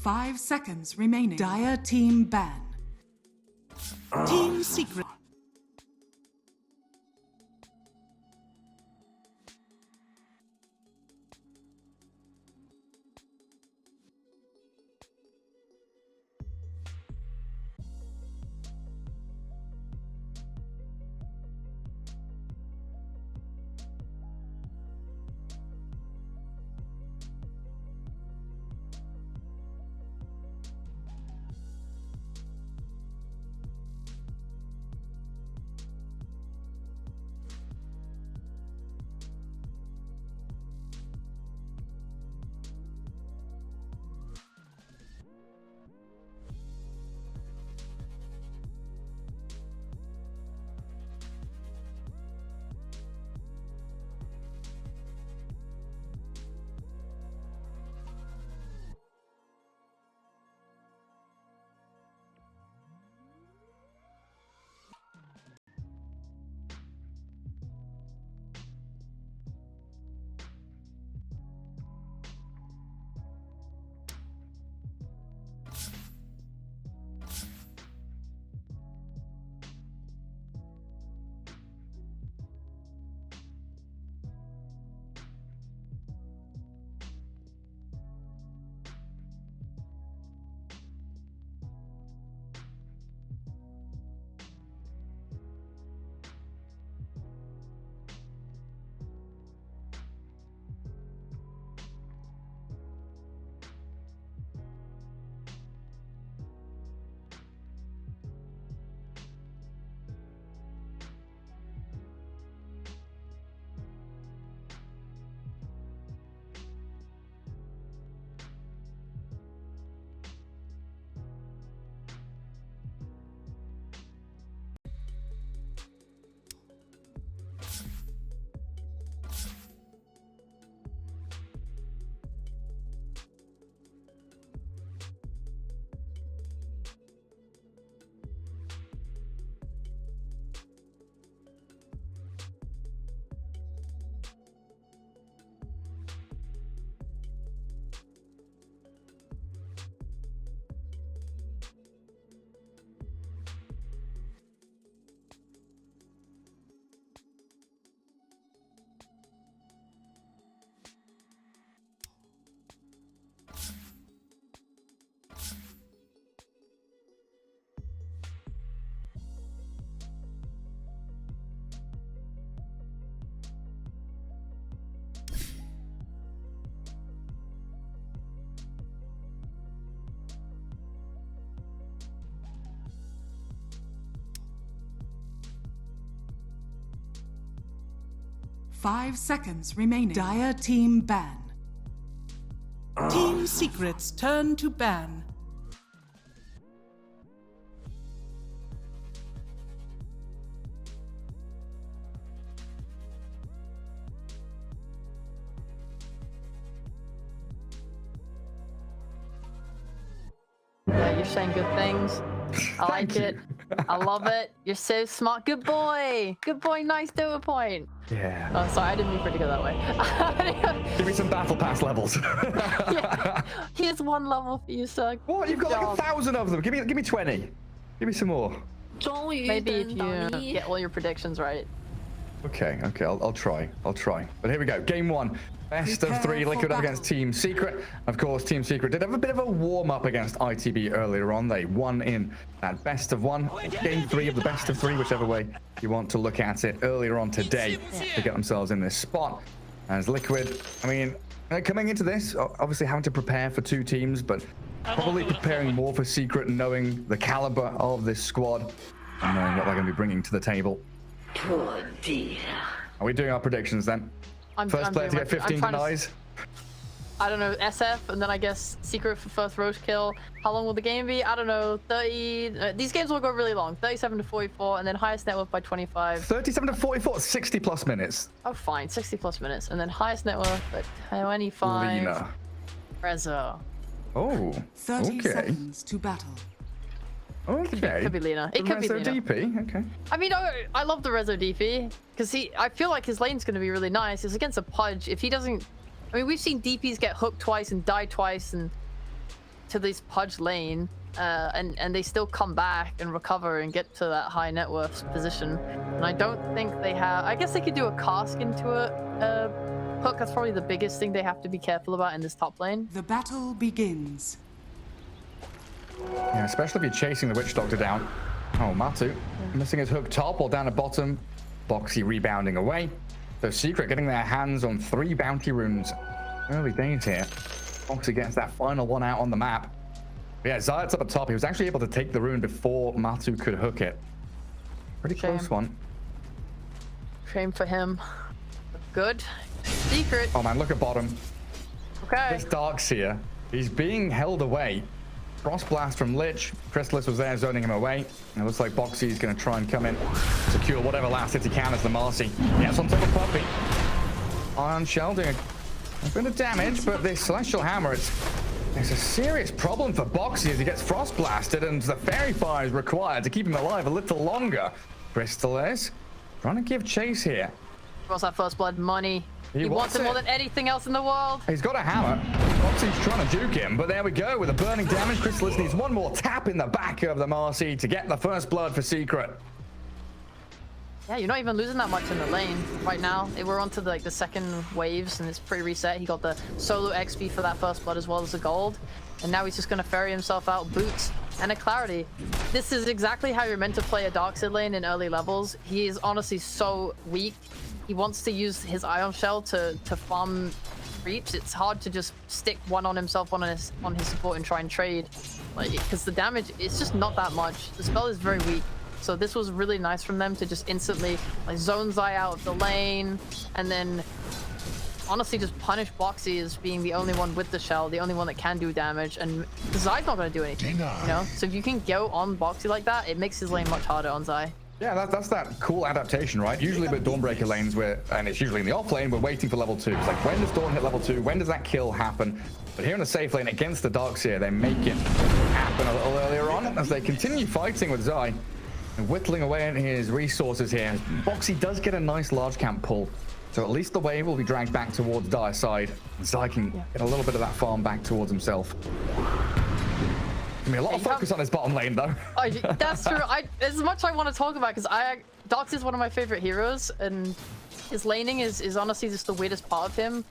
5 seconds remaining. Dire team ban. Team secret. Five seconds remaining. Dire team ban. Team secrets turn to ban. Yeah, you're saying good things. I like it. I love it. You're so smart. Good boy. Good boy. Nice Dota point. Yeah. Oh, sorry. I didn't mean for it to go that way. Give me some battle pass levels. Yeah. Here's one level for you, sir. What? You've got like 1,000 of them. Give me 20. Give me some more. Maybe if you get all your predictions right. Okay. I'll try. But here we go. Game one. Best of 3 Liquid up against Team Secret. Of course, Team Secret did have a bit of a warm-up against ITB earlier on. They won in that best of 1. Game 3 of the best of 3, whichever way you want to look at it, earlier on today to get themselves in this spot. As Liquid, I mean, coming into this, obviously having to prepare for 2 teams, but probably preparing more for Secret, knowing the caliber of this squad and knowing what they're going to be bringing to the table. Poor dear. Are we doing our predictions then? First player to get 15 denies. I don't know, SF, and then I guess Secret for first roach kill. How long will the game be? I don't know, 30... these games will go really long. 37 to 44, and then highest net worth by 25. 37 to 44, 60 plus minutes. Oh, fine, 60 plus minutes. And then highest net worth at 25. Lena. Rezo. Oh, 30 seconds to battle. Okay. Could be Lena. It could be Lena. DP, okay. I mean, I love the Rezo DP, because I feel like his lane's going to be really nice. It's against a Pudge. If he doesn't... I mean, we've seen DPs get hooked twice and die twice, and to this Pudge lane, and they still come back and recover and get to that high net worth position. And I don't think they have. I guess they could do a cask into a hook. That's probably the biggest thing they have to be careful about in this top lane. The battle begins. Yeah, especially if you're chasing the Witch Doctor down. Oh, Matu missing his hook top or down at bottom. Boxy rebounding away. So Secret getting their hands on 3 bounty runes. Early days here. Boxy gets that final one out on the map. But yeah, Zayat's up at top. He was actually able to take the rune before Matu could hook it. Pretty close one. Shame for him. Good. Secret. Oh man, look at bottom. Okay. This Darkseer, he's being held away. Frost Blast from Lich. Chrysalis was there zoning him away. It looks like Boxy's going to try and come in, secure whatever last hit he can as the Marcy. Yeah, it's on top of Puppey. Iron Shell doing a bit of damage, but this Celestial Hammer, it's a serious problem for Boxy as he gets Frost Blasted, and the Fairy Fire is required to keep him alive a little longer. Crystallis trying to give chase here. Wants that first blood money. He wants it it more than anything else in the world. He's got a hammer. Boxy's trying to juke him, but there we go with the burning damage. Crystallis needs one more tap in the back of the Marcy to get the first blood for Secret. Yeah, you're not even losing that much in the lane right now. We're on to the second waves, and it's pretty reset. He got the solo XP for that first blood as well as the gold. And now he's just going to ferry himself out, boots, and a clarity. This is exactly how you're meant to play a Darkseid lane in early levels. He is honestly so weak. He wants to use his Ion Shell to farm creeps. It's hard to just stick one on himself, one on his support and try and trade. Because the damage, it's just not that much. The spell is very weak. So this was really nice from them to just instantly zone Zai out of the lane, and then honestly just punish Boxy as being the only one with the shell, the only one that can do damage, and Zai's not going to do anything, you know? So if you can go on Boxy like that, it makes his lane much harder on Zai. Yeah, that's that cool adaptation, right? Usually with Dawnbreaker lanes, and it's usually in the off lane, we're waiting for level 2. It's like, when does Dawn hit level 2? When does that kill happen? But here in the safe lane against the Darkseer, they make it happen a little earlier on as they continue fighting with Zai and whittling away at his resources here. Boxy does get a nice large camp pull, so at least the wave will be dragged back towards Dire's side. Zai can get a little bit of that farm back towards himself. Gonna be a lot of focus on his bottom lane, though. That's true. As much as I want to talk about, because Darks is one of my favorite heroes, and his laning is honestly just the weirdest part of him.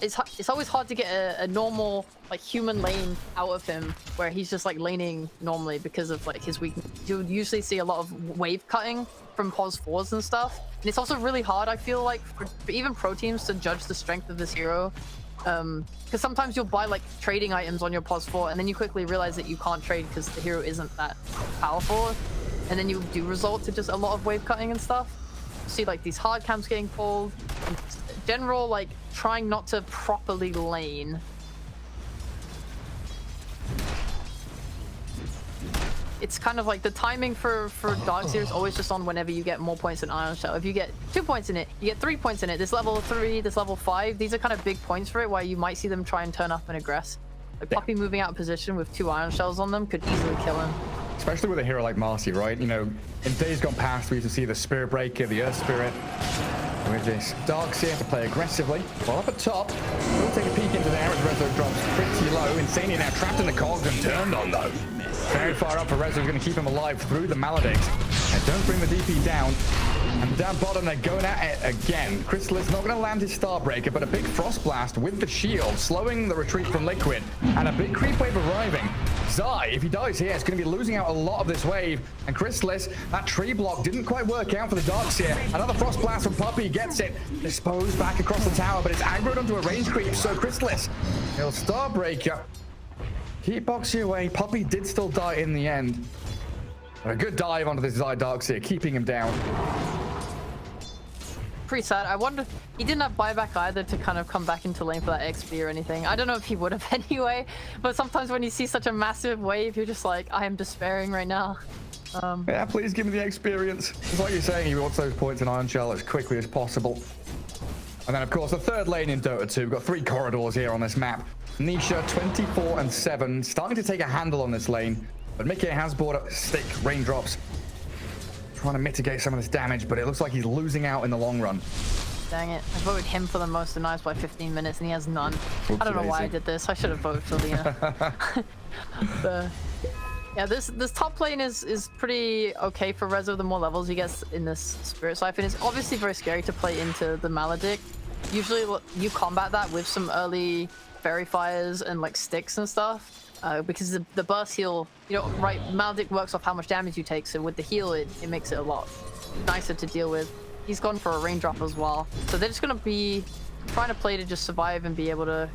It's always hard to get a normal human lane out of him, where he's just laning normally because of his weakness. You'll usually see a lot of wave cutting from pos 4s and stuff, and it's also really hard, I feel like, for even pro teams to judge the strength of this hero. Because sometimes you'll buy trading items on your pos 4, and then you quickly realize that you can't trade because the hero isn't that powerful, and then you do result to just a lot of wave cutting and stuff. You see these hard camps getting pulled, and general trying not to properly lane. It's kind of the timing for Darkseer is always just on whenever you get more points in Ion Shell. If you get 2 points in it, you get 3 points in it. This level 3, this level 5, these are kind of big points for it, where you might see them try and turn up and aggress. Puppey moving out of position with 2 Ion Shells on them could easily kill him. Especially with a hero like Marcy, right? You know, in days gone past, we used to see the Spirit Breaker, the Earth Spirit. With this Darkseer to play aggressively. While up at top, we'll take a peek into there as Rezo drops pretty low. Insania now trapped in the cogs and turned on, though. Very far up for Rezo, going to keep him alive through the Maledict. They don't bring the DP down. And down bottom, they're going at it again. Crystallis not going to land his Starbreaker, but a big Frost Blast with the shield, slowing the retreat from Liquid. And a big creep wave arriving. Zai, if he dies here, is going to be losing out a lot of this wave. And Crystallis, that tree block didn't quite work out for the Darkseer. Another Frost Blast from Puppey gets it. Disposed back across the tower, but it's aggroed onto a range creep. So Crystallis, he'll Starbreaker. Keep Boxy away. Puppey did still die in the end. But a good dive onto this Zai Darkseer, keeping him down. Pretty sad. I wonder, he didn't have buyback either to kind of come back into lane for that XP or anything. I don't know if he would have anyway, but sometimes when you see such a massive wave, you're just like, I am despairing right now. Yeah, please give me the experience. It's like you're saying, he wants those points in Iron Shell as quickly as possible. And then, of course, the third lane in Dota 2. We've got 3 corridors here on this map. Nisha, 24 and 7, starting to take a handle on this lane. But Mickey has brought up stick raindrops, trying to mitigate some of this damage, but it looks like he's losing out in the long run. Dang it. I voted him for the most denies by 15 minutes and he has none. I don't know why I did this. I should have voted for Lina. Yeah, this top lane is pretty okay for Rezo the more levels he gets in this Spirit Siphon. It's obviously very scary to play into the Maledict. Usually you combat that with some early Fairy Fires and like sticks and stuff. Because the burst heal, you know, right, Maledict works off how much damage you take, so with the heal it makes it a lot nicer to deal with. He's gone for a raindrop as well. So they're just gonna be trying to play to just survive and be able to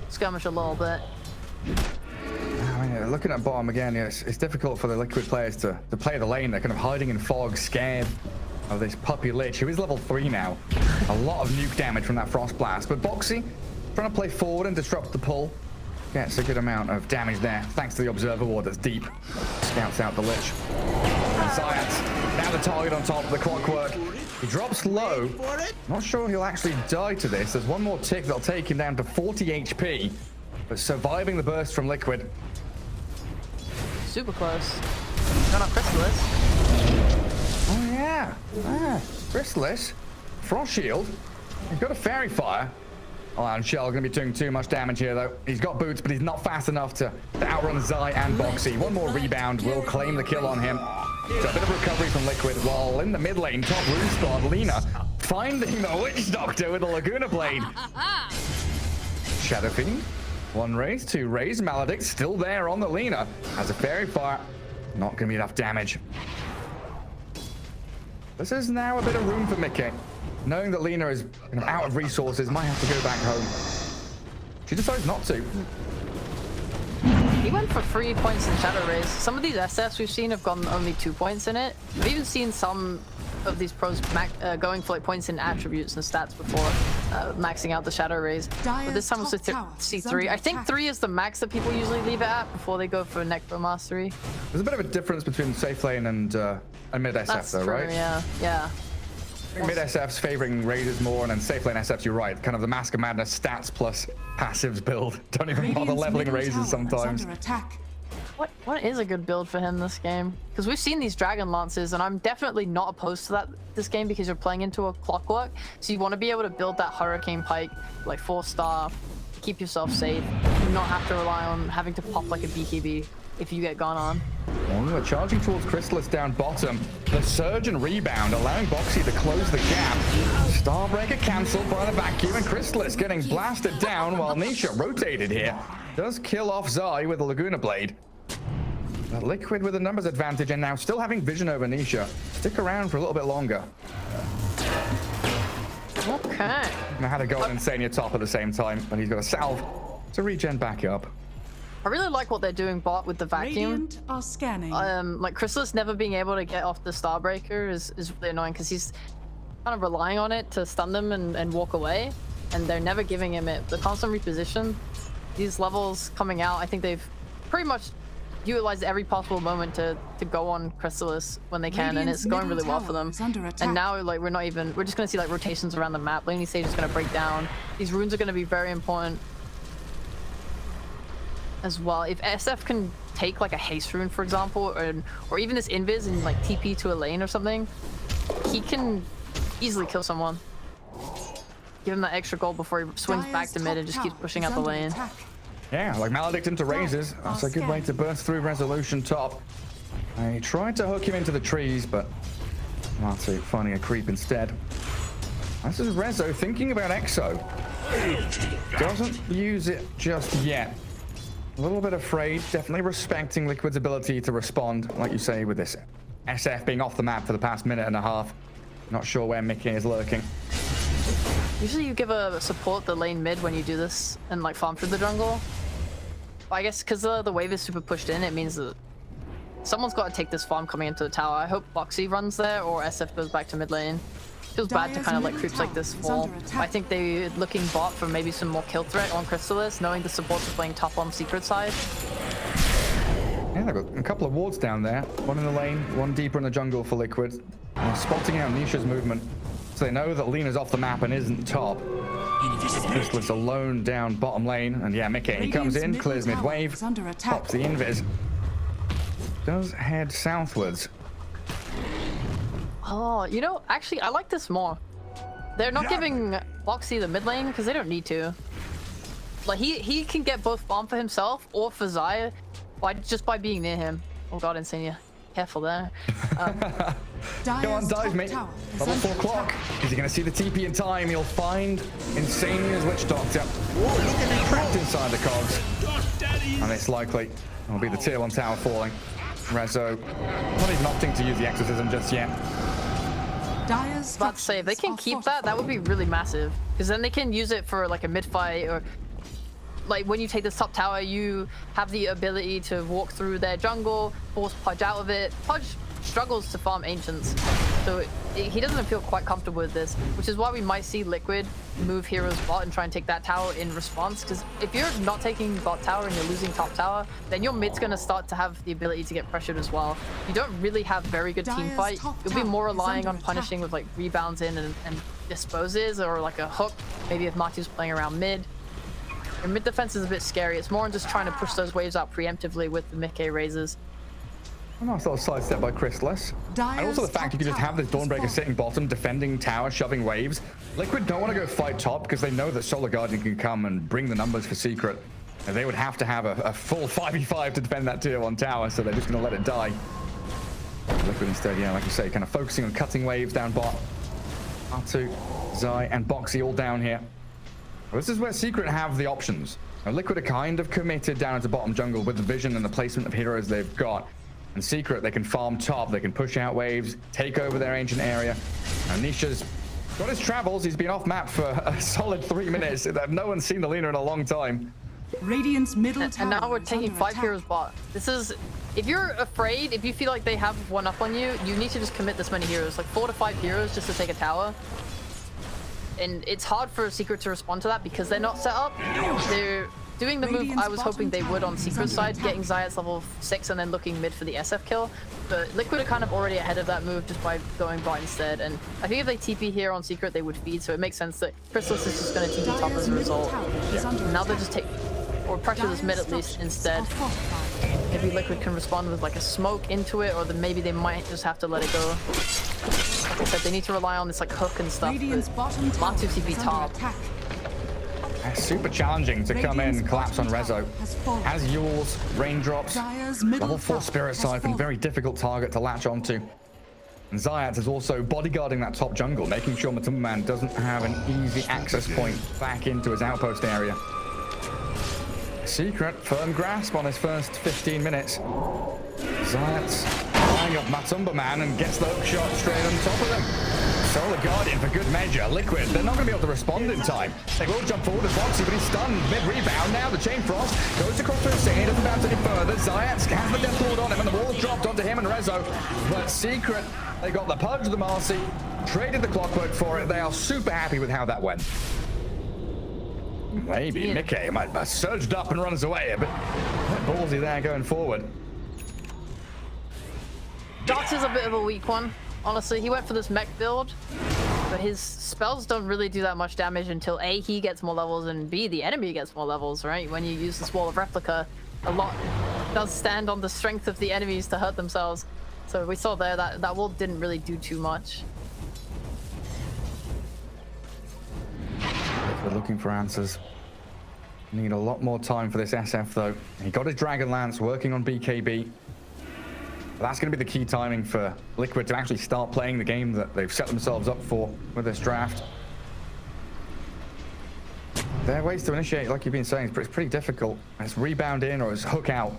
skirmish a little bit. I mean, looking at bottom again, it's difficult for the Liquid players to play the lane. They're kind of hiding in fog, scared of this Puppy Lich, who is level 3 now. A lot of nuke damage from that Frost Blast. But Boxy, trying to play forward and disrupt the pull, gets a good amount of damage there, thanks to the Observer Ward that's deep. Scouts out the Lich. And Zayat, now the target on top of the Clockwork. He drops low. Not sure he'll actually die to this. There's one more tick that'll take him down to 40 HP. But surviving the burst from Liquid. Super close. Going on Chrysalis. Oh yeah. Chrysalis. Frost Shield. He's got a Fairy Fire. Oh, and Shell going to be doing too much damage here, though. He's got boots, but he's not fast enough to outrun Zai and Boxy. One more rebound will claim the kill on him. So a bit of recovery from Liquid, while in the mid lane, top rune spot, Lina finding the Witch Doctor with a Laguna Blade. Shadow Fiend. 1 raise, 2 raise. Maledict still there on the Lina. Has a Fairy Fire. Not going to be enough damage. This is now a bit of room for Mickey. Knowing that Lina is kind of out of resources, might have to go back home. She decides not to. He went for 3 points in Shadow Raise. Some of these SFs we've seen have gone only 2 points in it. I've even seen some of these pros going for like points in attributes and stats before maxing out the Shadow Raise. But this time was with C3. I think 3 is the max that people usually leave it at before they go for Necro Mastery. There's a bit of a difference between safe lane and mid SF. That's though, true, right? Yeah. Mid SF's favoring raiders more, and then safe lane SFs, you're right. Kind of the Mask of Madness stats plus passives build. Don't even bother leveling raiders sometimes. What is a good build for him this game? Because we've seen these Dragon Lances, and I'm definitely not opposed to that this game because you're playing into a Clockwork. So you want to be able to build that Hurricane Pike, like 4-star, keep yourself safe, and not have to rely on having to pop like a BKB if you get gone on. Oh, charging towards Chrysalis down bottom. The surge and rebound, allowing Boxy to close the gap. Starbreaker cancelled by the vacuum, and Chrysalis getting blasted down while Nisha rotated here. Does kill off Zai with a Laguna Blade. But Liquid with a numbers advantage and now still having vision over Nisha. Stick around for a little bit longer. Okay. And I had to go on Insania top at the same time, but he's got a salve to regen back up. I really like what they're doing bot with the vacuum. Radiant are scanning. Like Chrysalis never being able to get off the Starbreaker is really annoying because he's kind of relying on it to stun them and walk away, and they're never giving him it. The constant reposition, these levels coming out, I think they've pretty much utilized every possible moment to go on Chrysalis when they can, and it's going really well for them. And now like we're just gonna see like rotations around the map. Laning stage is gonna break down. These runes are gonna be very important as well. If SF can take like a haste rune, for example, or even this invis and like TP to a lane or something, he can easily kill someone. Give him that extra gold before he swings back to mid and just keeps pushing out the lane. Yeah, like Maledict into raises. That's a good way to burst through Resolution top. I tried to hook him into the trees, but Marty finding a creep instead. This is Rezo thinking about Exo. Doesn't use it just yet. A little bit afraid, definitely respecting Liquid's ability to respond, like you say, with this SF being off the map for the past minute and a half. Not sure where Mickey is lurking. Usually you give a support the lane mid when you do this and like farm through the jungle. But I guess because the wave is super pushed in, it means that someone's got to take this farm coming into the tower. I hope Boxy runs there or SF goes back to mid lane. Feels bad to kind of let creeps like this fall. I think they're looking bot for maybe some more kill threat on Chrysalis, knowing the supports are playing top on secret side. Yeah, they've got a couple of wards down there. One in the lane, one deeper in the jungle for Liquid. Spotting out Nisha's movement. So they know that Lina's off the map and isn't top. Chrysalis alone down bottom lane. And yeah, Mickey, he comes in, clears mid-wave, pops the invis. Does head southwards. Oh, you know, actually, I like this more. they're not giving Boxy the mid lane because they don't need to. Like he can get both farm for himself or for Xayah just by being near him. Oh god, Insania. Careful there. Go on, dive, mate. Level 4 clock. Is he going to see the TP in time? He'll find Insania's Witch Doctor. Trapped inside the cogs. And it's likely it'll be the tier 1 tower falling. Rezo not even opting to use the exorcism just yet. About to say, if they can keep that would be really massive. Because then they can use it for like a mid fight, or like when you take this top tower, you have the ability to walk through their jungle, force Pudge out of it. Pudge struggles to farm Ancients, so he doesn't feel quite comfortable with this, which is why we might see Liquid move Hero's bot and try and take that tower in response, because if you're not taking bot tower and you're losing top tower, then your mid's going to start to have the ability to get pressured as well. You don't really have very good team fight. You'll be more relying on punishing with like rebounds in and disposes, or like a hook, maybe if Matu's playing around mid. Your mid defense is a bit scary. It's more on just trying to push those waves out preemptively with the mid-K raises. A nice little sidestep by Chrysalis. And also the fact you can just have this Dawnbreaker sitting bottom, defending tower, shoving waves. Liquid don't want to go fight top because they know that Solar Guardian can come and bring the numbers for Secret. And they would have to have a full 5v5 to defend that tier 1 tower, so they're just going to let it die. Liquid instead, yeah, like you say, kind of focusing on cutting waves down bot. R2, Xayah, and Boxy all down here. Well, this is where Secret have the options. Now, Liquid are kind of committed down into bottom jungle with the vision and the placement of heroes they've got. And Secret, they can farm top, they can push out waves, take over their ancient area. Now, Nisha's got his travels. He's been off map for a solid 3 minutes. No one's seen the leader in a long time. Radiant's middle tower. And now we're taking 5 heroes bot. This is, if you're afraid, if you feel like they have one up on you, you need to just commit this many heroes, like 4 to 5 heroes just to take a tower. And it's hard for Secret to respond to that because they're not set up. They're doing the move I was hoping they would on Secret's side, getting Xayah's level 6 and then looking mid for the SF kill. But Liquid are kind of already ahead of that move just by going bot instead. And I think if they TP here on Secret, they would feed. So it makes sense that Chrysalis is just going to TP top as a result. Yeah. Now they're just or pressure this mid at least instead. Maybe Liquid can respond with like a smoke into it, or then maybe they might just have to let it go. Like I said, they need to rely on this like hook and stuff. Matu TP top. Super challenging to come in, collapse on Rezo. Has Yule's raindrops, level 4 Spirit Siphon, very difficult target to latch onto. And Xayah is also bodyguarding that top jungle, making sure Matumba Man doesn't have an easy access point back into his outpost area. Secret, firm grasp on his first 15 minutes. Xayah's tying up Matumba Man and gets the hook shot straight on top of them. Solar Guardian for good measure. Liquid, they're not going to be able to respond in time. They will jump forward as Boxy, but he's stunned. Mid-rebound now. The Chain Frost goes across to Insane. Doesn't bounce any further. Xayah has the Death Lord on him, and the wall's dropped onto him and Rezo. But Secret, they got the Pudge, the Marcy, traded the Clockwork for it. They are super happy with how that went. Maybe Mickey might have surged up and runs away a bit ballsy there going forward. Dots is a bit of a weak one. Honestly, he went for this mech build, but his spells don't really do that much damage until A, he gets more levels, and B, the enemy gets more levels, right? When you use this Wall of Replica, a lot does stand on the strength of the enemies to hurt themselves. So we saw there that wall didn't really do too much. We're looking for answers. Need a lot more time for this SF though. He got his Dragon Lance working on BKB. That's going to be the key timing for Liquid to actually start playing the game that they've set themselves up for with this draft. There are ways to initiate, like you've been saying, it's pretty difficult. It's rebound in or it's hook out.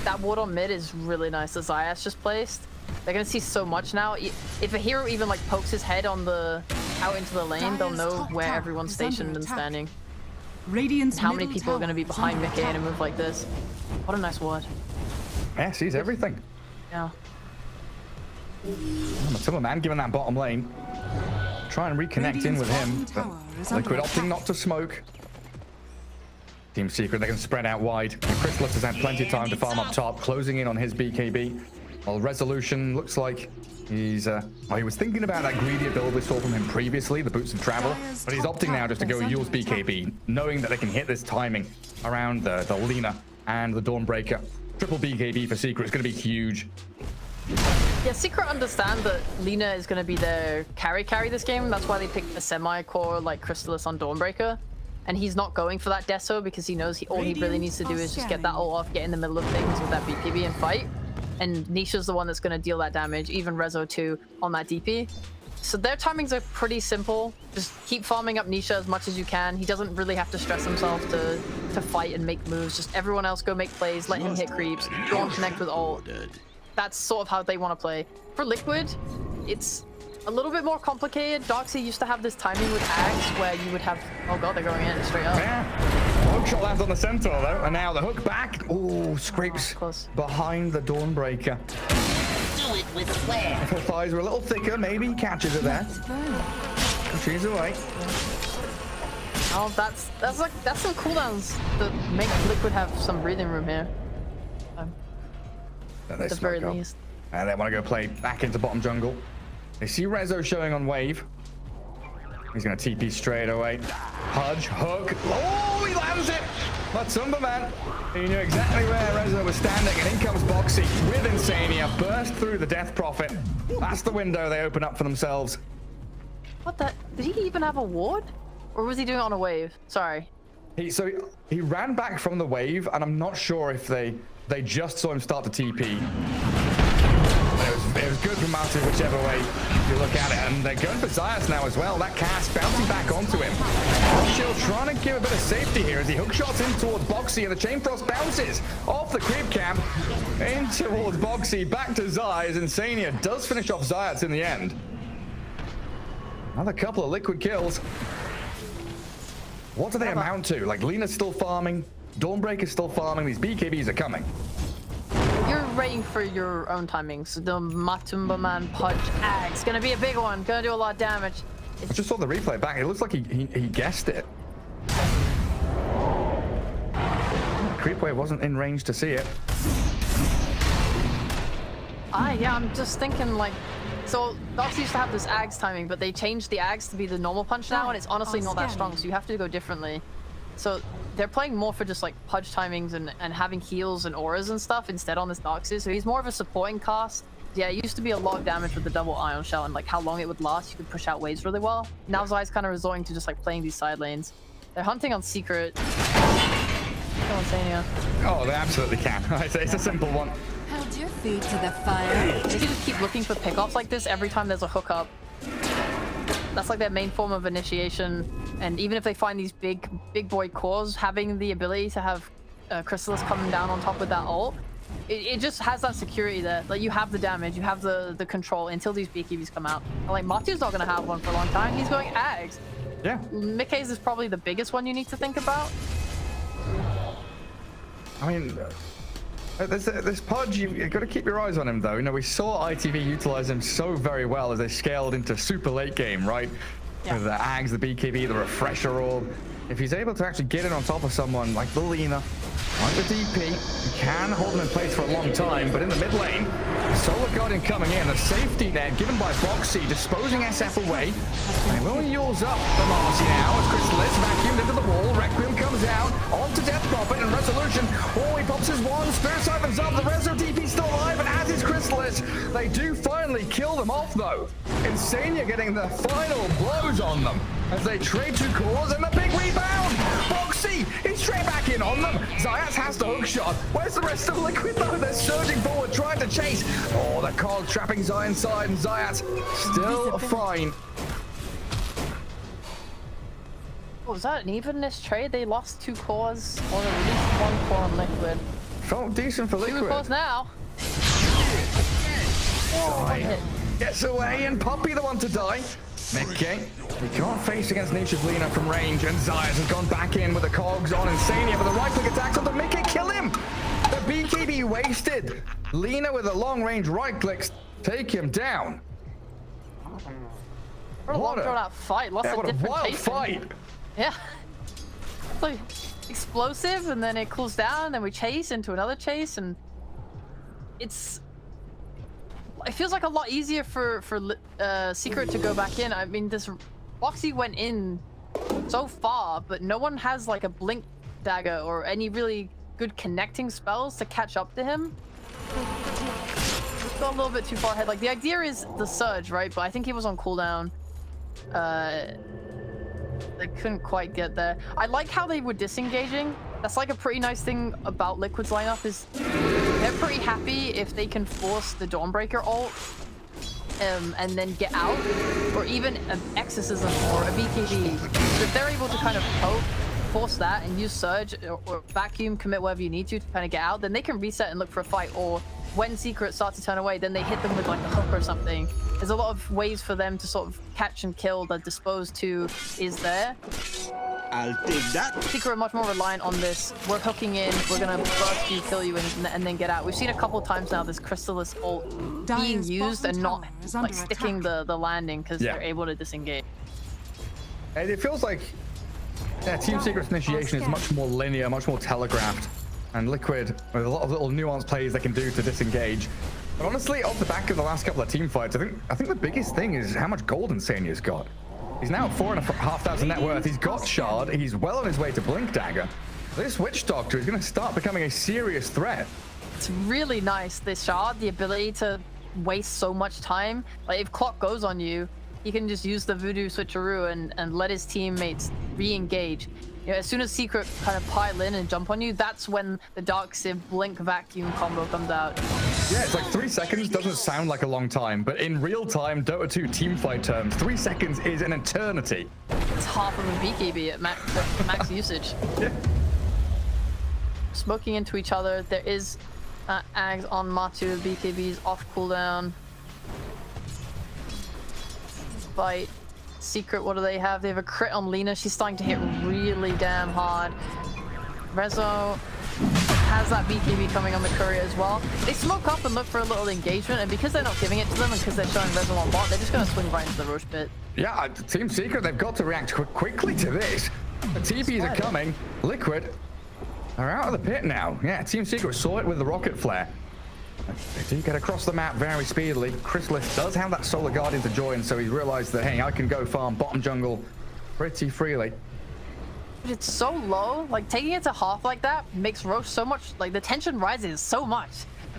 That ward on mid is really nice that Xayah's just placed. They're going to see so much now. If a hero even like pokes his head on out into the lane, they'll know where everyone's stationed and standing. And how many people are going to be behind Mickey in a move like this. What a nice ward. Yeah, sees everything. Yeah. Matumba Man given that bottom lane. Try and reconnect in with him, but Liquid opting not to smoke. Team Secret, they can spread out wide. And Chrysalis has had plenty of time to farm up top, closing in on his BKB. Well, Resolution looks like he's well, he was thinking about that greedy build we saw from him previously, the Boots of Travel, but he's opting now just to go Yule's BKB, knowing that they can hit this timing around the Lina and the Dawnbreaker. Triple BKB for Secret is going to be huge. Yeah, Secret understand that Lina is going to be their carry this game. That's why they picked a semi-core like Crystallis on Dawnbreaker. And he's not going for that Deso because he knows all he really needs to do is just get that ult off, get in the middle of things with that BKB and fight. And Nisha's the one that's going to deal that damage, even Rezo too on that DP. So their timings are pretty simple. Just keep farming up Nisha as much as you can. He doesn't really have to stress himself to fight and make moves. Just everyone else go make plays, let him hit creeps, go and connect with ult. That's sort of how they want to play. For Liquid, it's a little bit more complicated. Doxy used to have this timing with Ags where you would have... Oh god, they're going in straight up. Yeah. Hook shot lands on the Centaur though, and now the hook back. Ooh, scrapes behind the Dawnbreaker. Do it with flair. If her thighs were a little thicker, maybe he catches her there. She's away. Oh, that's some cooldowns that make Liquid have some breathing room here. At the very least. And they want to go play back into bottom jungle. They see Rezo showing on wave. He's going to TP straight away. Pudge, hook. Oh, he lands it! Matumba, man. He knew exactly where Rezo was standing, and in comes Boxy with Insania. Burst through the Death Prophet. That's the window they open up for themselves. What the? Did he even have a ward? Or was he doing it on a wave? Sorry. He ran back from the wave, and I'm not sure if they just saw him start to TP. It was good from Matu whichever way you look at it, and they're going for Zayas now as well. That cast bouncing back onto him. Shield trying to give a bit of safety here as he hook shots in towards Boxy, and the Chain Frost bounces off the creep camp in towards Boxy, back to Zayas. Insania does finish off Zayas in the end. Another couple of Liquid kills. What do they amount to? Like, Lina's still farming, Dawnbreaker's still farming, these BKBs are coming. You're waiting for your own timings. The Matumba Man Pudge Axe. Gonna be a big one. Gonna do a lot of damage. I just saw the replay back. It looks like he guessed it. Creep wave wasn't in range to see it. Yeah, I'm just thinking like... So, Dox used to have this Axe timing, but they changed the Axe to be the normal punch now, and it's honestly not that strong, so you have to go differently. So, they're playing more for just like Pudge timings and having heals and auras and stuff instead on this Doxy, so he's more of a supporting cast. Yeah, it used to be a lot of damage with the double Ion Shell and like how long it would last. You could push out waves really well. Now Zai's kind of resorting to just like playing these side lanes. They're hunting on Secret. Oh, they absolutely can. It's a simple one. Hold your feet to the fire. They can just keep looking for pickoffs like this every time there's a hookup. That's like their main form of initiation. And even if they find these big boy cores, having the ability to have Crystallis coming down on top with that ult, it just has that security there. Like, you have the damage, you have the control until these BKBs come out. And like, Matu's not going to have one for a long time. He's going Ags. Yeah. Mickey's is probably the biggest one you need to think about. I mean, this Pudge, you've got to keep your eyes on him, though. You know, we saw ITV utilize him so very well as they scaled into super late game, right? Yeah. With the Ags, the BKB, the Refresher Orb. If he's able to actually get in on top of someone like the Lina, like the DP, he can hold him in place for a long time, but in the mid lane, Solar Guardian coming in, the safety net given by Boxy, disposing SF away. And he will use up the Marcy now as Crystallis vacuumed into the wall. Requiem comes out onto Death Prophet and Resolution. Oh, he pops his one, Spirit Siphons up, the Rezo DP still alive, and as is Crystallis, they do finally kill them off though. Insania getting the final blows on them as they trade two cores and the big rebound. Boxy, he's straight back in on them. Zayas has the hook shot. Where's the rest of Liquid though? They're surging forward, trying to chase. Oh, the cog trapping Zay inside, and Zayas still fine. Was that an evenness trade? They lost 2 cores, or at least 1 core on Liquid. Felt decent for Liquid. 2 cores now. Zay gets away, and Puppy the one to die. Mickey, he can't face against Nisha's Lina from range, and Zayas has gone back in with the cogs on Insania, but the right click attacks onto Mickey, kill him! The BKB wasted. Lina with the long range right clicks take him down. What a long drawn out fight, lots of different wild chases. Fight. Yeah. It's like explosive, and then it cools down, and then we chase into another chase, and it feels like a lot easier for Secret to go back in. I mean, this Boxy went in so far, but no one has like a blink dagger or any really good connecting spells to catch up to him. got a little bit too far ahead. Like, the idea is the surge, right? But I think he was on cooldown. They couldn't quite get there. I like how they were disengaging. That's like a pretty nice thing about Liquid's lineup is they're pretty happy if they can force the Dawnbreaker ult and then get out, or even an Exorcism or a BKB. So if they're able to kind of poke, force that, and use Surge or Vacuum, commit whatever you need to kind of get out, then they can reset and look for a fight. Or when Secret starts to turn away, then they hit them with like a hook or something. There's a lot of ways for them to sort of catch and kill. The Dispose 2 is there. I'll take that. Secret are much more reliant on this. We're hooking in, we're gonna burst you, kill you, and then get out. We've seen a couple times now this Chrysalis ult being used and not like sticking the landing because they're able to disengage. And it feels like Team Secret's initiation is much more linear, much more telegraphed, and Liquid with a lot of little nuanced plays they can do to disengage. But honestly, off the back of the last couple of team fights, I think the biggest thing is how much gold Insania's got. He's now at 4,500 net worth. He's got Shard. He's well on his way to Blink Dagger. This Witch Doctor is going to start becoming a serious threat. It's really nice, this Shard, the ability to waste so much time. Like, if clock goes on you, he can just use the Voodoo Switcheroo and let his teammates re-engage. You know, as soon as Secret kind of pile in and jump on you, that's when the Dark Civ Blink Vacuum combo comes out. Yeah, it's like 3 seconds doesn't sound like a long time, but in real time Dota 2 teamfight terms, 3 seconds is an eternity. It's half of a BKB at max usage. Yeah. Smoking into each other. There is Ags on Matu. BKB's off cooldown. Fight. Secret, what do they have? They have a crit on Lina. She's starting to hit really damn hard. Rezo has that BKB coming on the courier as well. They smoke up and look for a little engagement, and because they're not giving it to them and because they're showing Rezo on bot, they're just going to swing right into the Roche pit. Yeah, Team Secret, they've got to react quickly to this. The TPs are coming. Liquid are out of the pit now. Yeah, Team Secret saw it with the rocket flare. They do get across the map very speedily. Chrysalis does have that Solar Guardian to join, so he realized that, hey, I can go farm bottom jungle pretty freely. But it's so low, like taking it to half like that makes Roche so much, like the tension rises so much.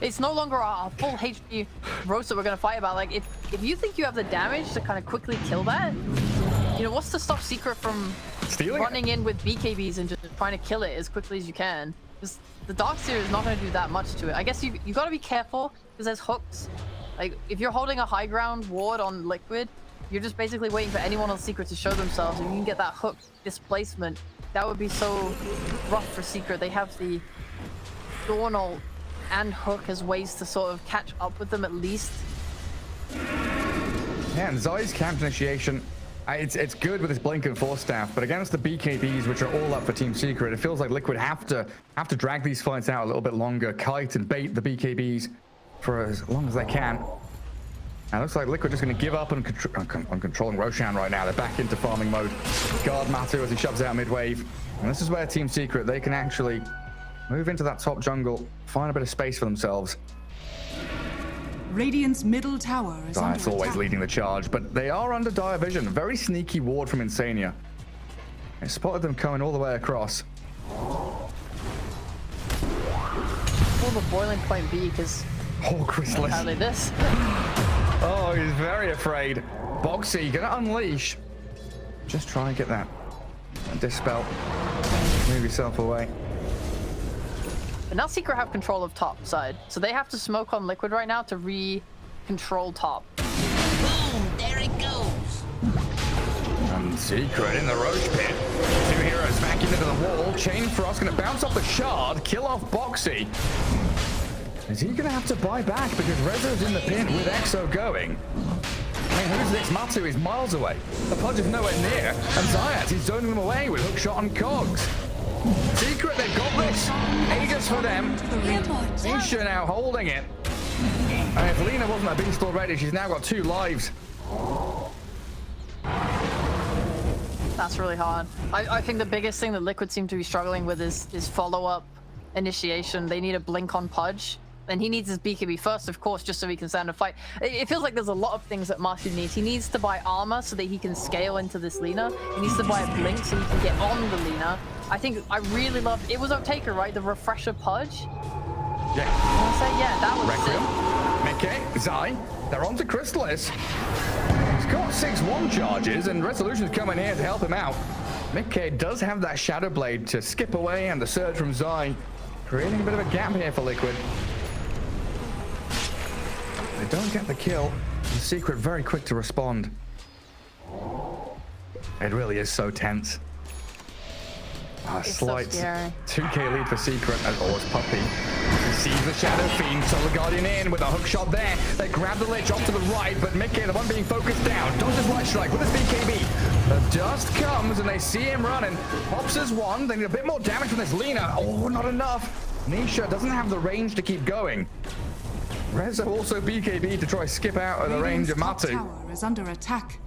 It's no longer a full HP Roche that we're gonna fight about. Like if you think you have the damage to kind of quickly kill that, you know, what's to stop Secret from Stealing running in with BKBs and just trying to kill it as quickly as you can? Because the Darkseer is not going to do that much to it. I guess you got to be careful because there's hooks. Like if you're holding a high ground ward on Liquid, you're just basically waiting for anyone on Secret to show themselves, and you can get that hook displacement. That would be so rough for Secret. They have the Dawn ult and hook as ways to sort of catch up with them at least. Yeah, and Zai's camp initiation, it's good with his Blink and Force Staff, but against the BKBs, which are all up for Team Secret, it feels like Liquid have to drag these fights out a little bit longer, kite and bait the BKBs for as long as they can. And it looks like Liquid just going to give up on controlling Roshan right now. They're back into farming mode. Guard Matu as he shoves out mid-wave. And this is where Team Secret, they can actually move into that top jungle, find a bit of space for themselves. Radiant's middle tower is under Dire's always attack. leading the charge, but they are under dire vision. Very sneaky ward from Insania. They spotted them coming all the way across. Well, the boiling point B, because Oh, Chrysalis. how did this? Oh, he's very afraid. Boxy, gonna unleash. Just try and get that dispel. Move yourself away. But now Secret have control of top side, so they have to smoke on Liquid right now to re-control top. Boom! There it goes. And Secret in the Roche pit. Two heroes vacuum into the wall. Chain Frost gonna bounce off the shard, kill off Boxy. Is he gonna have to buy back because Rezo's in the pit with Exo going? I mean, who's this? Matu is miles away. The Pudge is nowhere near. And Zayat, he's zoning them away with hookshot and cogs. Secret, they've got this. Aegis for them. Nisha now holding it. And if Lina wasn't a beast already, she's now got 2 lives. That's really hard. I think the biggest thing that Liquid seem to be struggling with is follow-up initiation. They need a blink on Pudge. And he needs his BKB first, of course, just so he can stand and fight. It feels like there's a lot of things that Martin needs. He needs to buy armor so that he can scale into this Lina. He needs to buy a blink so he can get on the Lina. I think I really loved... It was Otaker, right? The refresher Pudge? Yeah. I want to say, yeah, that was Requiem. sick. Okay, Zai, they're on to Chrysalis. He's got 6-1 charges, and Resolution's coming here to help him out. Mickey does have that Shadow Blade to skip away, and the surge from Zai, creating a bit of a gap here for Liquid. They don't get the kill. The Secret very quick to respond. It really is so tense. A slight so 2k lead for Secret as always Puppy. He sees the Shadow Fiend, Solar Guardian in with a hook shot there. They grab the Lich off to the right, but Mickey, the one being focused down, dodges Light Strike with his BKB. The dust comes and they see him running. Pops his one, they need a bit more damage from this Lina. Oh, not enough. Nisha doesn't have the range to keep going. Rezo also BKB to try skip out of the range of Matu. Tower is under attack.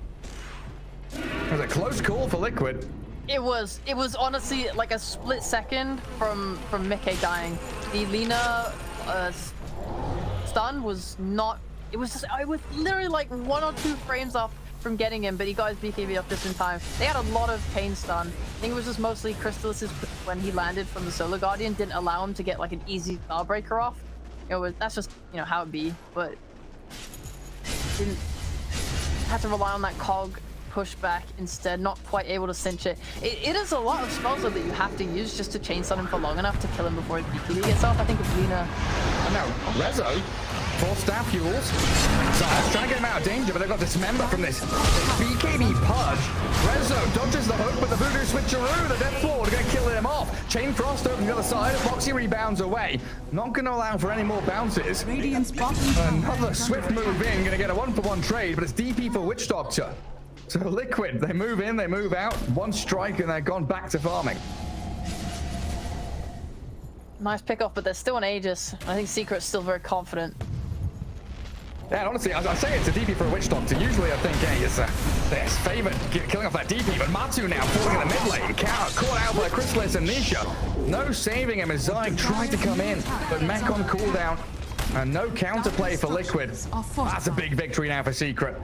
It was a close call for Liquid. It was honestly like a split second from Mickey dying. The Lina stun was not. It was just. I was literally like 1 or 2 frames off from getting him, but he got his BKB off just in time. They had a lot of pain stun. I think it was just mostly Crystalis's when he landed from the Solar Guardian didn't allow him to get like an easy Starbreaker off. It was that's just how it be, but didn't have to rely on that cog pushback instead, not quite able to cinch it. It is a lot of spells though that you have to use just to chain stun him for long enough to kill him before his BKB gets off. I think it's Lina. I know. Rezo, 4 staff fuels. Zayas trying to get him out of danger, but they've got Dismember from this BKB pudge. Rezo dodges the hook, but the Voodoo Switcheroo, the Death Ward, going to kill him off. Chain Frost over the other side. Foxy rebounds away. Not going to allow for any more bounces. Radiant's bottom tower Another is swift under move attack. in, going to get a 1-for-1 trade, but it's DP for Witch Doctor. So Liquid, they move in, they move out. 1 strike, and they're gone back to farming. Nice pick off, but they're still on Aegis. I think Secret's still very confident. Yeah, and honestly, I say it's a DP for a Witch Doctor. Usually I think, hey, it's there's favored killing off that DP, but Matu now falling in the mid lane. Caught out by Chrysalis and Nisha. No saving him as Zai tried to come in, but Mech on cooldown. And no counterplay for Liquid. That's a big victory now for Secret.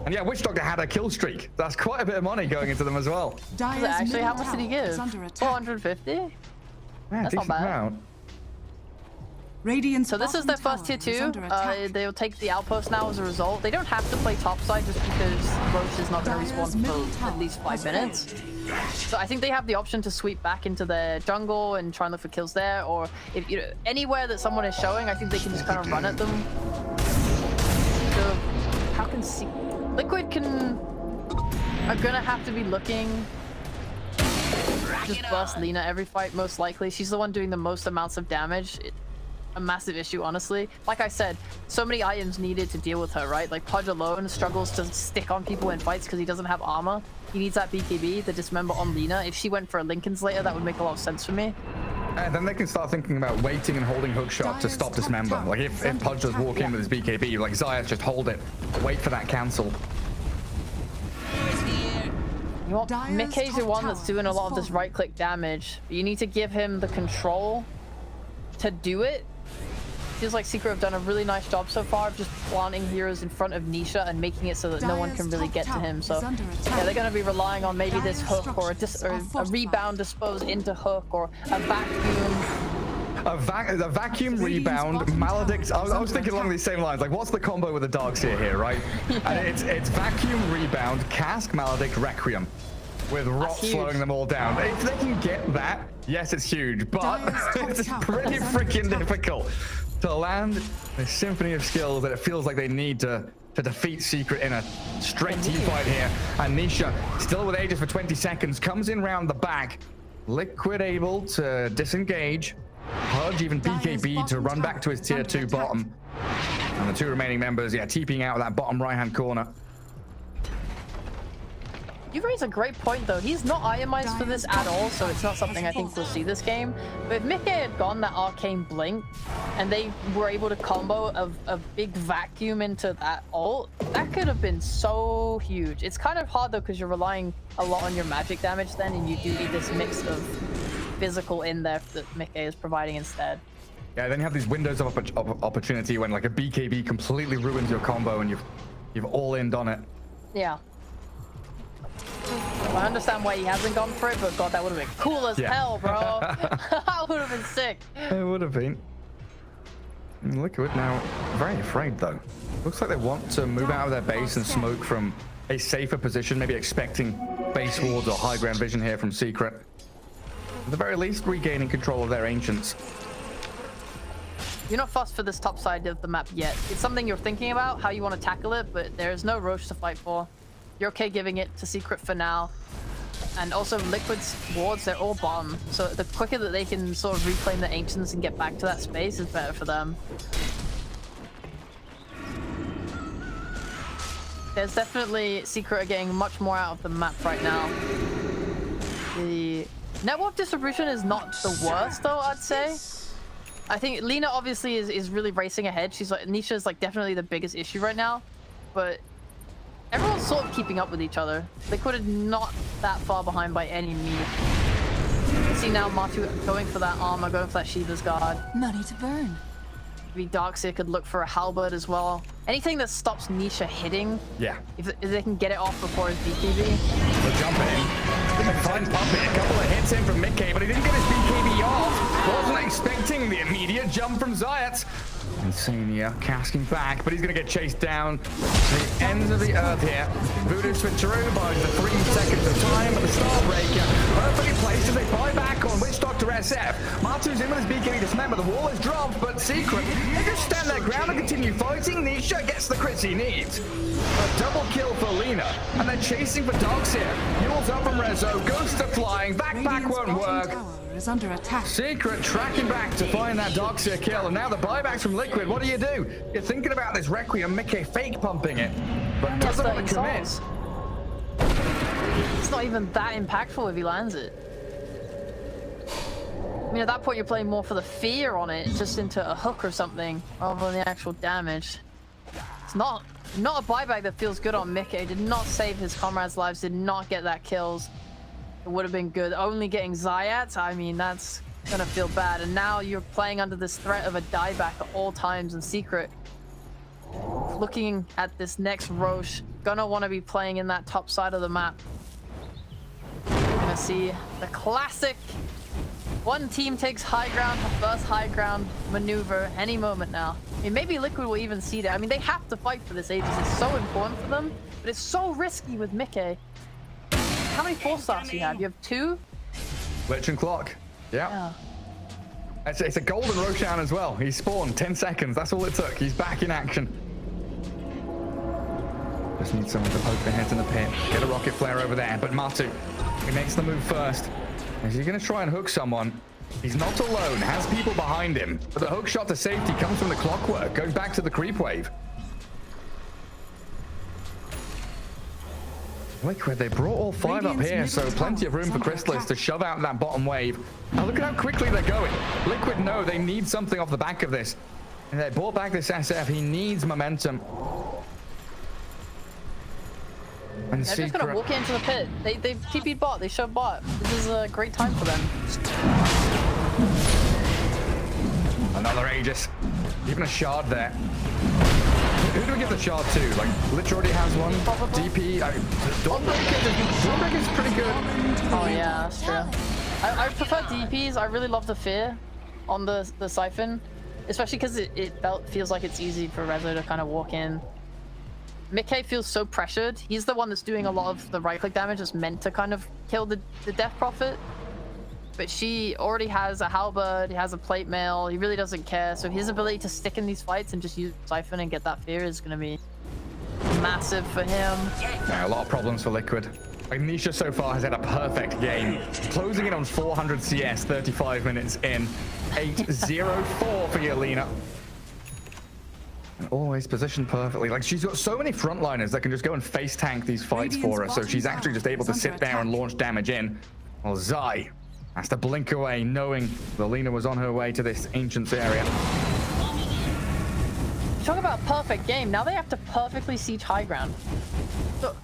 And yeah, Witch Doctor had a kill streak. That's quite a bit of money going into them as well. Dire's Actually, how middle much did he tower give? is under attack. 450? Yeah, That's not decent bad. amount. Radiant's So this is their bottom first tier tower is 2. under attack. They'll take the outpost now as a result. They don't have to play topside just because Roche is not going to Dire's respawn middle for tower at least 5 has minutes. So I think they have the option to sweep back into their jungle and try and look for kills there, or if anywhere that someone is showing, I think they can just kind of run at them. So how can Liquid are gonna have to be looking. Just burst Lina every fight, most likely. She's the one doing the most amounts of damage. A massive issue, honestly. Like I said, so many items needed to deal with her, right? Like Pudge alone struggles to stick on people in fights because he doesn't have armor. He needs that BKB, the Dismember on Lina. If she went for a Lincoln's later, that would make a lot of sense for me. And then they can start thinking about waiting and holding hookshot to stop Dismember. Like if Pudge does walk in with his BKB, like Zayas just hold it, wait for that cancel. You want Dire's Mickey's the top one that's tower doing a has lot of this fallen. right-click damage. You need to give him the control to do it. Feels like Secret have done a really nice job so far of just planting heroes in front of Nisha and making it so that no one can really get to him. So yeah, they're going to be relying on maybe this hook or a rebound dispose into hook or a vacuum. A vacuum rebound, Maledict. I was thinking along these same lines. Like, what's the combo with the dogs here, right? Yeah. And it's vacuum rebound, cask Maledict, Requiem, with Rot huge. slowing them all down. If they can get that, yes, it's huge, but it's pretty freaking difficult to land a symphony of skills that it feels like they need to defeat Secret in a straight team fight here. And Nisha, still with Aegis for 20 seconds, comes in round the back. Liquid able to disengage. Pudge even BKB to run back to his tier 2 bottom. And the 2 remaining members, yeah, TPing out of that bottom right-hand corner. You raise a great point though. He's not itemized for this at all, so it's not something I think we'll see this game. But if Mickey had gone that arcane blink and they were able to combo a big vacuum into that ult, that could have been so huge. It's kind of hard though because you're relying a lot on your magic damage then, and you do need this mix of physical in there that Mickey is providing instead. Yeah, then you have these windows of opportunity when like a BKB completely ruins your combo and you've all in on it. Yeah. I understand why he hasn't gone for it, but god, that would have been cool as hell, bro. That would have been sick. It would have been. Liquid now very afraid though. Looks like they want to move out of their base and smoke from a safer position, maybe expecting base wards or high ground vision here from Secret. At the very least, regaining control of their ancients. You're not fussed for this top side of the map yet. It's something you're thinking about, how you want to tackle it, but there's no Roche to fight for. You're okay giving it to Secret for now. And also Liquid's wards, they're all bottom. So the quicker that they can sort of reclaim the ancients and get back to that space is better for them. There's definitely Secret are getting much more out of the map right now. The network distribution is not the worst though, I'd say. I think Lina obviously is really racing ahead. She's like, Nisha is like definitely the biggest issue right now, but everyone's sort of keeping up with each other. Liquid are not that far behind by any means. You can see now Matu going for that armor, going for that Shiva's guard. Money to burn. Maybe Darkseer could look for a halberd as well. Anything that stops Nisha hitting. Yeah. If they can get it off before his BKB. They're jumping in. Fine puppet. A couple of hits in from Mickey, but he didn't get his BKB off. Wasn't expecting the immediate jump from Zayat. Insania casting back, but he's going to get chased down to the ends of the earth here. Voodoo switcheroo buys the 3 seconds of time, but the Starbreaker perfectly placed as they buy back on Witch Doctor SF. Matu's in with his BKB to cement, but the wall is dropped, but Secret, they just stand their ground and continue fighting. Nisha gets the crits he needs. A double kill for Lina, and they're chasing for Darkseer. Yule's up from Rezo, Ghosts are flying, backpack won't work. Is under attack. Secret tracking back to find that Darkseer kill, and now the buybacks from Liquid. What do? You're thinking about this Requiem, Mickey fake pumping it, but doesn't want to commit. It's not even that impactful if he lands it. I mean, at that point, you're playing more for the fear on it, just into a hook or something, rather than the actual damage. It's not a buyback that feels good on Mickey. Did not save his comrades' lives, did not get that kills. It would have been good. Only getting Zayat, I mean, that's gonna feel bad. And now you're playing under this threat of a dieback at all times in Secret. Looking at this next Roche, gonna want to be playing in that top side of the map. You're gonna see the classic one team takes high ground, first high ground maneuver any moment now. I mean, maybe Liquid will even see that. I mean, they have to fight for this Aegis. It's so important for them, but it's so risky with Mickey. How many 4-stars do you have? You have 2? Lich and Clock. Yeah. It's a golden Roshan as well. He spawned 10 seconds. That's all it took. He's back in action. Just need someone to poke their heads in the pit. Get a rocket flare over there. But Matu, he makes the move first. Is he going to try and hook someone? He's not alone. Has people behind him. But the hook shot to safety comes from the clockwork. Goes back to the creep wave. Liquid, they brought all 5 up here, so plenty of room for Chrysalis to shove out that bottom wave. Now look at how quickly they're going. Liquid know they need something off the back of this. And they brought back this SF. He needs momentum. And they're just gonna walk into the pit. They TP'd bot, they shoved bot. This is a great time for them. Another Aegis. Even a shard there. Who do we give the shard to? Like, Lich already has one. DP. Dawnbreaker is pretty good. Oh yeah, that's true. I prefer DPs. I really love the fear on the Siphon, especially because it feels like it's easy for Rezo to kind of walk in. Mickey feels so pressured. He's the one that's doing a lot of the right-click damage that's meant to kind of kill the Death Prophet. But she already has a halberd, he has a plate mail, he really doesn't care. So his ability to stick in these fights and just use Siphon and get that fear is going to be massive for him. Yeah, a lot of problems for Liquid. Like, Nisha so far has had a perfect game. Closing in on 400 CS, 35 minutes in. 8-0-4 for Yelena. And always positioned perfectly. Like, she's got so many frontliners that can just go and face tank these fights for her. So she's actually just able to sit there and launch damage in. Well, Zai has to blink away, knowing that Lina was on her way to this Ancients area. Talk about a perfect game. Now they have to perfectly siege high ground. So,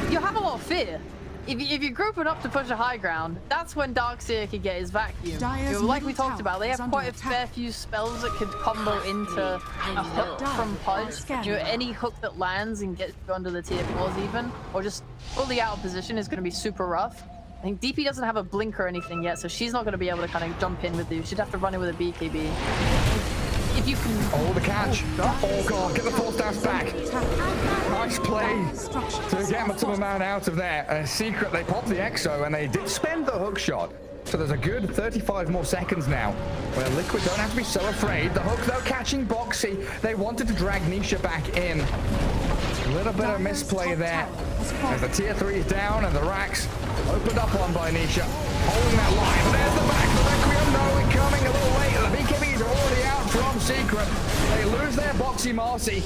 you have a lot of fear. If you group it up to push a high ground, that's when Darkseer could get his vacuum. Like we talked about, they have quite a fair few spells that could combo into a hook from Pudge. Any hook that lands and gets you under the tier 4s even, or just fully out of position is going to be super rough. I think DP doesn't have a blink or anything yet, so she's not going to be able to kind of jump in with you. She'd have to run in with a BKB. if you can. Oh, the catch. Oh, God. Get the force dash back. Nice play to get Matuma Man out of there. Secret, they popped the Exo, and they did spend the hook shot. So there's a good 35 more seconds now where Liquid don't have to be so afraid. The hook, though, catching Boxy. They wanted to drag Nisha back in. A little bit of misplay there. As the tier 3 is down and the racks opened up on by Nisha. Holding that line. But there's the back. The Requiem, though, incoming a little late. The BKBs are already out from Secret. They lose their Boxy Marcy.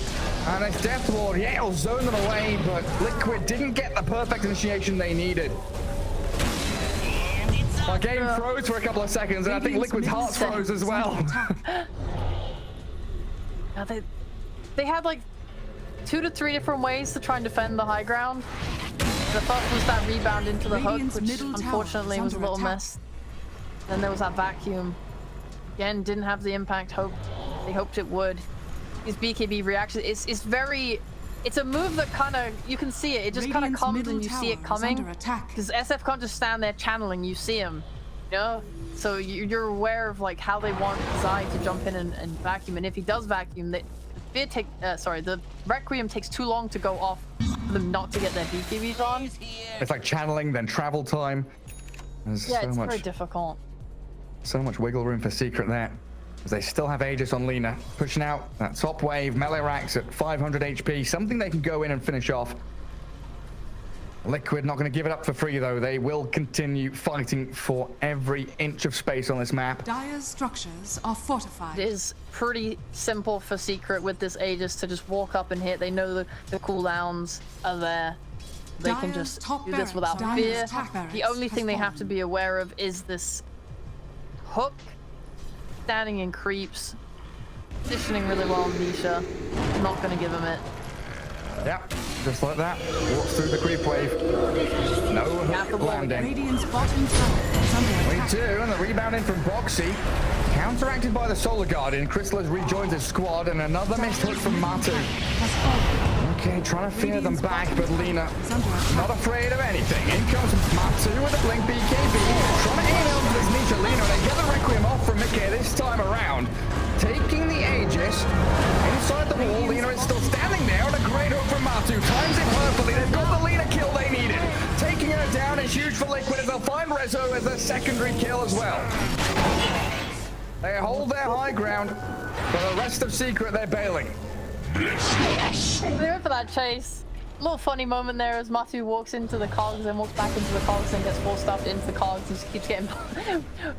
And it's Death Ward. Yeah, it'll zone them away, but Liquid didn't get the perfect initiation they needed. My game froze for a couple of seconds, and I think Liquid's heart froze as well. Yeah, they had like 2 to 3 different ways to try and defend the high ground. The first was that rebound into the hook, which unfortunately was a little missed. Then there was that vacuum. Again, didn't have the impact they hoped it would. His BKB reaction, it's very... It's a move that kind of, you can see it. It just kind of comes and you see it coming. Because SF can't just stand there channeling, you see him. You know? So you're aware of like how they want Zai to jump in and vacuum. And if he does vacuum, the Requiem takes too long to go off for them not to get their BKBs on. It's like channeling, then travel time. There's yeah, it's very difficult. So much wiggle room for Secret there. As they still have Aegis on Lina, pushing out that top wave. Melee racks at 500 HP, something they can go in and finish off. Liquid not going to give it up for free, though. They will continue fighting for every inch of space on this map. Dire's structures are fortified. It is pretty simple for Secret with this Aegis to just walk up and hit. They know the cooldowns are there. They can just do this without fear. The only thing they have to be aware of is this hook. Standing in creeps, positioning really well on Nisha. Not going to give him it. Yeah, just like that. Walks through the creep wave. No hook landing. Radiant's bottom tower is under attack. We do, and the rebound in from Boxy. Counteracted by the Solar Guardian. Crystal has rejoined his squad, and another missed hook from Matu. Okay, trying to fear them back, but Lina not afraid of anything. In comes Matu with a blink BKB. Trying to aim onto this Nisha Lina. They get the Requiem off from Mickey this time around. Taking the Aegis. Inside the wall, Lina is still standing there, and a great hook from Matu. Times it perfectly. They've got the Lina kill they needed. Taking her down is huge for Liquid, as they'll find Rezo as their secondary kill as well. They hold their high ground, but the rest of Secret, they're bailing. They went for that chase. A little funny moment there as Matu walks into the cogs and walks back into the cogs and gets full stuffed into the cogs and just keeps getting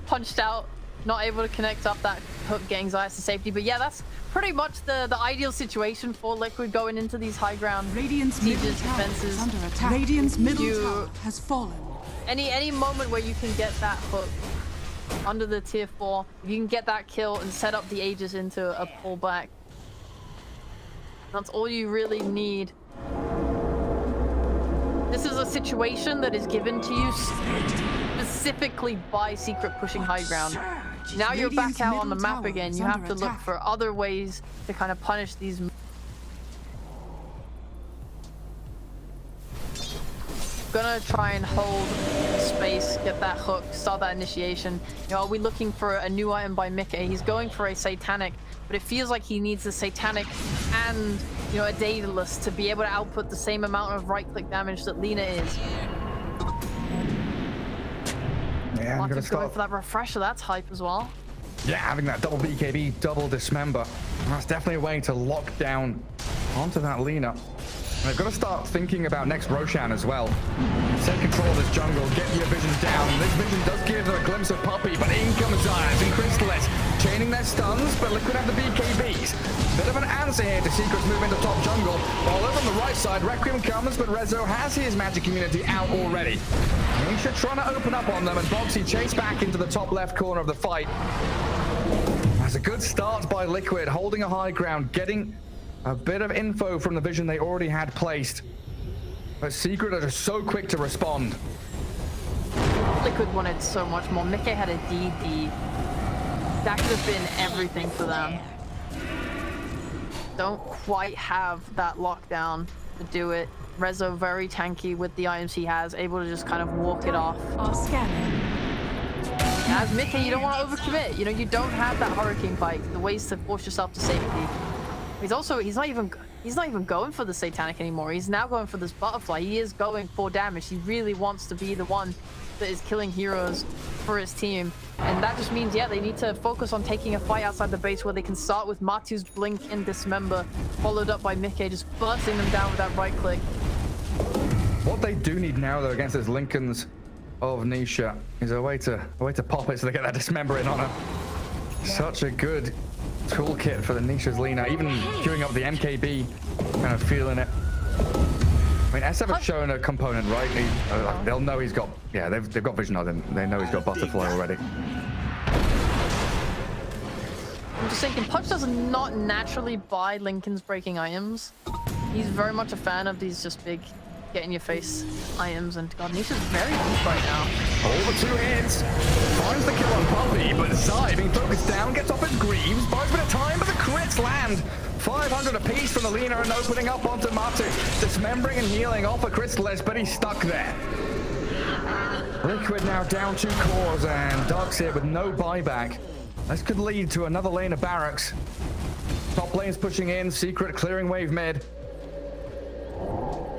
punched out. Not able to connect up that hook, getting Zayas to safety. But yeah, that's pretty much the ideal situation for Liquid going into these high ground Radiant's middle tower is under attack. Radiant's middle tower has fallen. Any moment where you can get that hook under the tier 4, if you can get that kill and set up the Aegis into a pullback, that's all you really need. This is a situation that is given to you specifically by Secret pushing high ground. Now you're back out on the map again. You have to look for other ways to kind of punish these. Gonna try and hold space, get that hook, start that initiation. You know, are we looking for a new item by Mickey? He's going for a Satanic, but it feels like he needs a Satanic and, you know, a Daedalus to be able to output the same amount of right-click damage that Lina is. Yeah, I'm gonna start going for that refresher. That's hype as well. Yeah, having that double BKB, double Dismember. That's definitely a way to lock down onto that Lina. And they've got to start thinking about next Roshan as well. Take control of this jungle, get your vision down. This vision does give them a glimpse of Puppy, but in comes Zayas and Crystallis, chaining their stuns, but Liquid have the BKBs. Bit of an answer here to Secret's move into top jungle. While over on the right side, Requiem comes, but Rezo has his magic immunity out already. Nisha trying to open up on them, and Boxy chase back into the top left corner of the fight. That's a good start by Liquid, holding a high ground, getting a bit of info from the vision they already had placed. But Secret are just so quick to respond. Liquid wanted so much more. Mickey had a DD. That could have been everything for them. Don't quite have that lockdown to do it. Rezo very tanky with the items he has, able to just kind of walk it off. Are scanning. As Mickey, you don't want to overcommit. You know, you don't have that Hurricane Pike, the ways to force yourself to safety. He's not even going for the Satanic anymore. He's now going for this Butterfly. He is going for damage. He really wants to be the one that is killing heroes for his team. And that just means, yeah, they need to focus on taking a fight outside the base where they can start with Matu's Blink and Dismember, followed up by Mickey just bursting them down with that right click. What they do need now, though, against this Lincolns of Nisha is a way to pop it so they get that Dismember in on her. Such a good toolkit for the Nisha's Lina. Even queuing up the MKB, kind of feeling it. I mean, SF have shown a component, right? They'll know he's got, yeah, they've got vision on him. They know he's got Butterfly already. I'm just thinking, Pudge does not naturally buy Lincoln's breaking items. He's very much a fan of these just big, get-in-your-face items, and God, Nisha's very weak right now. All the 2 hits. Finds the kill on Puppy, but Zai being focused down, gets off his Greaves, buys a bit of time, but the crits land. 500 apiece from the Lina and opening up onto Matu. Dismembering and healing off a Crystalist, but he's stuck there. Liquid now down 2 cores, and Dark's here with no buyback. This could lead to another lane of barracks. Top lane's pushing in, Secret clearing wave mid.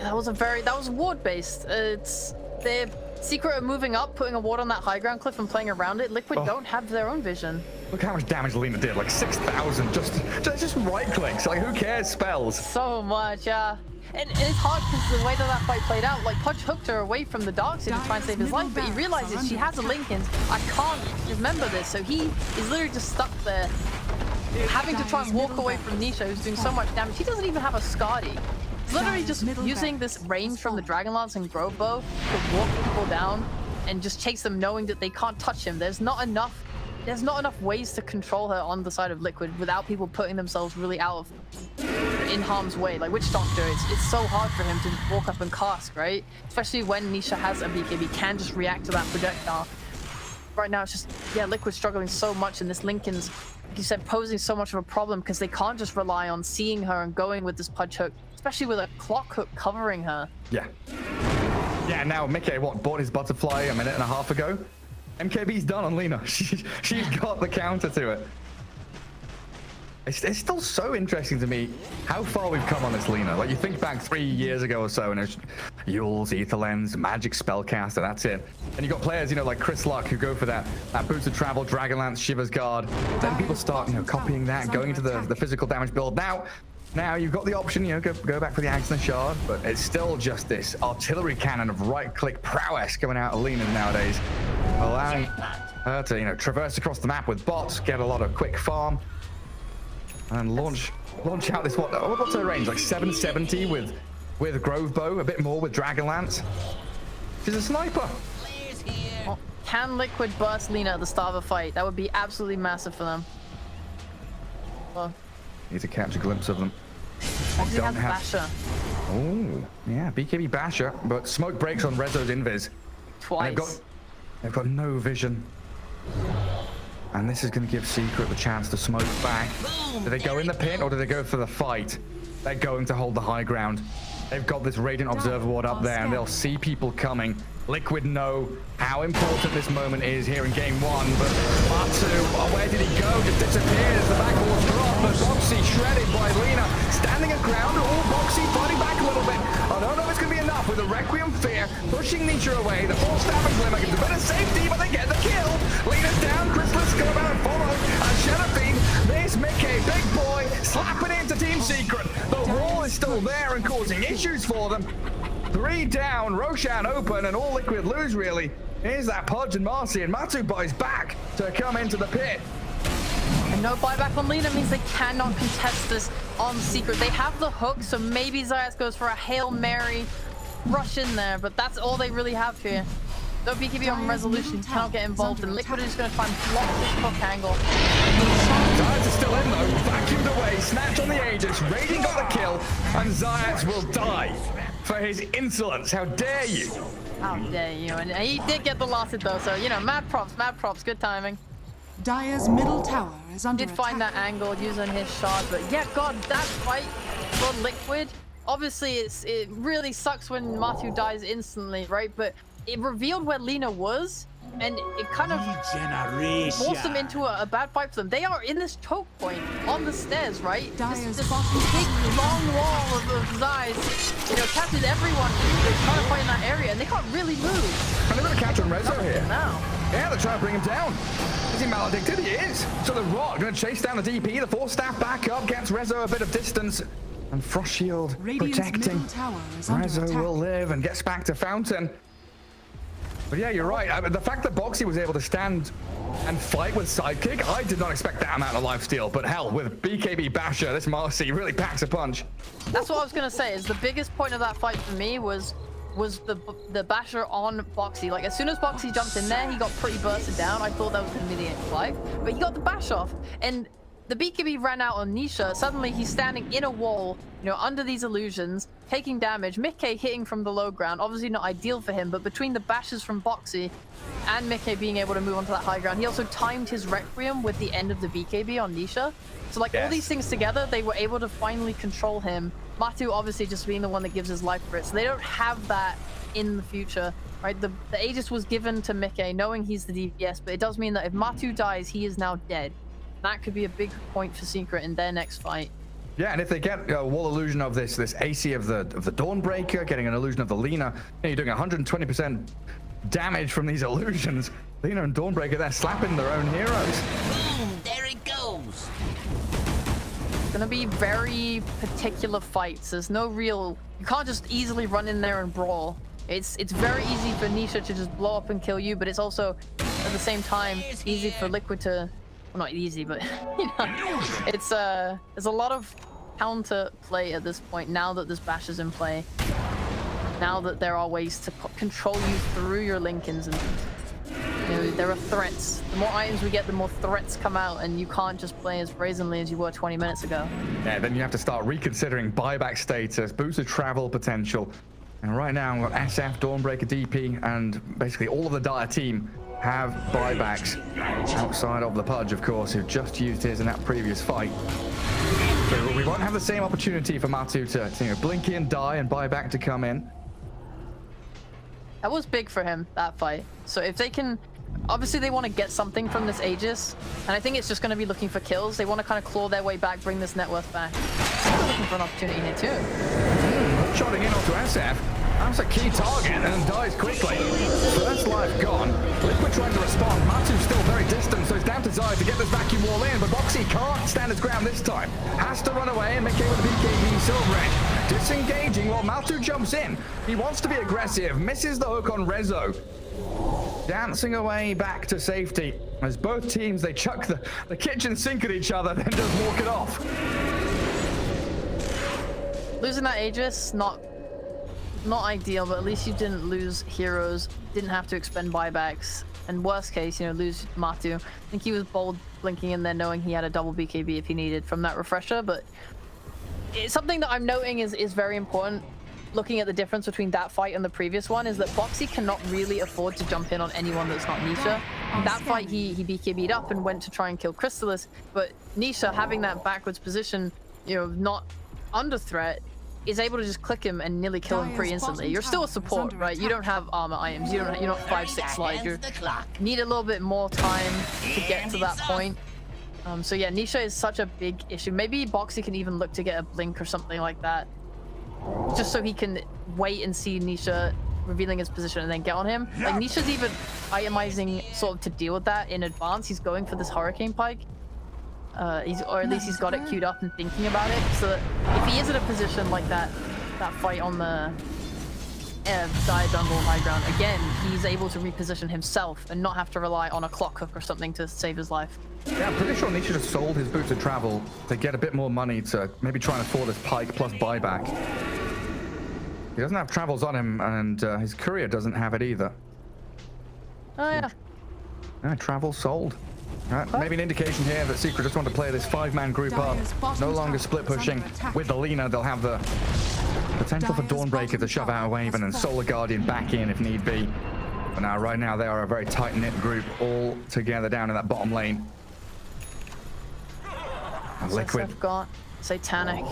That was ward based. They're Secret are moving up, putting a ward on that high ground cliff and playing around it. Liquid don't have their own vision. Look how much damage Lina did, like 6,000, just right clicks. Like, who cares spells? So much, yeah. And it's hard because the way that fight played out, like Pudge hooked her away from the Darkseid to try and save his life, but he realizes she has a Lincoln. I can't remember this, so he is literally just stuck there, having to try and walk away from Nisha, who's doing so much damage. He doesn't even have a Skadi. He's literally just using this range from the Dragon Lance and Grove Bow to walk people down and just chase them, knowing that they can't touch him. There's not enough ways to control her on the side of Liquid without people putting themselves really out of in harm's way. Like Witch Doctor, it's so hard for him to walk up and cast, right? Especially when Nisha has a BKB, can just react to that projectile. Right now, it's just, yeah, Liquid's struggling so much, and this Lincoln's, like you said, posing so much of a problem because they can't just rely on seeing her and going with this Pudge hook, especially with a clock hook covering her. Yeah. Yeah, now Mickey, bought his Butterfly a minute and a half ago? MKB's done on Lina. She's got the counter to it. It's still so interesting to me how far we've come on this Lina. Like, you think back 3 years ago or so, and it's Yules, Ether Lens, Magic Spellcaster, that's it. And you got players, like Chris Luck, who go for that Boots of Travel, Dragonlance, Shiver's Guard. Then people start, copying that, going into the physical damage build. Now you've got the option, go back for the Axe and the Shard, but it's still just this artillery cannon of right-click prowess coming out of Lina nowadays, allowing her to, traverse across the map with bots, get a lot of quick farm, and launch out this, what's her range, like 770 with Grove Bow, a bit more with Dragonlance. She's a sniper. Well, can Liquid burst Lina at the start of a fight? That would be absolutely massive for them. Well, need to catch a glimpse of them. He has Basher. Oh, yeah, BKB Basher, but smoke breaks on Rezo's invis. Twice. They've got no vision. And this is going to give Secret the chance to smoke back. Do they go in the pit or do they go for the fight? They're going to hold the high ground. They've got this Radiant Observer Ward up there, and they'll see people coming. Liquid know how important this moment is here in game 1, but Matu, where did he go? Just disappears. The back wall's dropped, but Boxy shredded by Lina. Standing at ground, Boxy fighting back a little bit. I don't know if it's going to be enough with the Requiem Fear, pushing Nisha away. The full staff and Glimmer gives a bit of safety, but they get the kill. Lina's down, Chrysalis go about and follow. And Shadowfiend, this Mickey, big boy, slapping into Team Secret. The wall is still there and causing issues for them. 3 down, Roshan open, and all Liquid lose, really. Here's that Pudge and Marcy, and Matu buys back to come into the pit. And no buyback on Lina means they cannot contest this on Secret. They have the hook, so maybe Zayas goes for a Hail Mary rush in there, but that's all they really have here. No BKB on Resolution, cannot get involved, and Liquid is going to try and block this hook angle. Zayas is still in though, vacuumed away, snatched on the Aegis, Radiant got the kill, and Zayas will die for his insolence. How dare you? How dare you? And he did get the last hit though, so mad props, good timing. Dire's middle tower is under Did find that angle using his shard, but yeah, God, that fight for Liquid obviously it really sucks when Matu dies instantly, right? But it revealed where Lina was, and it kind of forced them into a bad fight for them. They are in this choke point on the stairs, right? This big long wall of Zais, you know, captured everyone that's trying to fight in that area, and they can't really move. And they're going to capture Rezo here. Now. Yeah, they're trying to bring him down. Is he maledicted? He is. So the Rock going to chase down the DP. The Force Staff back up, gets Rezo a bit of distance. And Frost Shield protecting. Rezo will live and gets back to Fountain. But yeah, you're right. I mean, the fact that Boxy was able to stand and fight with Sidekick, I did not expect that amount of lifesteal. But hell, with BKB Basher, this Marcy really packs a punch. That's what I was going to say, is the biggest point of that fight for me was the Basher on Boxy. Like, as soon as Boxy jumped in there, he got pretty bursted down. I thought that was going to be the X5, but he got the bash off. And the BKB ran out on Nisha. Suddenly, he's standing in a wall, you know, under these illusions, taking damage. Mickey hitting from the low ground. Obviously not ideal for him, but between the bashes from Boxy and Mickey being able to move onto that high ground, he also timed his Requiem with the end of the BKB on Nisha. So, like, all these things together, they were able to finally control him. Matu obviously just being the one that gives his life for it. So they don't have that in the future, right? The Aegis was given to Mickey, knowing he's the DPS, but it does mean that if Matu dies, he is now dead. That could be a big point for Secret in their next fight. Yeah, and if they get a wall illusion of this AC of the Dawnbreaker, getting an illusion of the Lina, you're doing 120% damage from these illusions. Lina and Dawnbreaker, they're slapping their own heroes. Boom, there it goes. It's gonna be very particular fights. There's no real, you can't just easily run in there and brawl. It's very easy for Nisha to just blow up and kill you, but it's also at the same time easy for Liquid to, well, not easy, but you know, it's there's a lot of counter play at this point now that this bash is in play. Now that there are ways to control you through your Lincolns, and you know, there are threats. The more items we get, the more threats come out, and you can't just play as brazenly as you were 20 minutes ago. Yeah, then you have to start reconsidering buyback status, boosted travel potential. And right now, we've got SF, Dawnbreaker, DP, and basically all of the Dire team have buybacks outside of the Pudge, of course, who just used his in that previous fight. So we won't have the same opportunity for Matu to you know, blink in, die, and buyback to come in. That was big for him, that fight. So if they can, obviously they want to get something from this Aegis, and I think it's just going to be looking for kills. They want to kind of claw their way back, bring this net worth back. They're looking for an opportunity here too. Shotting in onto SF. That's a key target and dies quickly. First life gone. Liquid trying to respond. Matu's still very distant, so it's down to Zai to get this vacuum wall in, but Boxy can't stand his ground this time. Has to run away and make it with the BKB Silver Edge. Disengaging while Matu jumps in. He wants to be aggressive, misses the hook on Rezo. Dancing away back to safety as both teams, they chuck the kitchen sink at each other, then just walk it off. Losing that Aegis, not ideal, but at least you didn't lose heroes, didn't have to expend buybacks, and worst case, you know, lose Matu. I think he was bold blinking in there knowing he had a double BKB if he needed from that refresher, but it's something that I'm noting is very important. Looking at the difference between that fight and the previous one is that Boxy cannot really afford to jump in on anyone that's not Nisha. That fight he BKB'd up and went to try and kill Crystallis, but Nisha having that backwards position, you know, not under threat, is able to just click him and nearly kill him pretty instantly. You're still a support, right? You don't have armor items. You're not 5-6 slide. You need a little bit more time to get to that point. So yeah, Nisha is such a big issue. Maybe Boxy can even look to get a blink or something like that, just so he can wait and see Nisha revealing his position and then get on him. Like, Nisha's even itemizing sort of to deal with that in advance. He's going for this Hurricane Pike. Or at least he's got it queued up and thinking about it, so that if he is in a position like that fight on the Dire jungle high ground, again, he's able to reposition himself and not have to rely on a clock hook or something to save his life. Yeah, I'm pretty sure Nisha just sold his boosted travel to get a bit more money to maybe try and afford this Pike plus buyback. He doesn't have travels on him, and his courier doesn't have it either. Oh yeah. Yeah, travel sold. Maybe an indication here that Secret just want to play this 5-man group up. No longer split pushing. With the Lina, they'll have the potential for Dawnbreaker to shove out a wave and then Solar Guardian back in if need be. But now, right now, they are a very tight-knit group all together down in that bottom lane. And Liquid. I've got Satanic.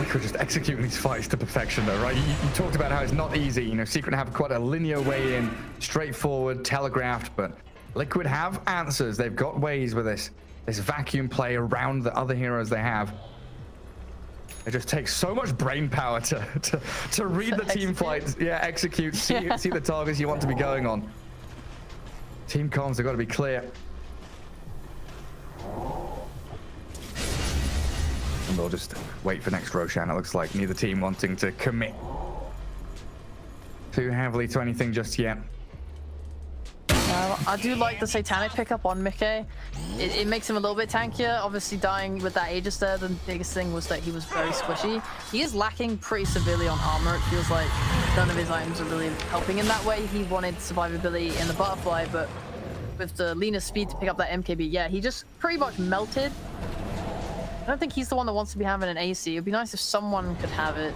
Liquid just executing these fights to perfection, though, right? You talked about how it's not easy. You know, Secret have quite a linear way in, straightforward, telegraphed, but Liquid have answers. They've got ways with this vacuum play around the other heroes they have. It just takes so much brain power to read the team fights. Yeah, execute, see the targets you want to be going on. Team comms have got to be clear. And they'll just wait for next Roshan. It looks like neither team wanting to commit too heavily to anything just yet. I do like the Satanic pickup on Mickey. It makes him a little bit tankier. Obviously, dying with that Aegis there, the biggest thing was that he was very squishy. He is lacking pretty severely on armor. It feels like none of his items are really helping in that way. He wanted survivability in the butterfly, but with the leaner speed to pick up that MKB, yeah, he just pretty much melted. I don't think he's the one that wants to be having an AC. It'd be nice if someone could have it.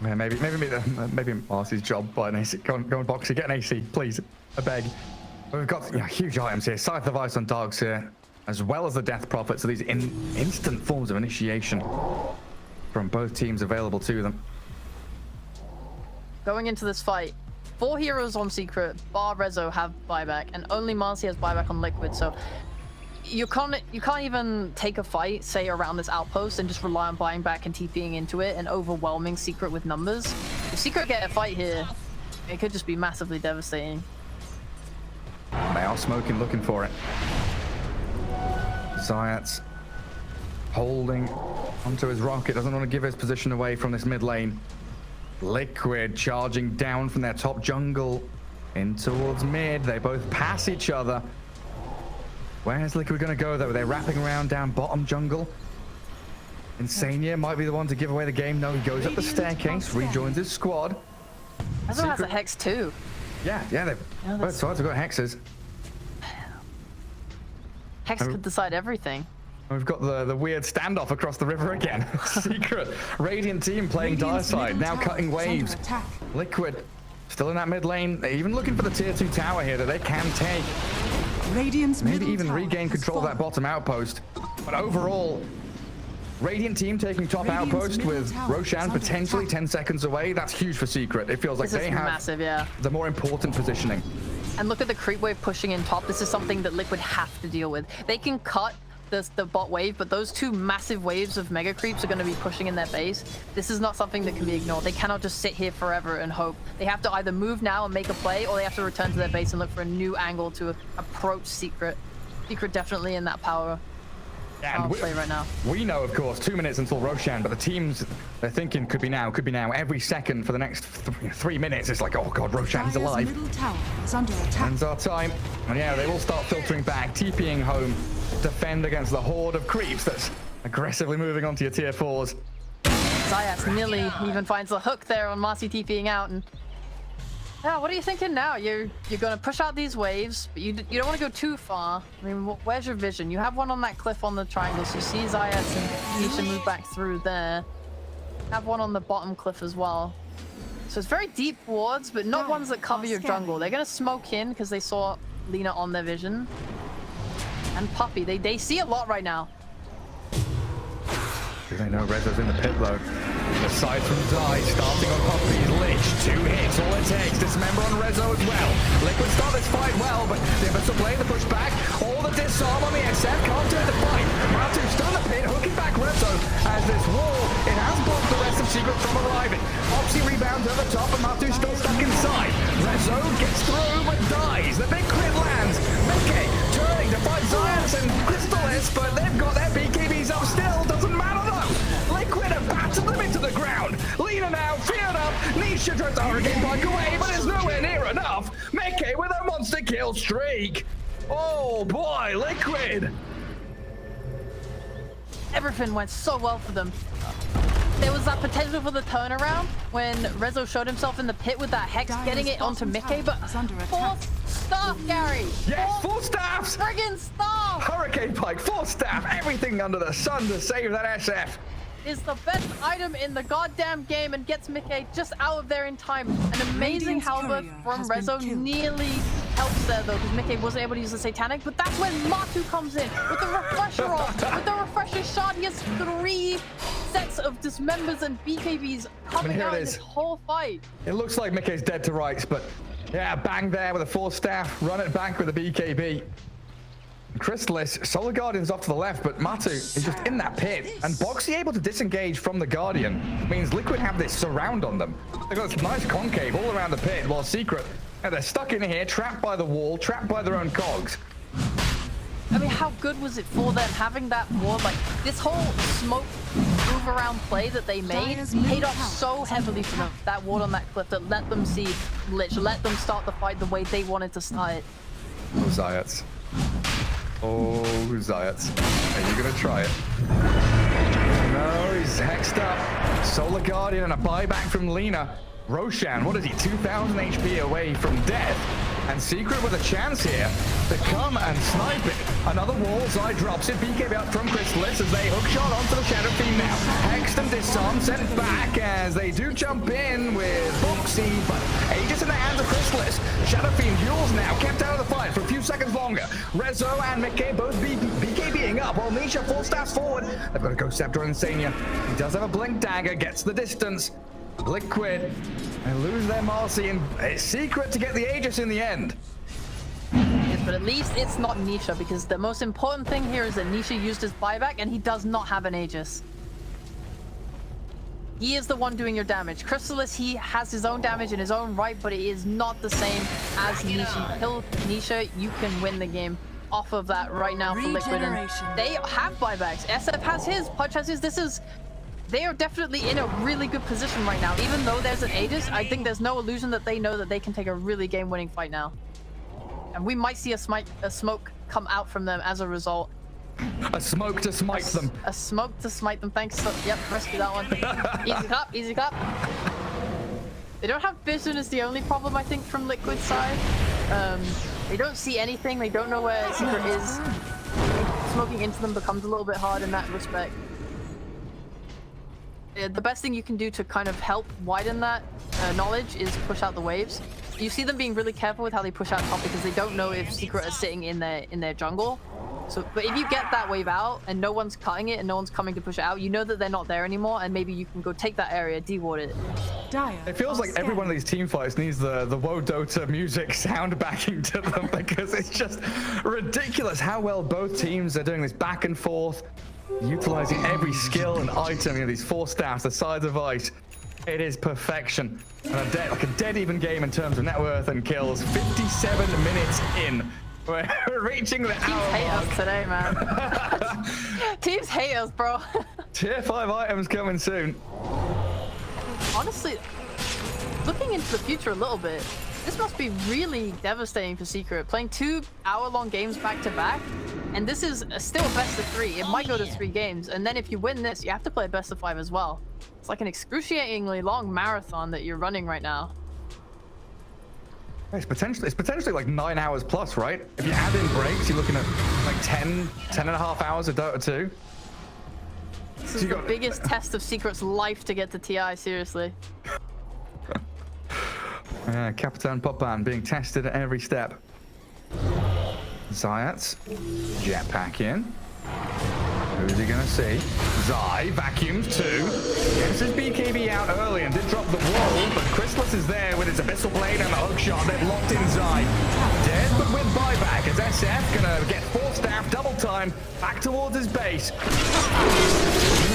Yeah, maybe Marcy's job by an AC. Go on, Boxy, get an AC, please. I beg. We've got huge items here. Scythe of Ice on Dogs here, as well as the Death Prophet. So these instant forms of initiation from both teams available to them. Going into this fight, 4 heroes on Secret, bar Rezo have buyback, and only Marcy has buyback on Liquid. So you can't even take a fight, say, around this outpost and just rely on buying back and TPing into it and overwhelming Secret with numbers. If Secret get a fight here, it could just be massively devastating. They are smoking, looking for it. Zayat's holding onto his rocket, doesn't want to give his position away from this mid lane. Liquid charging down from their top jungle in towards mid. They both pass each other. Where's Liquid going to go, though? They're wrapping around down bottom jungle. Insania might be the one to give away the game. No, he goes up the staircase, rejoins his squad. Rezo has a Hex too. Yeah, both sides have got hexes. Hex could decide everything. We've got the weird standoff across the river again. Secret Radiant team playing dire side, now cutting waves. Liquid still in that mid lane. They're even looking for the tier 2 tower here that they can take. Radiant's maybe even regain control of that bottom outpost. But overall, Radiant team taking top outpost with Roshan potentially 10 seconds away. That's huge for Secret. It feels like they have massive, yeah, the more important positioning. And look at the creep wave pushing in top. This is something that Liquid have to deal with. They can cut the bot wave, but those 2 massive waves of mega creeps are going to be pushing in their base. This is not something that can be ignored. They cannot just sit here forever and hope. They have to either move now and make a play, or they have to return to their base and look for a new angle to approach Secret. Secret definitely in that power. Yeah, and play right now. We know, of course, 2 minutes until Roshan, but the teams, they're thinking could be now. Every second for the next 3 minutes. It's like, oh god, Roshan, he's alive. Middle tower is under attack. Ends our time. And yeah, they will start filtering back, TPing home, defend against the horde of creeps that's aggressively moving onto your tier 4s. Zayas nearly even finds the hook there on Marcy TPing out, and yeah, what are you thinking now? You're going to push out these waves, but you don't want to go too far. I mean, where's your vision? You have one on that cliff on the triangle, so you see Zayas and Nisha move back through there. Have one on the bottom cliff as well. So it's very deep wards, but not ones that cover your jungle. They're going to smoke in because they saw Lina on their vision. And Puppy, they see a lot right now. Do they know Rezo's in the pit though? Aside from Die, starting on Puppy's Lich. 2 hits, all it takes. Dismember on Rezo as well. Liquid start this fight well, but they're to play the pushback. All the disarm on the SF can't turn the fight. Matu still in the pit, hooking back Rezo as this wall, it has blocked the rest of Secret from arriving. Opsy rebounds over top, and Matu's still stuck inside. Rezo gets through, but dies. The big crit lands. Mickey turning to fight Zayas and Crystallis, but they've got their BKBs up still. Doesn't matter though. Liquid have battered them into the ground. Lina now, feared up. Nisha tries to hurricane bike away, but it's nowhere near enough. Mickey with a monster kill streak. Oh boy, Liquid. Everything went so well for them. There was that potential for the turnaround when Rezo showed himself in the pit with that Hex, getting it onto Mickey, but 4 staff, Gary! Yes, 4 staffs! Friggin' staff! Hurricane Pike, 4 staff, everything under the sun to save that SF. Is the best item in the goddamn game and gets Mickey just out of there in time. An amazing halberd from Rezo nearly helps there though, because Mickey wasn't able to use the Satanic, but that's when Matu comes in with the refresher off. With the refresher shot, he has 3 sets of dismembers and BKBs coming out in this whole fight. It looks like Mickey's dead to rights, but yeah, bang there with a Force Staff, run it back with a BKB. Chrysalis, Solar Guardian's off to the left, but Matu is just in that pit. And Boxy able to disengage from the Guardian means Liquid have this surround on them. They've got this nice concave all around the pit, while Secret, they're stuck in here, trapped by the wall, trapped by their own cogs. I mean, how good was it for them having that ward? Like, this whole smoke move around play that they made paid off so heavily for them. That ward on that cliff that let them see Lich, let them start the fight the way they wanted to start it. Oh, Zayats. Oh, Zayats. Are you going to try it? No, he's hexed up. Solar Guardian and a buyback from Lina. Roshan, what is he? 2,000 HP away from death. And Secret with a chance here to come and snipe it. Another wall, Zai drops it. BKB out from Chrysalis as they hookshot onto the Shadow Fiend now. Hexed and disarmed, sent back as they do jump in with Boxy, but Aegis in the hands of Chrysalis. Shadow Fiend duels now, kept out of the fight for a few seconds longer. Rezo and Mickey both BKBing up while Nisha full staffs forward. They've got a Ghost Scepter on Insania. He does have a Blink Dagger, gets the distance. Liquid, they lose their Marcy, and it's Secret to get the Aegis in the end. Yes, but at least it's not Nisha, because the most important thing here is that Nisha used his buyback and he does not have an Aegis. He is the one doing your damage. Chrysalis, he has his own damage in his own right, but it is not the same as Nisha. Kill Nisha, you can win the game off of that right now for Liquid. And they have buybacks. SF has his, Pudge has his. They are definitely in a really good position right now. Even though there's an Aegis, I think there's no illusion that they know that they can take a really game-winning fight now. And we might see a smoke come out from them as a result. A smoke to smite them. A smoke to smite them. Thanks. Yep, rescue that one. Easy clap, easy clap. They don't have vision is the only problem, I think, from Liquid side. They don't see anything. They don't know where Secret is. Smoking into them becomes a little bit hard in that respect. The best thing you can do to kind of help widen that knowledge is push out the waves. You see them being really careful with how they push out top because they don't know if Secret is sitting in their jungle. So, but if you get that wave out and no one's cutting it and no one's coming to push it out, you know that they're not there anymore, and maybe you can go take that area, de-ward it. It feels like every one of these team fights needs the Woe Dota music sound backing to them because it's just ridiculous how well both teams are doing this back and forth, utilizing every skill and item. You know, these Force Staffs, the sides of ice. It is perfection. And like a dead even game in terms of net worth and kills. 57 minutes in. We're reaching the hour Teams hate mark. us today, man. Teams hate us, bro. Tier 5 items coming soon. Honestly, looking into the future a little bit, this must be really devastating for Secret. Playing 2 hour-long games back-to-back, and this is still a best of 3. It might go to 3 games, and then if you win this, you have to play a best of 5 as well. It's like an excruciatingly long marathon that you're running right now. It's potentially like 9 hours plus, right? If you add in breaks, you're looking at like 10 and a half hours of Dota 2. This is the biggest test of Secret's life to get to TI, seriously. Capitan Popan being tested at every step. Zayats, jetpack in. Who's he gonna see? Zai vacuums too. Gets his BKB out early and did drop the wall, but Chrysalis is there with his Abyssal Blade and the hook shot. They've locked in Zai. Dead, but with buyback as SF gonna get 4 staff double time back towards his base.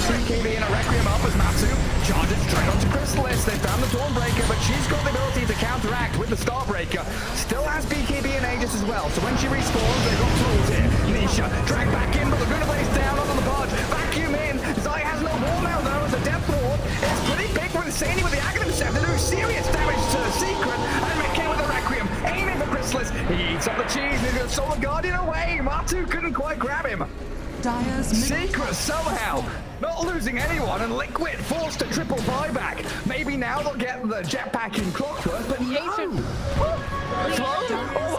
BKB and a Requiem up as Matsu charges straight onto Chrysalis. They found the Dawnbreaker, but she's got the ability to counteract with the Starbreaker. Still has BKB and Aegis as well, so when she respawns, they've got tools here. Nisha drag back in, but the Laguna Blaze down onto the barge. Vacuum in. Zai has no wall now though, as the depth ward is pretty big for Insania with the Aghanim Scepter, doing serious damage to the Secret. And Mickey with the Requiem, aiming for Chrysalis. He eats up the cheese, and he's going to Solar Guardian away. Matu couldn't quite grab him. Secret somehow not losing anyone, and Liquid forced to triple buyback. Maybe now they'll get the jetpack in Clockwork, but no. Oh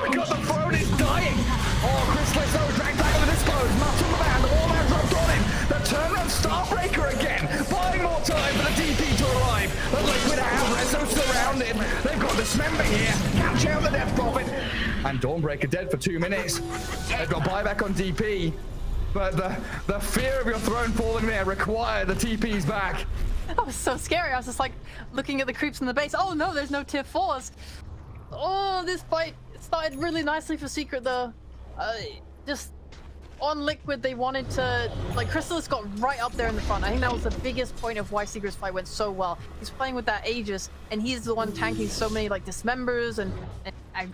my god, the throne is dying. Oh, Chrysalis though dragged back on the dispose. Matu on the band, the wall dropped on him. The turnaround Starbreaker again, buying more time for the DP to arrive. But Liquid have Rezo surrounded. They've got Dismember here. Catch out the Death Prophet. And Dawnbreaker dead for 2 minutes. They've got buyback on DP. But the fear of your throne falling there required the TPs back. That was so scary. I was just like looking at the creeps in the base. Oh no, there's no tier 4s. Oh, this fight started really nicely for Secret though. Just on Liquid, they wanted to, like, Chrysalis got right up there in the front. I think that was the biggest point of why Secret's fight went so well. He's playing with that Aegis, and he's the one tanking so many, like, dismembers and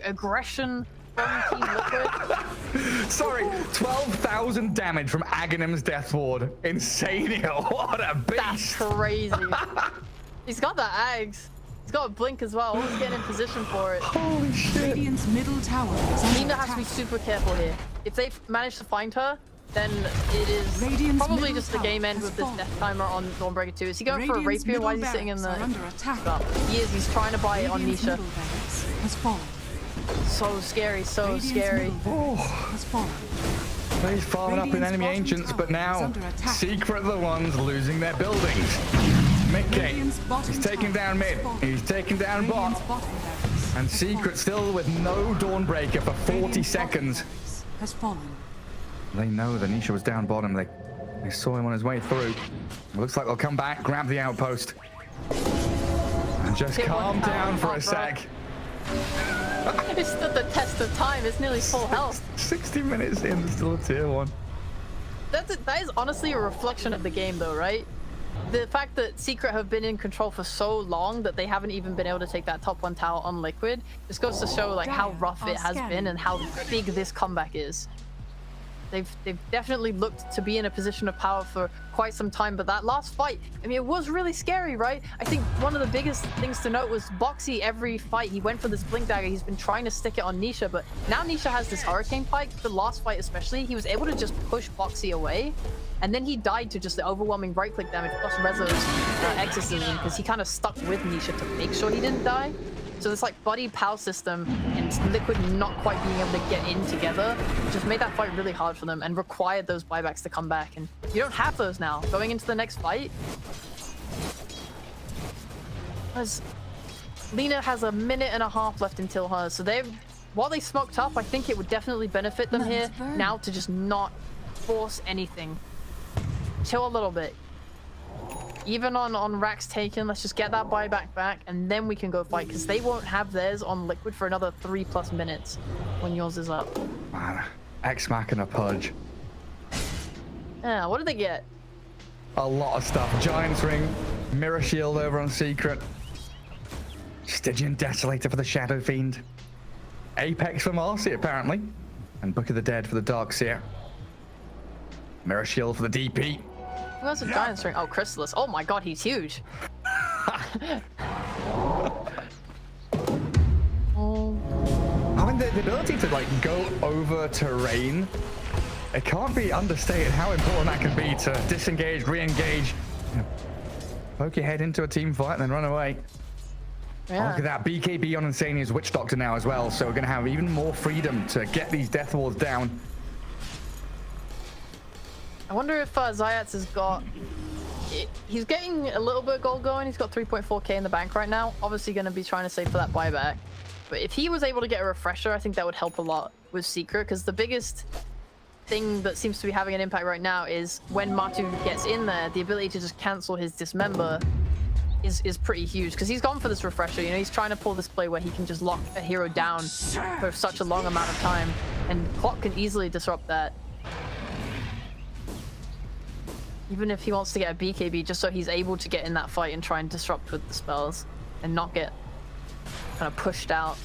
aggression from Team Liquid. Sorry, 12,000 damage from Aghanim's Death Ward. Insane. What a beast. That's crazy. He's got that Ags. He's got a blink as well. He's getting in position for it. Holy shit. Radiant's middle tower is under Nina has to be attack. super careful here. If they manage to find her, then it is Radiant's probably middle just the tower game end has with this fallen. death timer on Dawnbreaker 2. Is he going for a Radiant's rapier? Why is he middle sitting in the... barracks are under attack. Oh, he is. He's trying to buy it on Radiant's Nisha. middle barracks has fallen. So scary, so Radiant's scary. middle barracks has fallen. He's farming up in Radiant's enemy bottom ancients, tower but is now under attack. Secret are the ones losing their buildings. Mid-gate. Radiant's bottom He's taking tower down mid. has fallen. He's taking down Radiant's bot. bottom barracks And has Secret fallen. still with no Dawnbreaker for 40 Radiant's bottom seconds. barracks has fallen. They know that Nisha was down bottom. They saw him on his way through. It looks like they'll come back, grab the outpost. And just Hit calm one power down for a pop, sec. It stood the test of time. It's nearly full health. 60 minutes in, still a tier 1. That is honestly a reflection of the game, though, right? The fact that Secret have been in control for so long that they haven't even been able to take that top 1 tower on Liquid just goes to show like how rough it has been and how big this comeback is. They've definitely looked to be in a position of power for quite some time, but that last fight, I mean, it was really scary, right? I think one of the biggest things to note was Boxy, every fight, he went for this Blink Dagger. He's been trying to stick it on Nisha, but now Nisha has this Hurricane Pike. The last fight especially, he was able to just push Boxy away, and then he died to just the overwhelming right-click damage plus Rezo's exorcism, because he kind of stuck with Nisha to make sure he didn't die. So this like buddy POW system and Liquid not quite being able to get in together just made that fight really hard for them and required those buybacks to come back. And you don't have those now. Going into the next fight, as Lina has a minute and a half left until her. So while they smoked up, I think it would definitely benefit them here now to just not force anything. Chill a little bit. Even on racks taken, let's just get that buyback back, and then we can go fight, because they won't have theirs on Liquid for another 3+ minutes when yours is up. Man, X-Machina Pudge. Yeah, what did they get? A lot of stuff. Giant's Ring, Mirror Shield over on Secret. Stygian Desolator for the Shadow Fiend. Apex for Marcy, apparently. And Book of the Dead for the Darkseer. Mirror Shield for the DP. Who has a Giant's Ring? Oh, Chrysalis. Oh my god, he's huge. Oh. I mean, the ability to like go over terrain, it can't be understated how important that can be to disengage, re-engage, poke your head into a team fight and then run away. Yeah. Look at that, BKB on Insania's Witch Doctor now as well, so we're going to have even more freedom to get these Death Wards down. I wonder if Zayats has got... He's getting a little bit of gold going. He's got 3.4k in the bank right now. Obviously going to be trying to save for that buyback. But if he was able to get a refresher, I think that would help a lot with Secret, because the biggest thing that seems to be having an impact right now is when Matu gets in there, the ability to just cancel his Dismember is pretty huge, because he's gone for this refresher. You know, he's trying to pull this play where he can just lock a hero down for such a long amount of time, and Clock can easily disrupt that. Even if he wants to get a BKB, just so he's able to get in that fight and try and disrupt with the spells and not get kind of pushed out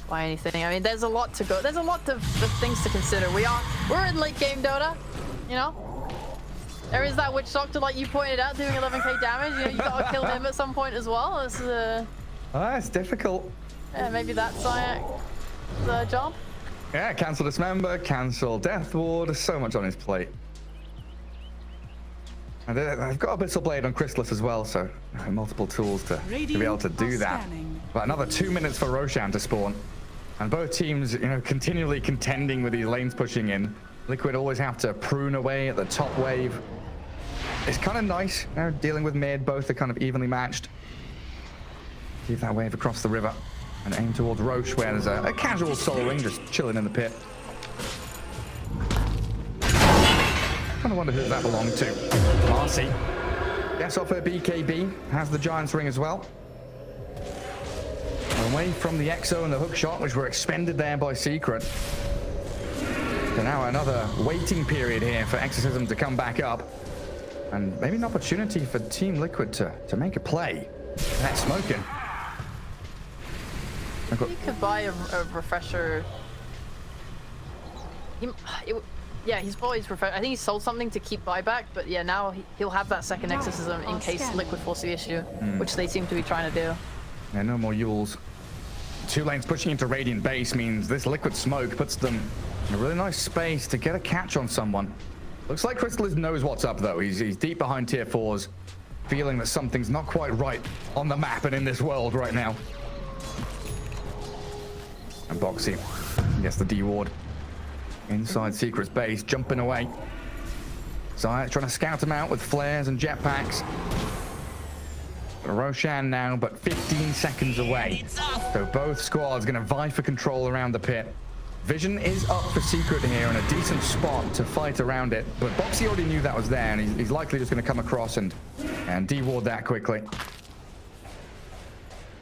by anything. I mean, there's a lot to go. There's a lot of things to consider. We're in late game Dota, you know. There is that Witch Doctor, like you pointed out, doing 11k damage. You know, you gotta kill him at some point as well. It's difficult. Yeah, maybe that's the job. Yeah, cancel Dismember, cancel Death Ward. So much on his plate. And I've got a Abyssal Blade on Chrysalis as well, so multiple tools to be able to do that. But another 2 minutes for Roshan to spawn. And both teams, you know, continually contending with these lanes pushing in. Liquid always have to prune away at the top wave. It's kind of nice, you know, dealing with mid. Both are kind of evenly matched. Keep that wave across the river and aim towards Roche, where there's a casual soul ring just chilling in the pit. Kind of wonder who that belonged to. Marcy gets off her BKB, has the Giant's Ring as well. Away from the Exo and the hook shot, which were expended there by Secret. So now another waiting period here for Exorcism to come back up. And maybe an opportunity for Team Liquid to make a play. That's smoking. You could buy a refresher. Yeah, he's always refresher. I think he sold something to keep buyback, but yeah, now he'll have that second Exorcism in case Liquid force the issue, which they seem to be trying to do. Yeah, no more Yules. 2 lanes pushing into Radiant base means this Liquid smoke puts them in a really nice space to get a catch on someone. Looks like Crystallis knows what's up though. He's deep behind tier 4s, feeling that something's not quite right on the map and in this world right now. And Boxy gets the D ward inside Secret's base, jumping away. Zayat's trying to scout him out with flares and jetpacks. Roshan now, but 15 seconds away. So both squads going to vie for control around the pit. Vision is up for Secret here in a decent spot to fight around it, but Boxy already knew that was there, and he's likely just going to come across and de-ward that quickly.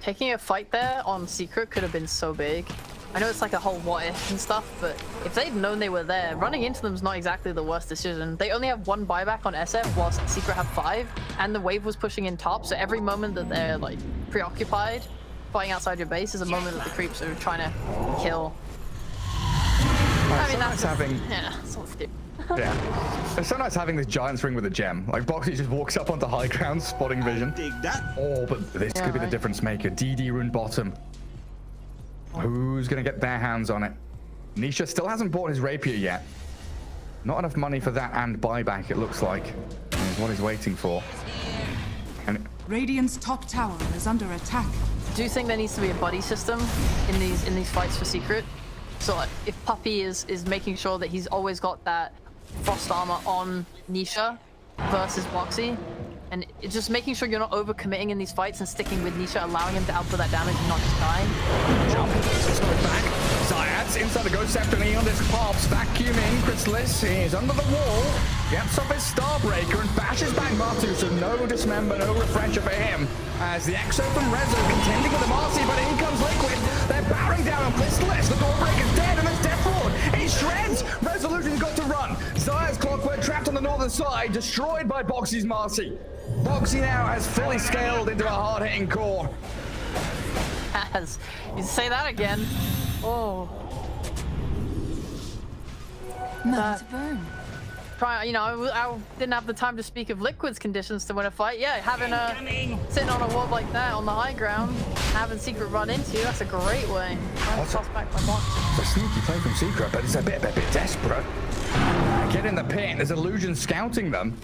Taking a fight there on Secret could have been so big. I know it's like a whole what if and stuff, but if they'd known they were there, running into them is not exactly the worst decision. They only have 1 buyback on SF, whilst Secret have 5, and the wave was pushing in top, so every moment that they're like preoccupied fighting outside your base is a moment that the creeps are trying to kill. I mean, that's having... Yeah, so stupid. Yeah. It's so nice having this Giant's Ring with a gem. Like, Boxy just walks up onto high ground, spotting Vision. Dig that. Oh, but this could be the difference maker. DD rune bottom. Who's going to get their hands on it? Nisha still hasn't bought his rapier yet. Not enough money for that and buyback, it looks like. Is what he's waiting for. And Radiant's top tower is under attack. Do you think there needs to be a buddy system in these fights for Secret? So like, if Puppy is making sure that he's always got that frost armor on Nisha versus Boxy, and it's just making sure you're not overcommitting in these fights and sticking with Nisha, allowing him to output that damage and not just dying. Jump, it's going back. Zayat's inside the Ghost Scepter, Neon disc pops, vacuuming. Crystallis is under the wall, gets off his Starbreaker and bashes back Matu, so no dismember, no refresher for him. As the Exo from Rezo contending with the Marcy, but in comes Liquid. They're powering down on Crystallis. The Doorbreaker's dead and there's Death Ward. He shreds. Resolution's got to run. Zayat's Clockwork trapped on the northern side, destroyed by Boxy's Marcy. Boxy now has fully scaled into a hard-hitting core. As you say that again. Oh. Not burn. You know, I didn't have the time to speak of Liquid's conditions to win a fight. Yeah, having sitting on a wall like that on the high ground, having Secret run into you, that's a great way. Back by Boxy. It's a sneaky play from Secret, but it's a bit desperate. Get in the pit. There's Illusion scouting them.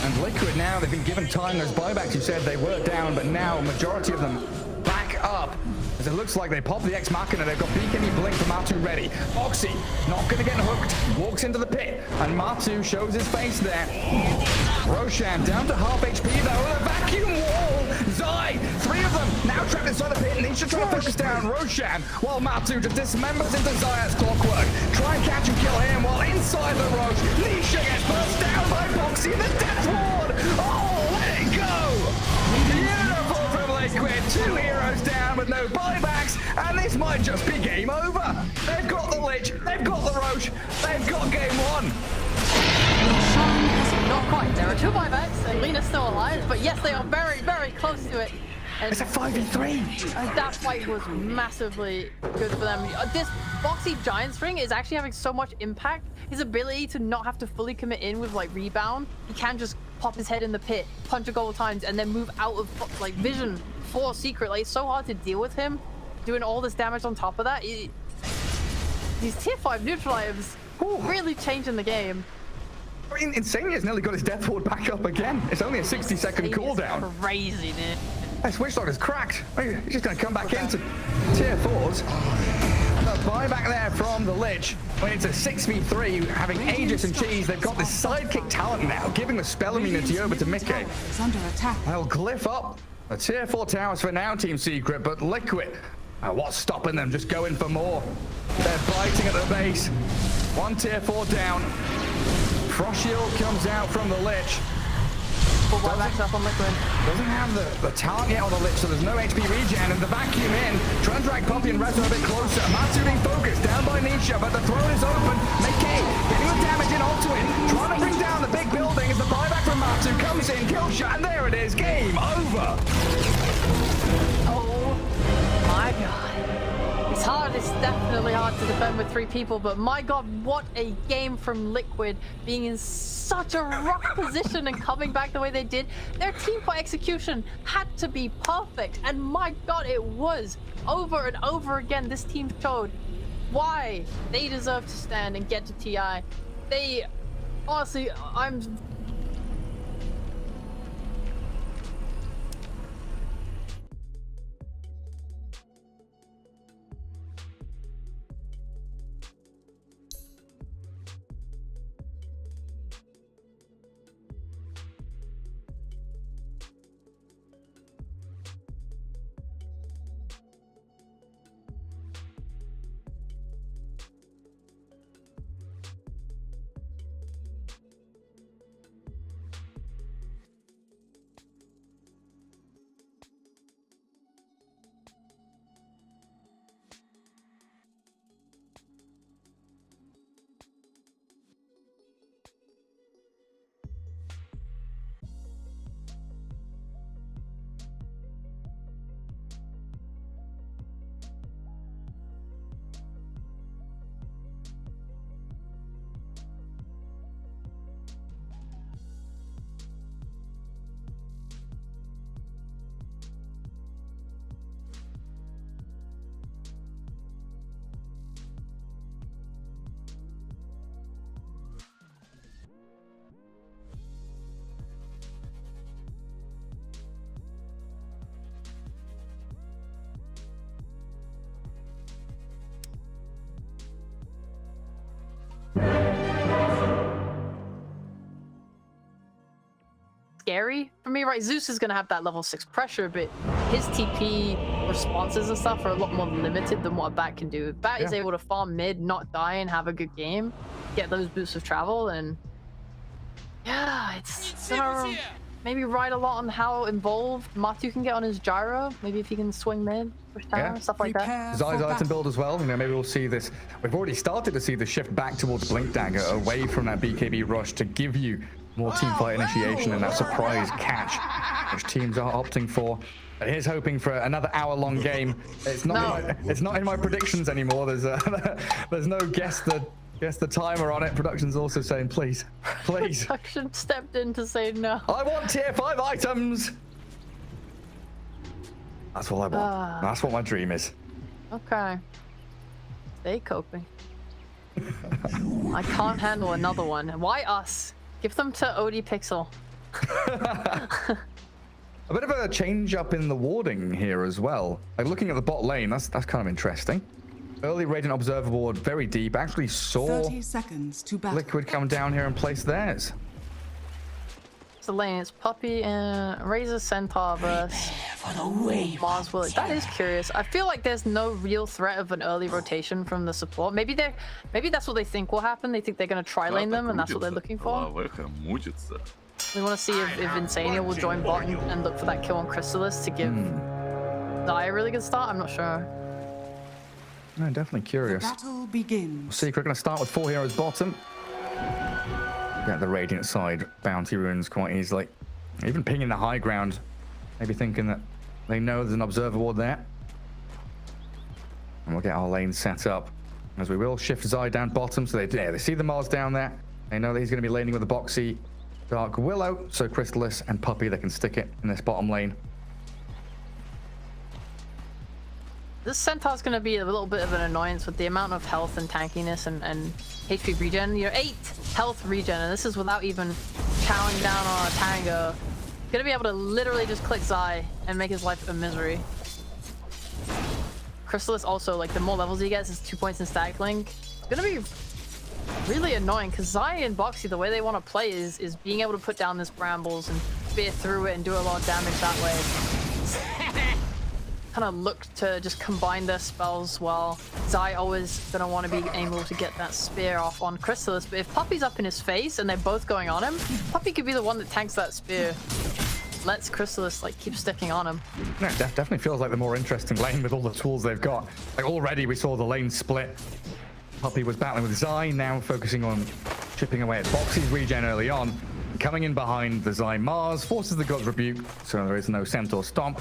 And Liquid now, they've been given time. Those buybacks you said they were down, but now majority of them back up. As it looks like they pop the Ex Machina. They've got BKB Blink for Matu ready. Boxy not going to get hooked. Walks into the pit. And Matu shows his face there. Roshan down to half HP though. With a vacuum wall. Zai, 3 of them now trapped inside the pit. Nisha trying to focus down Roshan. While Matu just dismembers into Zayat's Clockwork. Try and catch and kill him while inside the Roche. Nisha gets burst down by Boxy. The Death Ward. Oh, let it go. Beautiful from Liquid. 2 heroes down with no buybacks. And this might just be game over. They've got the Lich. They've got the Roche. They've got game 1. Not quite. There are 2 buybacks, and Lena's still alive, but yes, they are very, very close to it. And it's a 5v3. That fight was massively good for them. This Boxy Giant's Ring is actually having so much impact. His ability to not have to fully commit in with like rebound. He can just pop his head in the pit, punch a couple times, and then move out of like vision for Secret. Like, it's so hard to deal with him doing all this damage on top of that. These tier 5 neutral items really changing the game. I mean, Insania has nearly got his Death Ward back up again. It's only a 60-second cooldown. Crazy, dude. Hey, Switchdog is cracked. He's just going to come back into tier 4s. The buyback there from the Lich. When it's a 6v3, having Aegis and Cheese, they've got this sidekick talent now, giving the spell immunity over to Mickey. It's under attack. They'll glyph up A tier 4 towers for now, Team Secret, but Liquid, what's stopping them? Just going for more. They're biting at the base. One tier 4 down. Frost Shield comes out from the Lich. Full buybacks up on Liquid. Doesn't have the talent yet on the Lich, so there's no HP regen, and the vacuum in. Trying to drag Puppy and Rezo a bit closer. Matsu being focused, down by Nisha, but the throne is open. McKay getting the damage in onto it, trying to bring down the big building as the buyback from Matsu comes in, kill shot, and there it is, game over. Oh my god. It's hard, it's definitely hard to defend with 3 people, but my god, what a game from Liquid, being in such a rough position and coming back the way they did. Their team for execution had to be perfect, and my god, it was. Over and over again, this team showed why they deserve to stand and get to TI. They, honestly, I'm... Scary for me, right? Zeus is gonna have that level 6 pressure, but his TP responses and stuff are a lot more limited than what a Bat can do. If Bat is able to farm mid, not die, and have a good game, get those boosts of travel, and yeah, it's gonna maybe ride a lot on how involved Matu can get on his gyro. Maybe if he can swing mid, push down, stuff like that. Zai's item build as well. You know, maybe we'll see this. We've already started to see the shift back towards Blink Dagger, away from that BKB rush, to give you more team fight initiation and that surprise catch, which teams are opting for. But here's hoping for another hour-long game. It's not. It's not in my predictions anymore. There's no guess the timer on it. Production's also saying, please. Production stepped in to say no. I want tier 5 items. That's all I want. That's what my dream is. Okay. Stay coping. I can't handle another one. Why us? Give them to OD Pixel. A bit of a change up in the warding here as well. Like looking at the bot lane, that's kind of interesting. Early Radiant Observer ward, very deep. Actually saw 30 seconds to battle. Liquid come down here and place theirs. The lane, it's Puppy and Razor Centaur versus Mars Willet. That is curious. I feel like there's no real threat of an early rotation from the support. Maybe that's what they think will happen. They think they're going to tri-lane them, and that's what they're looking for. We want to see if Insania will join bot and look for that kill on Chrysalis to give Zai a really good start. I'm not sure. No, definitely curious. The battle begins. Secret going to start with 4 heroes bottom. Get the Radiant side bounty runes quite easily. Even pinging the high ground. Maybe thinking that they know there's an observer ward there. And we'll get our lane set up. As we will shift Zai down bottom. So they see the Mars down there. They know that he's going to be laning with a boxy Dark Willow. So Chrysalis and Puppy, they can stick it in this bottom lane. This Centaur's going to be a little bit of an annoyance with the amount of health and tankiness and HP regen. You know, 8 health regen, and this is without even chowing down on a Tango. Going to be able to literally just click Zai and make his life a misery. Chrysalis also, like, the more levels he gets is 2 points in Static Link. It's going to be really annoying, because Zai and Boxy, the way they want to play is being able to put down this Brambles and spear through it and do a lot of damage that way. kind of look to just combine their spells well. Zai always gonna want to be able to get that spear off on Chrysalis, but if Puppy's up in his face and they're both going on him, Puppy could be the one that tanks that spear. Lets Chrysalis like keep sticking on him. Yeah, definitely feels like the more interesting lane with all the tools they've got. Like already we saw the lane split. Puppy was battling with Zai, now focusing on chipping away at Boxy's regen early on. Coming in behind the Zai Mars, forces the God's Rebuke, so there is no Centaur Stomp.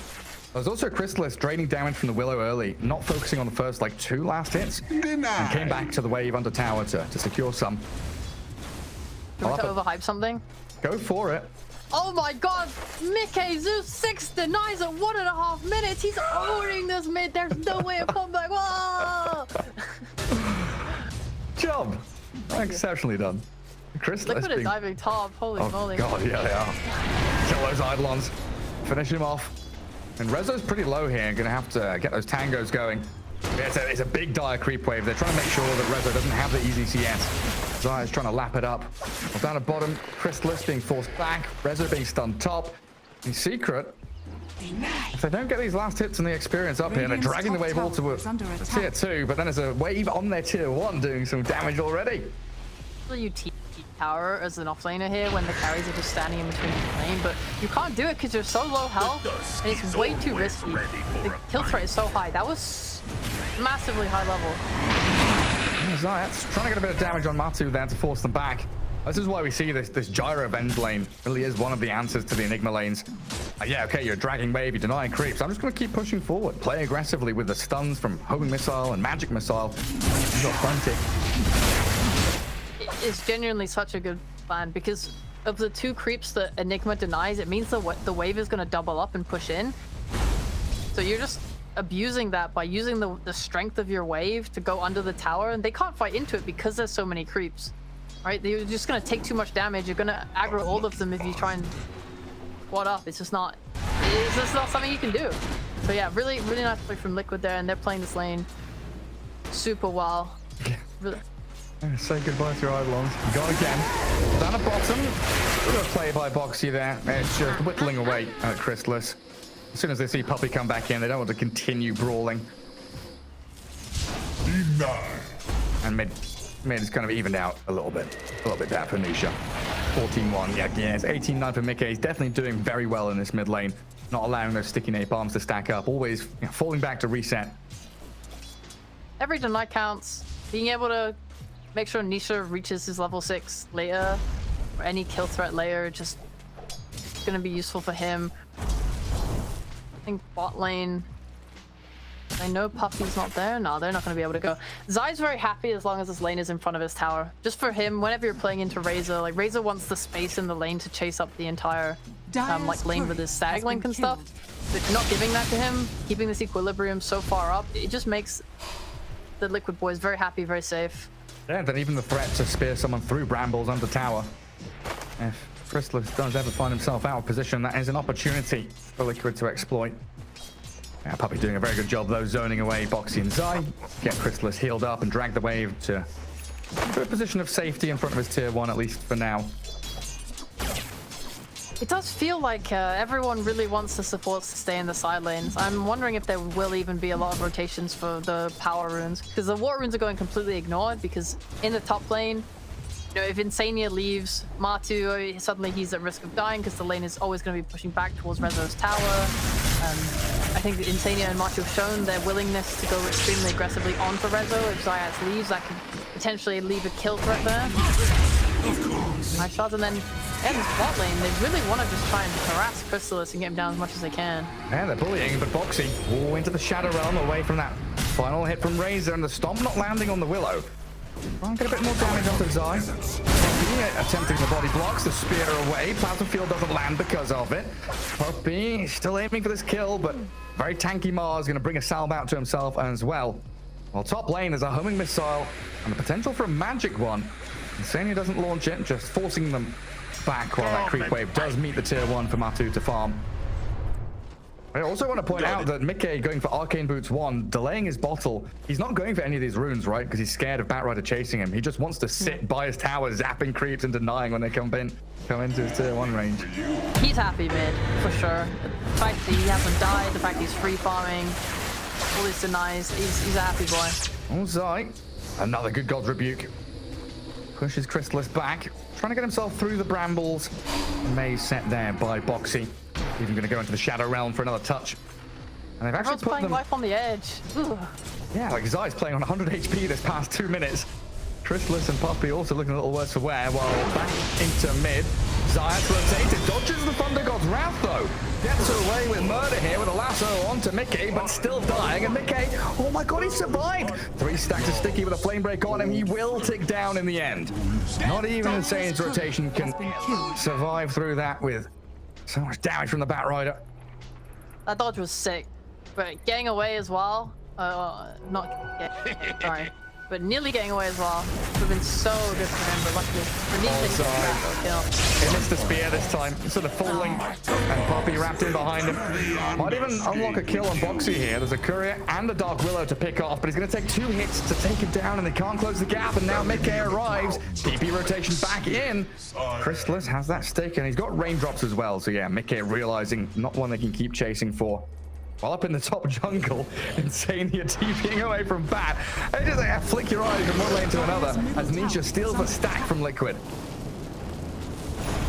There's also Chrysalis draining damage from the Willow early, not focusing on the first like 2 last hits, and came back to the wave under tower to secure some. Do we want to overhype something? Go for it. Oh my god! Mickey Zeus 6 denies at 1.5 minutes! He's owning this mid! There's no way of comeback! Whoa! Job! Exceptionally done. Chrysalis Liquid is diving top, holy moly. God, yeah, they are. Kill those Eidolons. Finish him off. And Rezo's pretty low here, gonna have to get those tangos going. Yeah, it's a big dire creep wave. They're trying to make sure that Rezo doesn't have the easy CS. Zai is trying to lap it up. Well, down at bottom, Chrysalis being forced back, Rezo being stunned top. In secret, if they don't get these last hits and the experience up here, they're dragging the wave all to a tier 2, but then there's a wave on their tier 1 doing some damage already. You tower as an offlaner here when the carries are just standing in between the lane, but you can't do it because you're so low health and it's way too risky. The kill threat is so high. That was massively high level. Zayat's trying to get a bit of damage on Matu there to force them back. This is why we see this gyro avenge lane really is one of the answers to the Enigma lanes. Yeah, okay, you're dragging wave, you're denying creeps. I'm just going to keep pushing forward. Play aggressively with the stuns from homing missile and magic missile. You've got plenty. It's genuinely such a good plan because of the 2 creeps that Enigma denies, it means the wave is going to double up and push in. So you're just abusing that by using the strength of your wave to go under the tower, and they can't fight into it because there's so many creeps. Right? They're just going to take too much damage. You're going to aggro all of them if you try and squad up. It's just not something you can do. So yeah, really, really nice play from Liquid there, and they're playing this lane super well. Really. Say goodbye to your Eidolons. Gone again. Down at bottom. Good play by Boxy there. It's just whittling away at Chrysalis. As soon as they see Puppy come back in, they don't want to continue brawling. And mid is kind of evened out a little bit there for Nisha. 14-1. Yeah, it's 18-9 for Mickey. He's definitely doing very well in this mid lane. Not allowing those sticky napalms to stack up. Always falling back to reset. Every deny counts. Being able to make sure Nisha reaches his level 6 later, or any kill threat later, just gonna be useful for him. I think bot lane, I know Puppy's not there. No, they're not gonna be able to go. Zai's very happy as long as this lane is in front of his tower. Just for him, whenever you're playing into Razor, like Razor wants the space in the lane to chase up the entire like lane with his stag link and stuff. But if you're not giving that to him, keeping this equilibrium so far up, it just makes the Liquid boys very happy, very safe. Yeah, then even the threat to spear someone through brambles under tower. If Chrysalis does ever find himself out of position, that is an opportunity for Liquid to exploit. Yeah, Puppy doing a very good job though, zoning away Boxy and Zai. Get Chrysalis healed up and drag the wave to a position of safety in front of his tier 1, at least for now. It does feel like everyone really wants the supports to stay in the side lanes. I'm wondering if there will even be a lot of rotations for the power runes, because the war runes are going completely ignored, because in the top lane, you know, if Insania leaves, Matu, suddenly he's at risk of dying because the lane is always going to be pushing back towards Rezo's tower. I think Insania and Matu have shown their willingness to go extremely aggressively onto Rezo. If Zayat leaves, that could potentially leave a kill threat there. Nice shots, and then in this bot lane, they really want to just try and harass Chrysalis and get him down as much as they can. Yeah, they're bullying, but Boxy into the Shadow Realm away from that final hit from Razor, and the Stomp not landing on the Willow. Try and get a bit more damage onto Zai. Attempting the body blocks, the spear away. Plasma Field doesn't land because of it. Puppy still aiming for this kill, but very tanky Mars going to bring a salve out to himself as well. While top lane is a homing missile and the potential for a magic one. Insania doesn't launch it, just forcing them back while that creep wave does meet the tier 1 for Matu to farm. I also want to point out that Mickey going for Arcane Boots 1, delaying his bottle. He's not going for any of these runes, right? Because he's scared of Batrider chasing him. He just wants to sit by his tower, zapping creeps and denying when they come into his tier 1 range. He's happy mid, for sure. The fact that he hasn't died, the fact he's free farming, all these denies, he's a happy boy. Onside. Another good God's Rebuke. Pushes Crystallis back, trying to get himself through the brambles. Maze set there by Boxy. Even going to go into the Shadow Realm for another touch. And they've actually Everyone's put playing them... life on the edge. Ugh. Yeah, like Zai's playing on 100 HP this past 2 minutes. Crystallis and Puppy also looking a little worse for wear, while back into mid. Zayat's rotated, dodges the Thunder God's Wrath though. Gets away with murder here with a lasso onto Mickey, but still dying. And Mickey, oh my god, he survived! 3 stacks of Sticky with a Flame Break on him. He will tick down in the end. Not even Insane's rotation can survive through that with so much damage from the Batrider. That dodge was sick, but getting away as well. Sorry. But nearly getting away as well. Would have been so good for him, but luckily for Nisha, he got the kill. He missed the spear this time, sort of falling, and Poppy wrapped in behind him. Might even unlock a kill on Boxy here. There's a Courier and a Dark Willow to pick off, but he's going to take 2 hits to take it down, and they can't close the gap, and now Mickey arrives. TP rotation back in. Crystallis has that stick, and he's got raindrops as well, so yeah, Mickey realizing not one they can keep chasing for. While up in the top jungle, Insane here TPing away from Bat. They just like, flick your eyes from one lane to another as Nisha steals a stack from Liquid.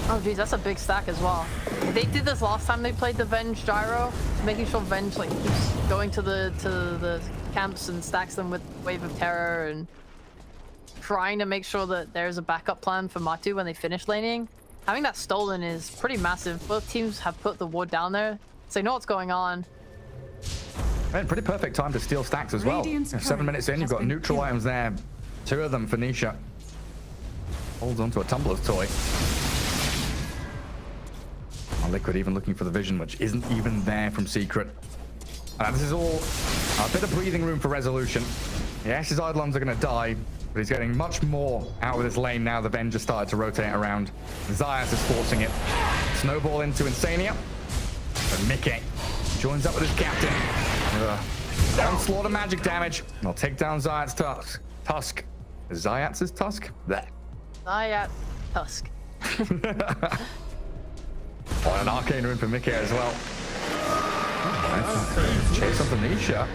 Oh geez, that's a big stack as well. They did this last time they played the Venge Gyro, making sure Venge like keeps going to the camps and stacks them with Wave of Terror and trying to make sure that there's a backup plan for Matu when they finish laning. Having that stolen is pretty massive. Both teams have put the ward down there, so they know what's going on. Man, pretty perfect time to steal stacks as well. 7 minutes in, you've got neutral items there. 2 of them for Nisha. Holds onto a Tumbler's toy. Liquid even looking for the vision, which isn't even there from Secret. This is all a bit of breathing room for resolution. Yes, his Eidolons are going to die, but he's getting much more out of this lane now the Venge has started to rotate around. Zayas is forcing it. Snowball into Insania. And Mickey joins up with his captain. Onslaught of magic damage. I'll take down Zayat's tusk. Zayat's tusk? There. Zayat tusk. Oh, an arcane rune for Mickey as well. Chase up the Nisha.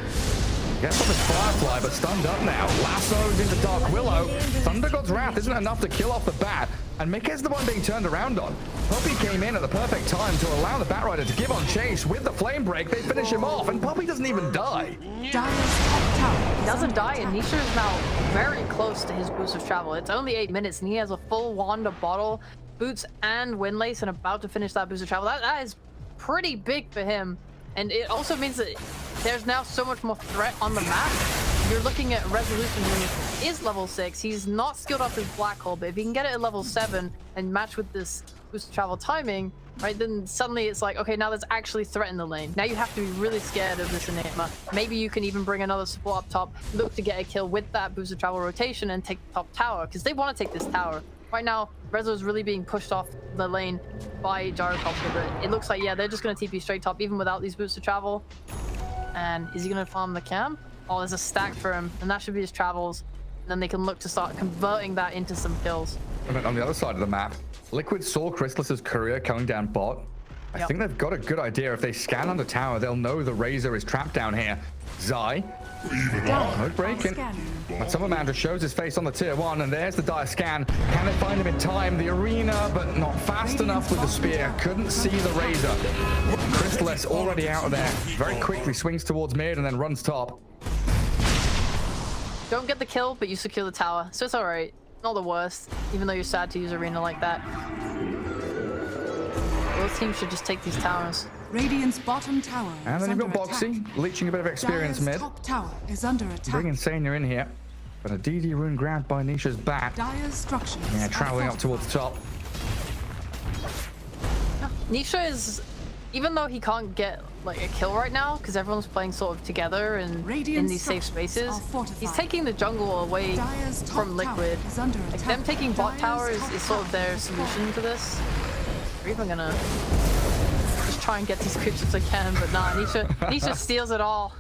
Gets up his Firefly, but stunned up now. Lassos into Dark Willow. Thunder God's Wrath isn't enough to kill off the bat, and Mickey's the one being turned around on. Puppy came in at the perfect time to allow the Batrider to give on chase with the Flame Break. They finish him off, and Puppy doesn't even die. He doesn't die, and Nisha is now very close to his boost of travel. It's only 8 minutes, and he has a full wand of bottle, boots, and Windlace, and about to finish that boost of travel. That is pretty big for him. And it also means that there's now so much more threat on the map. You're looking at Resolution, who is level 6. He's not skilled off his Black Hole, but if he can get it at level 7 and match with this boost of travel timing, right, then suddenly it's like, okay, now there's actually threat in the lane. Now you have to be really scared of this Enigma. Maybe you can even bring another support up top, look to get a kill with that boost of travel rotation and take the top tower, because they want to take this tower. Right now, Rezo is really being pushed off the lane by Gyrocopter, but it looks like, yeah, they're just going to TP straight top, even without these boosts of travel. And is he going to farm the camp? Oh, there's a stack for him, and that should be his travels. And then they can look to start converting that into some kills. And on the other side of the map, Liquid saw Crystallis' Courier coming down bot. I think they've got a good idea. If they scan under tower, they'll know the Razor is trapped down here. Zai. No breaking. But Summermander shows his face on the tier 1, and there's the dire scan. Can they find him in time? The arena, but not fast enough with the spear. Couldn't see the Razor. Crystallis already out of there. Very quickly swings towards mid and then runs top. Don't get the kill, but you secure the tower, so it's alright. Not the worst, even though you're sad to use arena like that. Both teams should just take these towers. Radiant's bottom tower. And then you've got Boxy, leeching a bit of experience mid. Top tower is under attack. Bring Insania in here. But a DD rune grabbed by Nisha's bat. Dire's structures. Yeah, traveling up towards the top. Nisha is, even though he can't get like a kill right now, because everyone's playing sort of together and in these safe spaces, he's taking the jungle away from Liquid. Like them taking bot tower is sort of their solution to this. They're even gonna just try and get these creeps if they can, but nah, Nisha steals it all.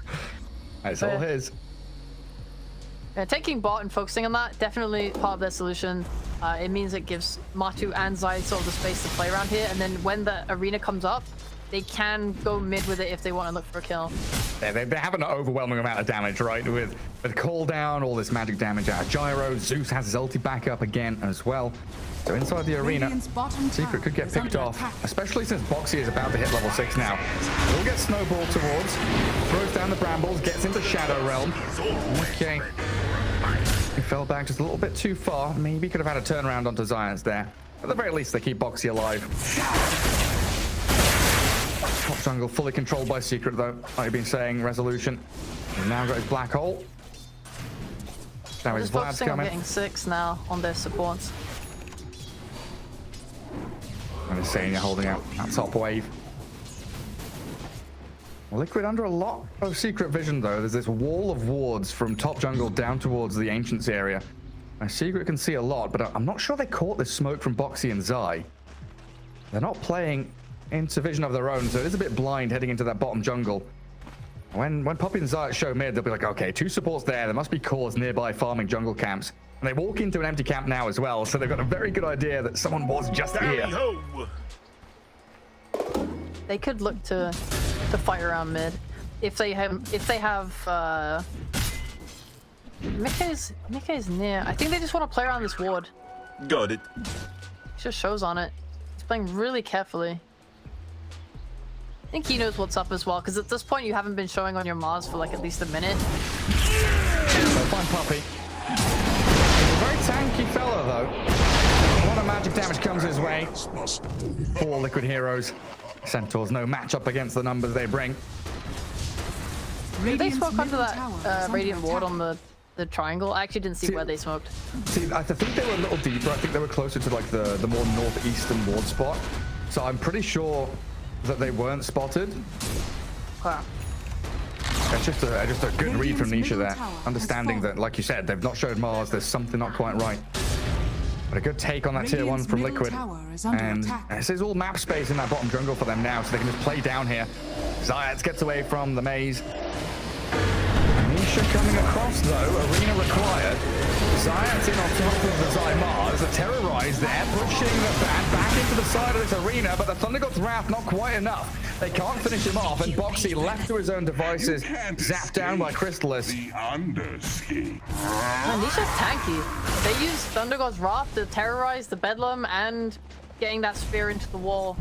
It's all his. Yeah, taking bot and focusing on that, definitely part of their solution. It means it gives Matu and Zai sort of the space to play around here, and then when the arena comes up, they can go mid with it if they want to look for a kill. Yeah, they have an overwhelming amount of damage, right? With cooldown, all this magic damage out of Gyro. Zeus has his ulti back up again as well. So inside the arena, Secret could get picked off, especially since Boxy is about to hit level 6 now. He'll get snowballed towards, throws down the brambles, gets into Shadow Realm. Okay. He fell back just a little bit too far. Maybe could have had a turnaround onto Zions there. At the very least, they keep Boxy alive. Top jungle fully controlled by Secret, though. Like you've been saying, Resolution. He's now got his black hole. Now his Vlad's coming. On getting 6 now on their supports. And he's saying you're holding out that top wave. Liquid under a lot of Secret vision, though. There's this wall of wards from top jungle down towards the Ancients area. Now, Secret can see a lot, but I'm not sure they caught this smoke from Boxy and Zai. They're not playing into vision of their own, so it is a bit blind heading into that bottom jungle. When Poppy and Zai show mid, they'll be like, okay, 2 supports there. There must be cores nearby farming jungle camps. And they walk into an empty camp now as well, so they've got a very good idea that someone was just here. They could look to fight around mid if they have Mickey's near. I think they just want to play around this ward. Got it. Just shows on it. He's playing really carefully. I think he knows what's up as well, because at this point you haven't been showing on your Mars for like at least a minute. They'll find Poppy. He's a very tanky fella, though. A lot of magic damage comes his way. 4 Liquid heroes. Centaurs, no matchup against the numbers they bring. Did they smoke under that Radiant ward on the triangle? I actually didn't see where they smoked. See, I think they were a little deeper. I think they were closer to like the more northeastern ward spot. So I'm pretty sure that they weren't spotted. Wow. It's just a good read from Nisha there. Understanding that, like you said, they've not showed Mars. There's something not quite right. But a good take on that tier 1 from Liquid. And this is all map space in that bottom jungle for them now, so they can just play down here. Zayats gets away from the maze. Nisha coming across, though. Arena required. Zayats in on top of the Zai Mars. A Terrorize there, pushing the bat back into the side of this arena, but the Thunder God's Wrath not quite enough. They can't finish him off, and Boxy, left to his own devices, zapped down by Crystallis. Nisha's tanky. They use Thunder God's Wrath to terrorize the Bedlam and getting that spear into the wall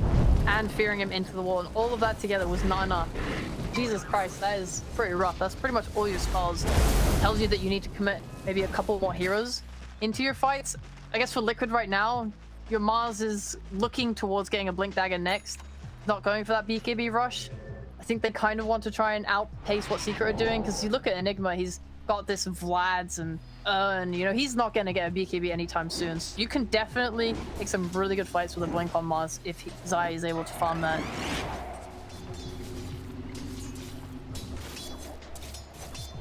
and fearing him into the wall, and all of that together was not enough. Jesus Christ, that is pretty rough. That's pretty much all your spells. Tells you that you need to commit maybe a couple more heroes into your fights. I guess for Liquid right now, your Mars is looking towards getting a Blink Dagger next, not going for that BKB rush. I think they kind of want to try and outpace what Secret are doing, because you look at Enigma, he's got this Vlad's and you know, he's not going to get a BKB anytime soon. So you can definitely take some really good fights with a Blink on Mars if Zai is able to farm that.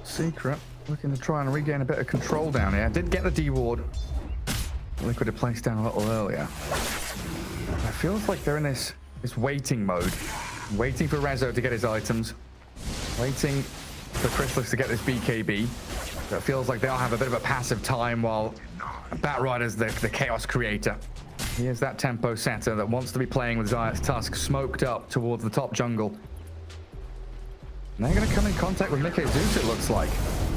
Secret looking to try and regain a bit of control down here. Did get the D ward. Liquid had placed down a little earlier. It feels like they're in this waiting mode. Waiting for Rezo to get his items. Waiting for Crystallis to get this BKB. So it feels like they'll have a bit of a passive time while Batrider's the chaos creator. He is that tempo setter that wants to be playing with Zayat's Tusk smoked up towards the top jungle. And they're going to come in contact with Mickey Zeus, it looks like.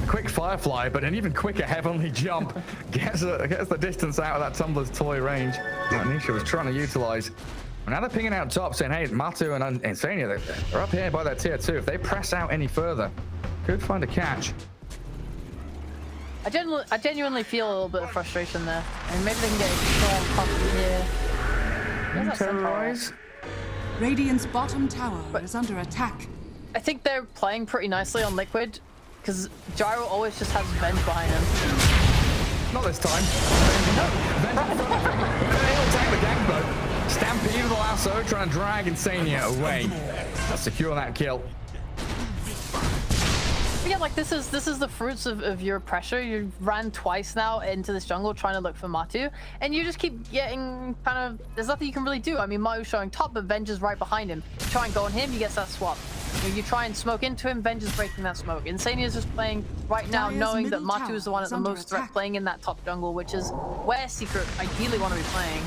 A quick Firefly, but an even quicker Heavenly Jump gets the distance out of that Tumbler's toy range that Nisha was trying to utilize. And now they're pinging out top, saying, hey, Matu and Insania, they're up here by their tier 2. If they press out any further, could find a catch. I genuinely feel a little bit of frustration there. And maybe they can get a strong puppy here. Where's that Centaur? Radiant's bottom tower is under attack. I think they're playing pretty nicely on Liquid, because Gyro always just has Venge behind him. Not this time. Venge in front of him. They'll attack the gangbot. Stampede with the lasso, trying to drag Insania away. Let's secure that kill. But yeah, like this is the fruits of your pressure. You ran twice now into this jungle trying to look for Matu, and you just keep getting kind of. There's nothing you can really do. I mean, Matu's showing top, but Venge's right behind him. You try and go on him, he gets that swap. You try and smoke into him, Venge's breaking that smoke. Insania's just playing right now, knowing that Matu is the one at the most threat, playing in that top jungle, which is where Secret ideally want to be playing.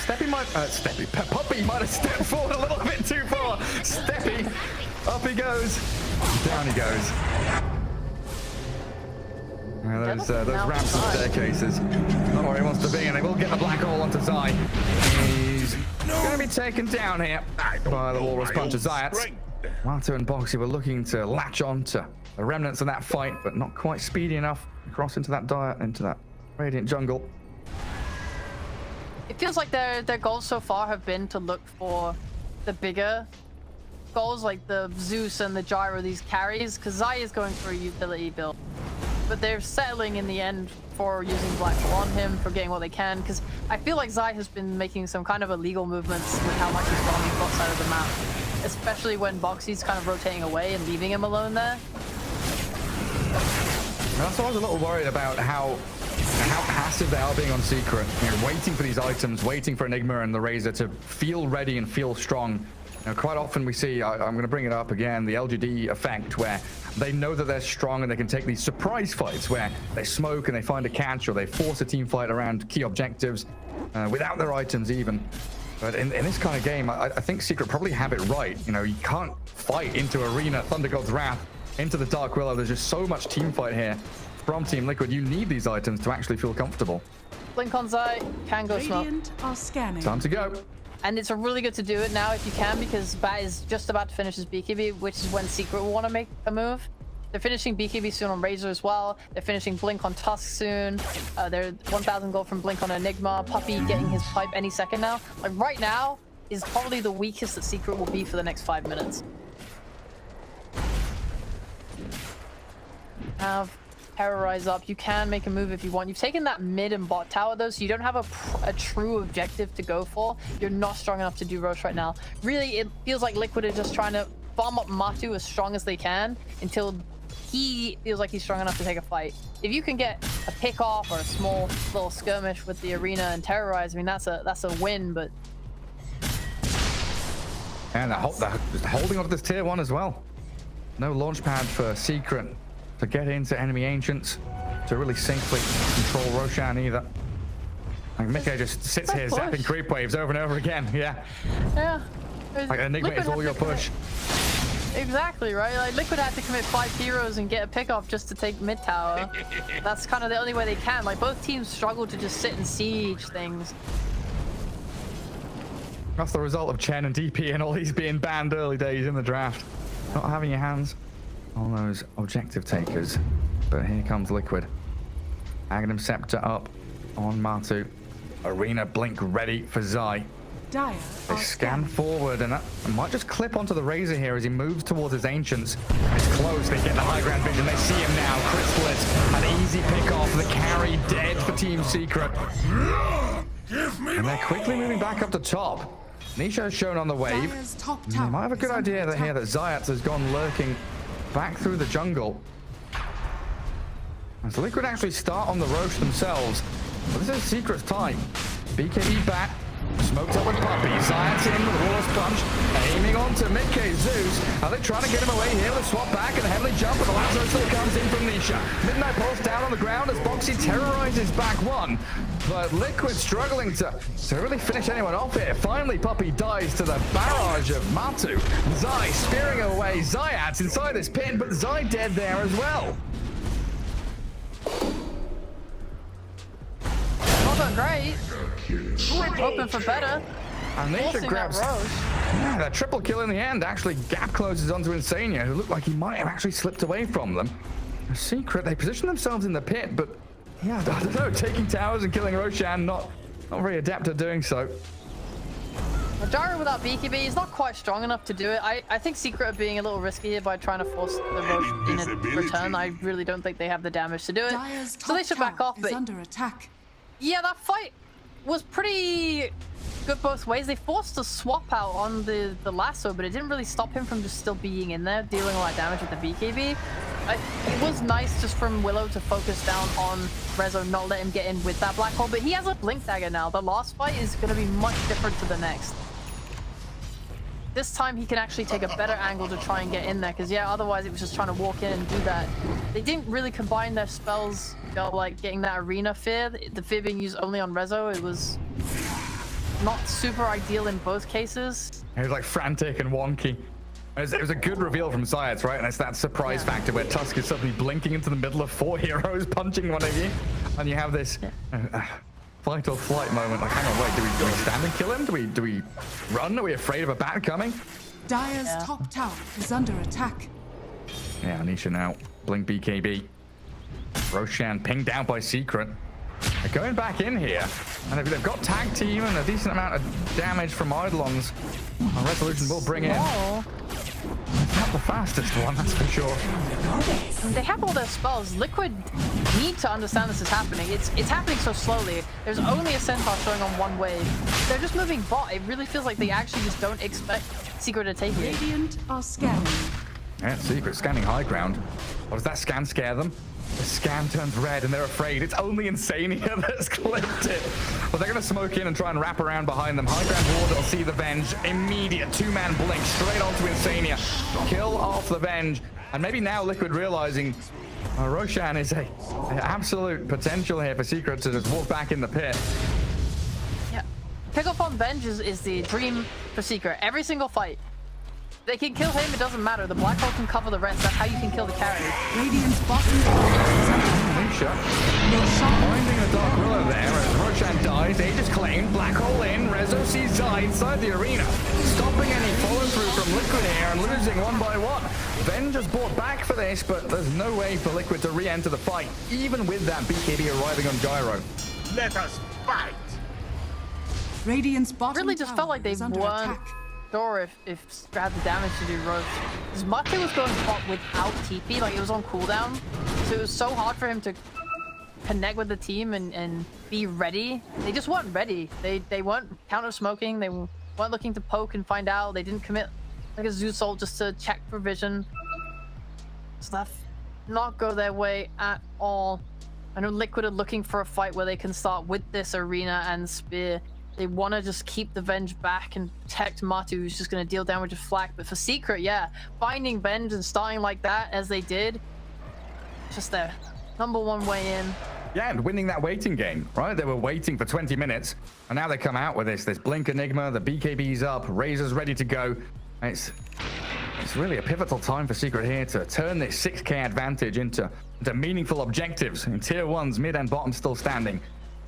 Puppy might have stepped forward a little bit too far. Steppy, up he goes, down he goes. Those ramps and staircases. Not where he wants to be, and they will get the black hole onto Zai. He's going to be taken down here by the Walrus Punch of Zayat. Matu and Boxy were looking to latch on to the remnants of that fight, but not quite speedy enough to cross into that Radiant jungle. It feels like their goals so far have been to look for the bigger goals, like the Zeus and the Gyro, these carries, because Zai is going for a utility build. But they're settling in the end for using Black Hole on him, for getting what they can, because I feel like Zai has been making some kind of illegal movements with how much he's gone on the bot side of the map. Especially when Boxy's kind of rotating away and leaving him alone there. That's why I was a little worried about how passive they are being on Secret. You know, waiting for these items, waiting for Enigma and the Razor to feel ready and feel strong. You know, quite often we see, I'm going to bring it up again, the LGD effect, where they know that they're strong and they can take these surprise fights where they smoke and they find a catch, or they force a team fight around key objectives without their items even. But in this kind of game, I think Secret probably have it right. You know, you can't fight into Arena, Thunder God's Wrath, into the Dark Willow. There's just so much team fight here from Team Liquid. You need these items to actually feel comfortable. Blink on Zai, can go smoke. Time to go. And it's really good to do it now if you can, because Bat is just about to finish his BKB, which is when Secret will want to make a move. They're finishing BKB soon on Razor as well. They're finishing Blink on Tusk soon. They're 1,000 gold from Blink on Enigma. Puppy getting his pipe any second now. Like right now is probably the weakest that Secret will be for the next 5 minutes. Have Terrorize up. You can make a move if you want. You've taken that mid and bot tower though, so you don't have a true objective to go for. You're not strong enough to do Roche right now. Really, it feels like Liquid are just trying to farm up Matu as strong as they can until he feels like he's strong enough to take a fight. If you can get a pick off or a small little skirmish with the Arena and Terrorize, I mean that's a win. But and just holding on to this tier 1 as well. No launch pad for Secret to get into enemy ancients to really safely control Roshan either. Like Mickey just sits here zapping creep waves over and over again. Yeah. Like Enigma is all your push. Exactly, right? Like Liquid had to commit 5 heroes and get a pick off just to take mid tower. That's kind of the only way they can. Like both teams struggle to just sit and siege things. That's the result of Chen and DP and all these being banned early days in the draft. Not having your hands on those objective takers. But here comes Liquid. Aghanim Scepter up on Matu. Arena Blink ready for Zai. They scan forward, and that might just clip onto the Razor here as he moves towards his Ancients. It's close, they get the high ground vision, they see him now. Crystallis, an easy pick off, the carry dead for Team Secret. And they're quickly moving back up to top. Nisha is shown on the wave. They might have a good idea that here that Zayat has gone lurking back through the jungle. As Liquid actually start on the Roche themselves. But this is Secret's time. BKB back. Smoked up with Puppy. Zayat's in with Walrus Punch. Aiming on to Mickey Zeus. Are they trying to get him away here with a swap back and a heavily jump? But the Lazo still comes in from Nisha. Midnight Pulse down on the ground as Boxy terrorizes back one. But Liquid struggling to really finish anyone off here. Finally, Puppy dies to the barrage of Matu. Zai spearing away Zayat inside this pit, but Zai dead there as well. Not done great. Hoping for better. And Nisha grabs that triple kill in the end. Actually, gap closes onto Insania, who looked like he might have actually slipped away from them. A Secret, they position themselves in the pit, but yeah, I don't know, taking towers and killing Roshan, not very adept at doing so. Gyro without BKB is not quite strong enough to do it. I think Secret are being a little risky here by trying to force the Roche in a return. I really don't think they have the damage to do it. So they should back off, but under attack. Yeah, that fight was pretty good both ways. They forced a swap out on the lasso, but it didn't really stop him from just still being in there, dealing a lot of damage with the BKB. It was nice just from Willow to focus down on Rezo, not let him get in with that black hole, but he has a blink dagger now. The last fight is going to be much different to the next. This time he can actually take a better angle to try and get in there, because yeah, otherwise it was just trying to walk in and do that. They didn't really combine their spells, like getting that arena fear. The fear being used only on Rezo, it was not super ideal in both cases. It was like frantic and wonky. It was a good reveal from Zayat, right? And it's that surprise factor where Tusk is suddenly blinking into the middle of 4 heroes, punching one of you, and you have this fight or flight moment. Like, hang on, wait, do we stand and kill him? Do we run? Are we afraid of a bat coming? Dire's top tower is under attack. Yeah, Anisha now. Blink BKB. Roshan pinged down by Secret. They're going back in here, and they've got tag team and a decent amount of damage from Eidolons. Resolution will bring in. Not the fastest one, that's for sure. They have all their spells. Liquid need to understand this is happening. It's happening so slowly. There's only a centaur showing on one wave. They're just moving bot. It really feels like they actually just don't expect Secret to take it. Radiant are scanning. Yeah, Secret scanning high ground. Or does that scan scare them? The scan turns red and they're afraid. It's only Insania that's clipped it. But they're going to smoke in and try and wrap around behind them. High ground ward, they'll see the Venge. Immediate 2-man blink straight onto Insania. Kill off the Venge. And maybe now Liquid realizing Roshan is a absolute potential here for Secret to just walk back in the pit. Yeah. Pick up on Venge is the dream for Secret. Every single fight. They can kill him, it doesn't matter. The black hole can cover the rest. That's how you can kill the carry. Radiant's bottom tower. Anisha finding a Dark Willow there as Roshan dies. Aegis claimed. Black hole in. Rezo sees Zai inside the arena. Stopping any follow through from Liquid here and losing one by one. Venge has brought back for this, but there's no way for Liquid to re-enter the fight, even with that BKB arriving on Gyro. Let us fight. Radiant's bottom Really just felt like they weren't sure if Scrap had the damage to do Roche. As much it was going bot without TP, like it was on cooldown, so it was so hard for him to connect with the team and be ready. They just weren't ready. They weren't counter smoking. They weren't looking to poke and find out. They didn't commit like a Zeus ult just to check for vision. So that not go their way at all. I know Liquid are looking for a fight where they can start with this arena and spear. They want to just keep the Venge back and protect Matu, who's just going to deal damage with Flak. But for Secret, yeah, finding Venge and starting like that as they did, just their #1 way in. Yeah, and winning that waiting game, right? They were waiting for 20 minutes, and now they come out with this Blink Enigma, the BKB's up, Razor's ready to go. It's really a pivotal time for Secret here to turn this 6k advantage into meaningful objectives. In tier 1s, mid and bottom still standing.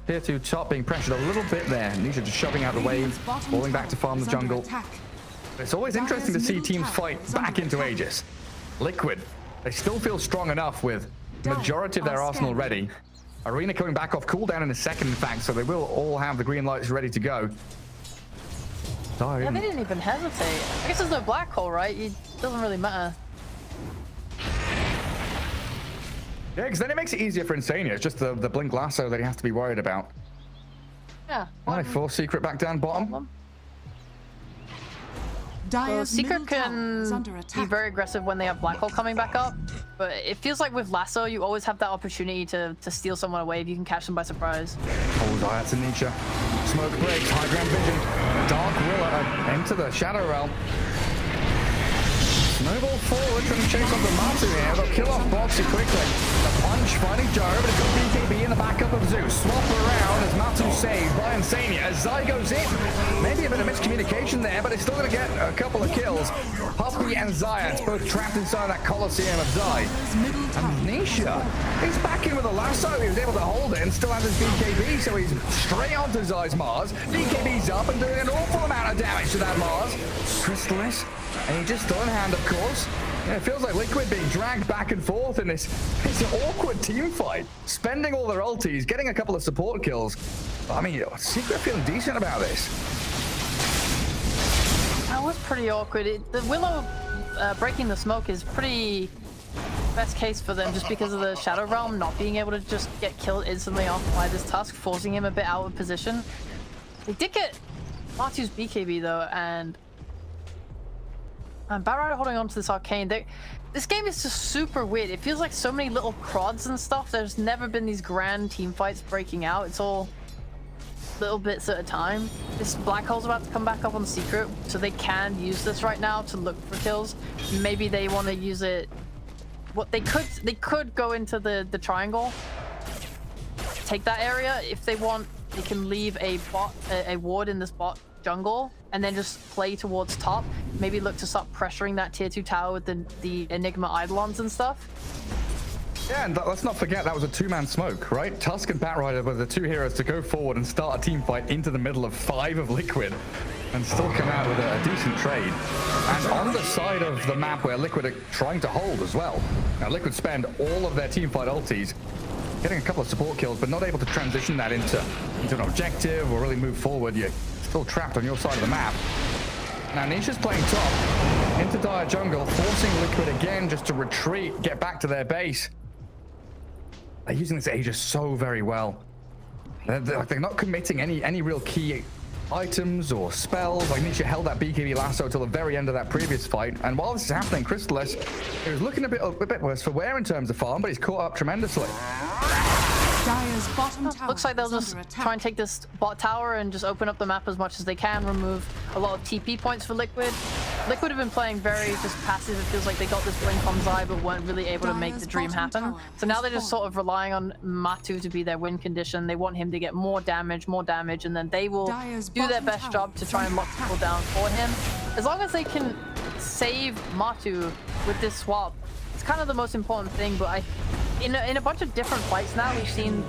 Tier 2 top being pressured a little bit there. Nisha just shoving out the way, falling back to farm the jungle. It's always interesting to see teams fight back into Aegis. Liquid, they still feel strong enough with the majority of their arsenal ready. Arena coming back off cooldown in a second, in fact, so they will all have the green lights ready to go. Yeah, they didn't even hesitate. I guess there's no black hole, right? It doesn't really matter. Yeah, because then it makes it easier for Insania. It's just the Blink Lasso that he has to be worried about. Yeah. They force Secret back down bottom. Well, Secret can be very aggressive when they have black hole coming back up, but it feels like with Lasso, you always have that opportunity to steal someone away if you can catch them by surprise. Oh, that's Anisha. Smoke breaks, high ground vision. Dark Willow into the Shadow Realm. Snowball forward, trying to chase off the Matu here. They'll kill off Boxy quickly. The punch finding Gyro, but it's got BKB in the backup of Zeus. Swap around as Matu saved by Insania as Zai goes in. Maybe a bit of miscommunication there, but it's still going to get a couple of kills. Puppy and Zayat both trapped inside that Colosseum of Zai. And Nisha, he's back in with a lasso. He was able to hold it and still has his BKB, so he's straight onto Zai's Mars. BKB's up and doing an awful amount of damage to that Mars. Crystallis, and he just still in hand, of course. Yeah, it feels like Liquid being dragged back and forth in this awkward team fight. Spending all their ultis, getting a couple of support kills. I mean, Secret feeling decent about this. That was pretty awkward. The Willow breaking the smoke is pretty best case for them just because of the Shadow Realm not being able to just get killed instantly off by this Tusk, forcing him a bit out of position. They did get Martu's BKB though, and Batrider holding on to this arcane. This game is just super weird. It feels like so many little crods and stuff. There's never been these grand team fights breaking out. It's all little bits at a time. This black hole's about to come back up on secret, so they can use this right now to look for kills. Maybe they want to use it. What they could go into the triangle, take that area if they want. They can leave a ward in this bot jungle and then just play towards top. Maybe look to start pressuring that tier 2 tower with the Enigma Eidolons and stuff. Yeah, and let's not forget that was a two-man smoke, right? Tusk and Batrider were the two heroes to go forward and start a team fight into the middle of 5 of Liquid and still come out with a decent trade. And on the side of the map where Liquid are trying to hold as well. Now Liquid spend all of their team fight ultis, getting a couple of support kills, but not able to transition that into an objective or really move forward. You're still trapped on your side of the map. Now Nisha's playing top into Dire jungle, forcing Liquid again just to retreat, get back to their base. They're using this Aegis so very well. They're not committing any real key items or spells. Like Nisha held that BKB lasso till the very end of that previous fight. And while this is happening, Crystallis is looking a bit worse for wear in terms of farm, but he's caught up tremendously. Dire's bottom tower Looks like they'll just try and take this bot tower and just open up the map as much as they can, remove a lot of TP points for Liquid. Liquid have been playing very just passive. It feels like they got this blink on Zai but weren't really able to make the dream happen. So now they're just sort of relying on Matu to be their win condition. They want him to get more damage, and then they will do their best job to try and lock people down for him. As long as they can save Matu with this swap, it's kind of the most important thing. But in a bunch of different fights now, we've seen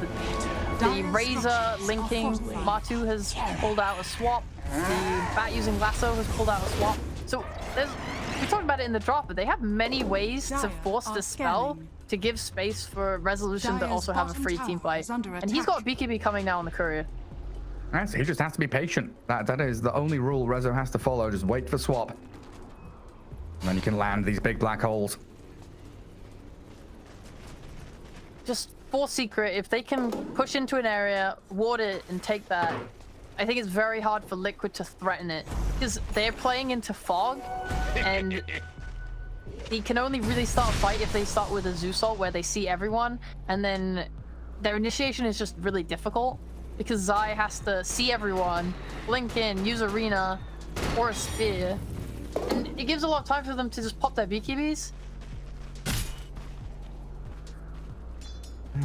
the Razor linking. Matu has pulled out a swap. The Bat using Lasso has pulled out a swap. So we talked about it in the drop, but they have many ways to force this spell to give space for Resolution to also have a free team fight. And he's got BKB coming now on the courier. Right, so he just has to be patient. That is the only rule Rezo has to follow. Just wait for swap. And then you can land these big black holes. Just for secret, if they can push into an area, ward it, and take that, I think it's very hard for Liquid to threaten it. Because they're playing into fog, and he can only really start a fight if they start with a Zeus ult where they see everyone, and then their initiation is just really difficult. Because Zai has to see everyone, blink in, use Arena, or a Spear. And it gives a lot of time for them to just pop their BKBs.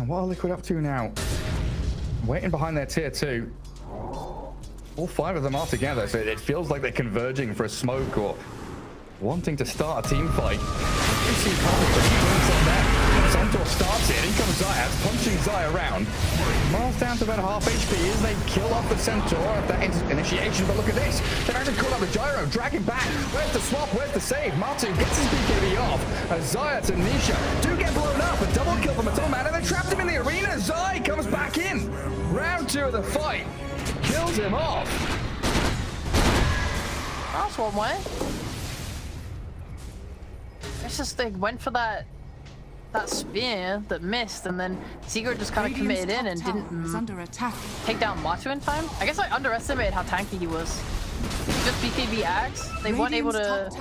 What are Liquid up to now? Waiting behind their tier 2. All 5 of them are together, so it feels like they're converging for a smoke or wanting to start a team fight. You see Centaur starts it, in comes Zayat, punching Zai around. Mars down to about half HP as they kill off the Centaur at that initiation, but look at this. They've actually caught up the Gyro, dragging back. Where's the swap? Where's the save? Matu gets his BKB off as Zayat and Nisha do get blown up. A double kill from Atom Man, and they trapped him in the arena. Zai comes back in. Round 2 of the fight. Kills him off. That's one way. It's just they went for that spear that missed, and then Secret just kind of committed in and didn't take down Matu in time. I guess I underestimated how tanky he was. Just BKB Axe, they weren't able to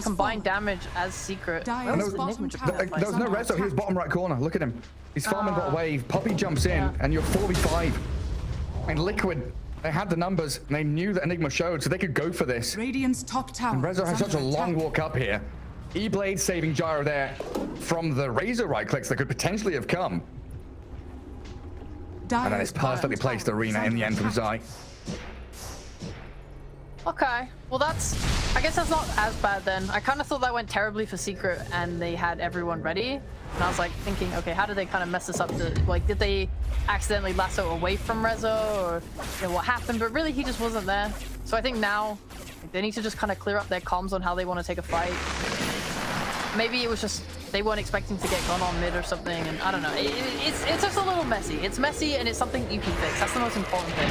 combine damage as Secret. There was no Rezo, he was bottom right corner. Look at him. He's farming bot wave. Poppy jumps in, and you're 4v5. I mean, Liquid, they had the numbers, and they knew that Enigma showed, so they could go for this. Radiant's top tower. And Rezo has such a long walk up here. E-Blade saving Gyro there from the Razor right clicks that could potentially have come. And then it's perfectly placed Arena in the end from Zai. Okay, well I guess that's not as bad then. I kind of thought that went terribly for Secret and they had everyone ready. And I was like thinking, okay, how did they kind of mess this up? Did they accidentally lasso away from Rezo, or what happened? But really, he just wasn't there. So I think now they need to just kind of clear up their comms on how they want to take a fight. Maybe it was just they weren't expecting to get gone on mid or something, and I don't know. It's just a little messy. It's messy, and it's something you can fix. That's the most important thing.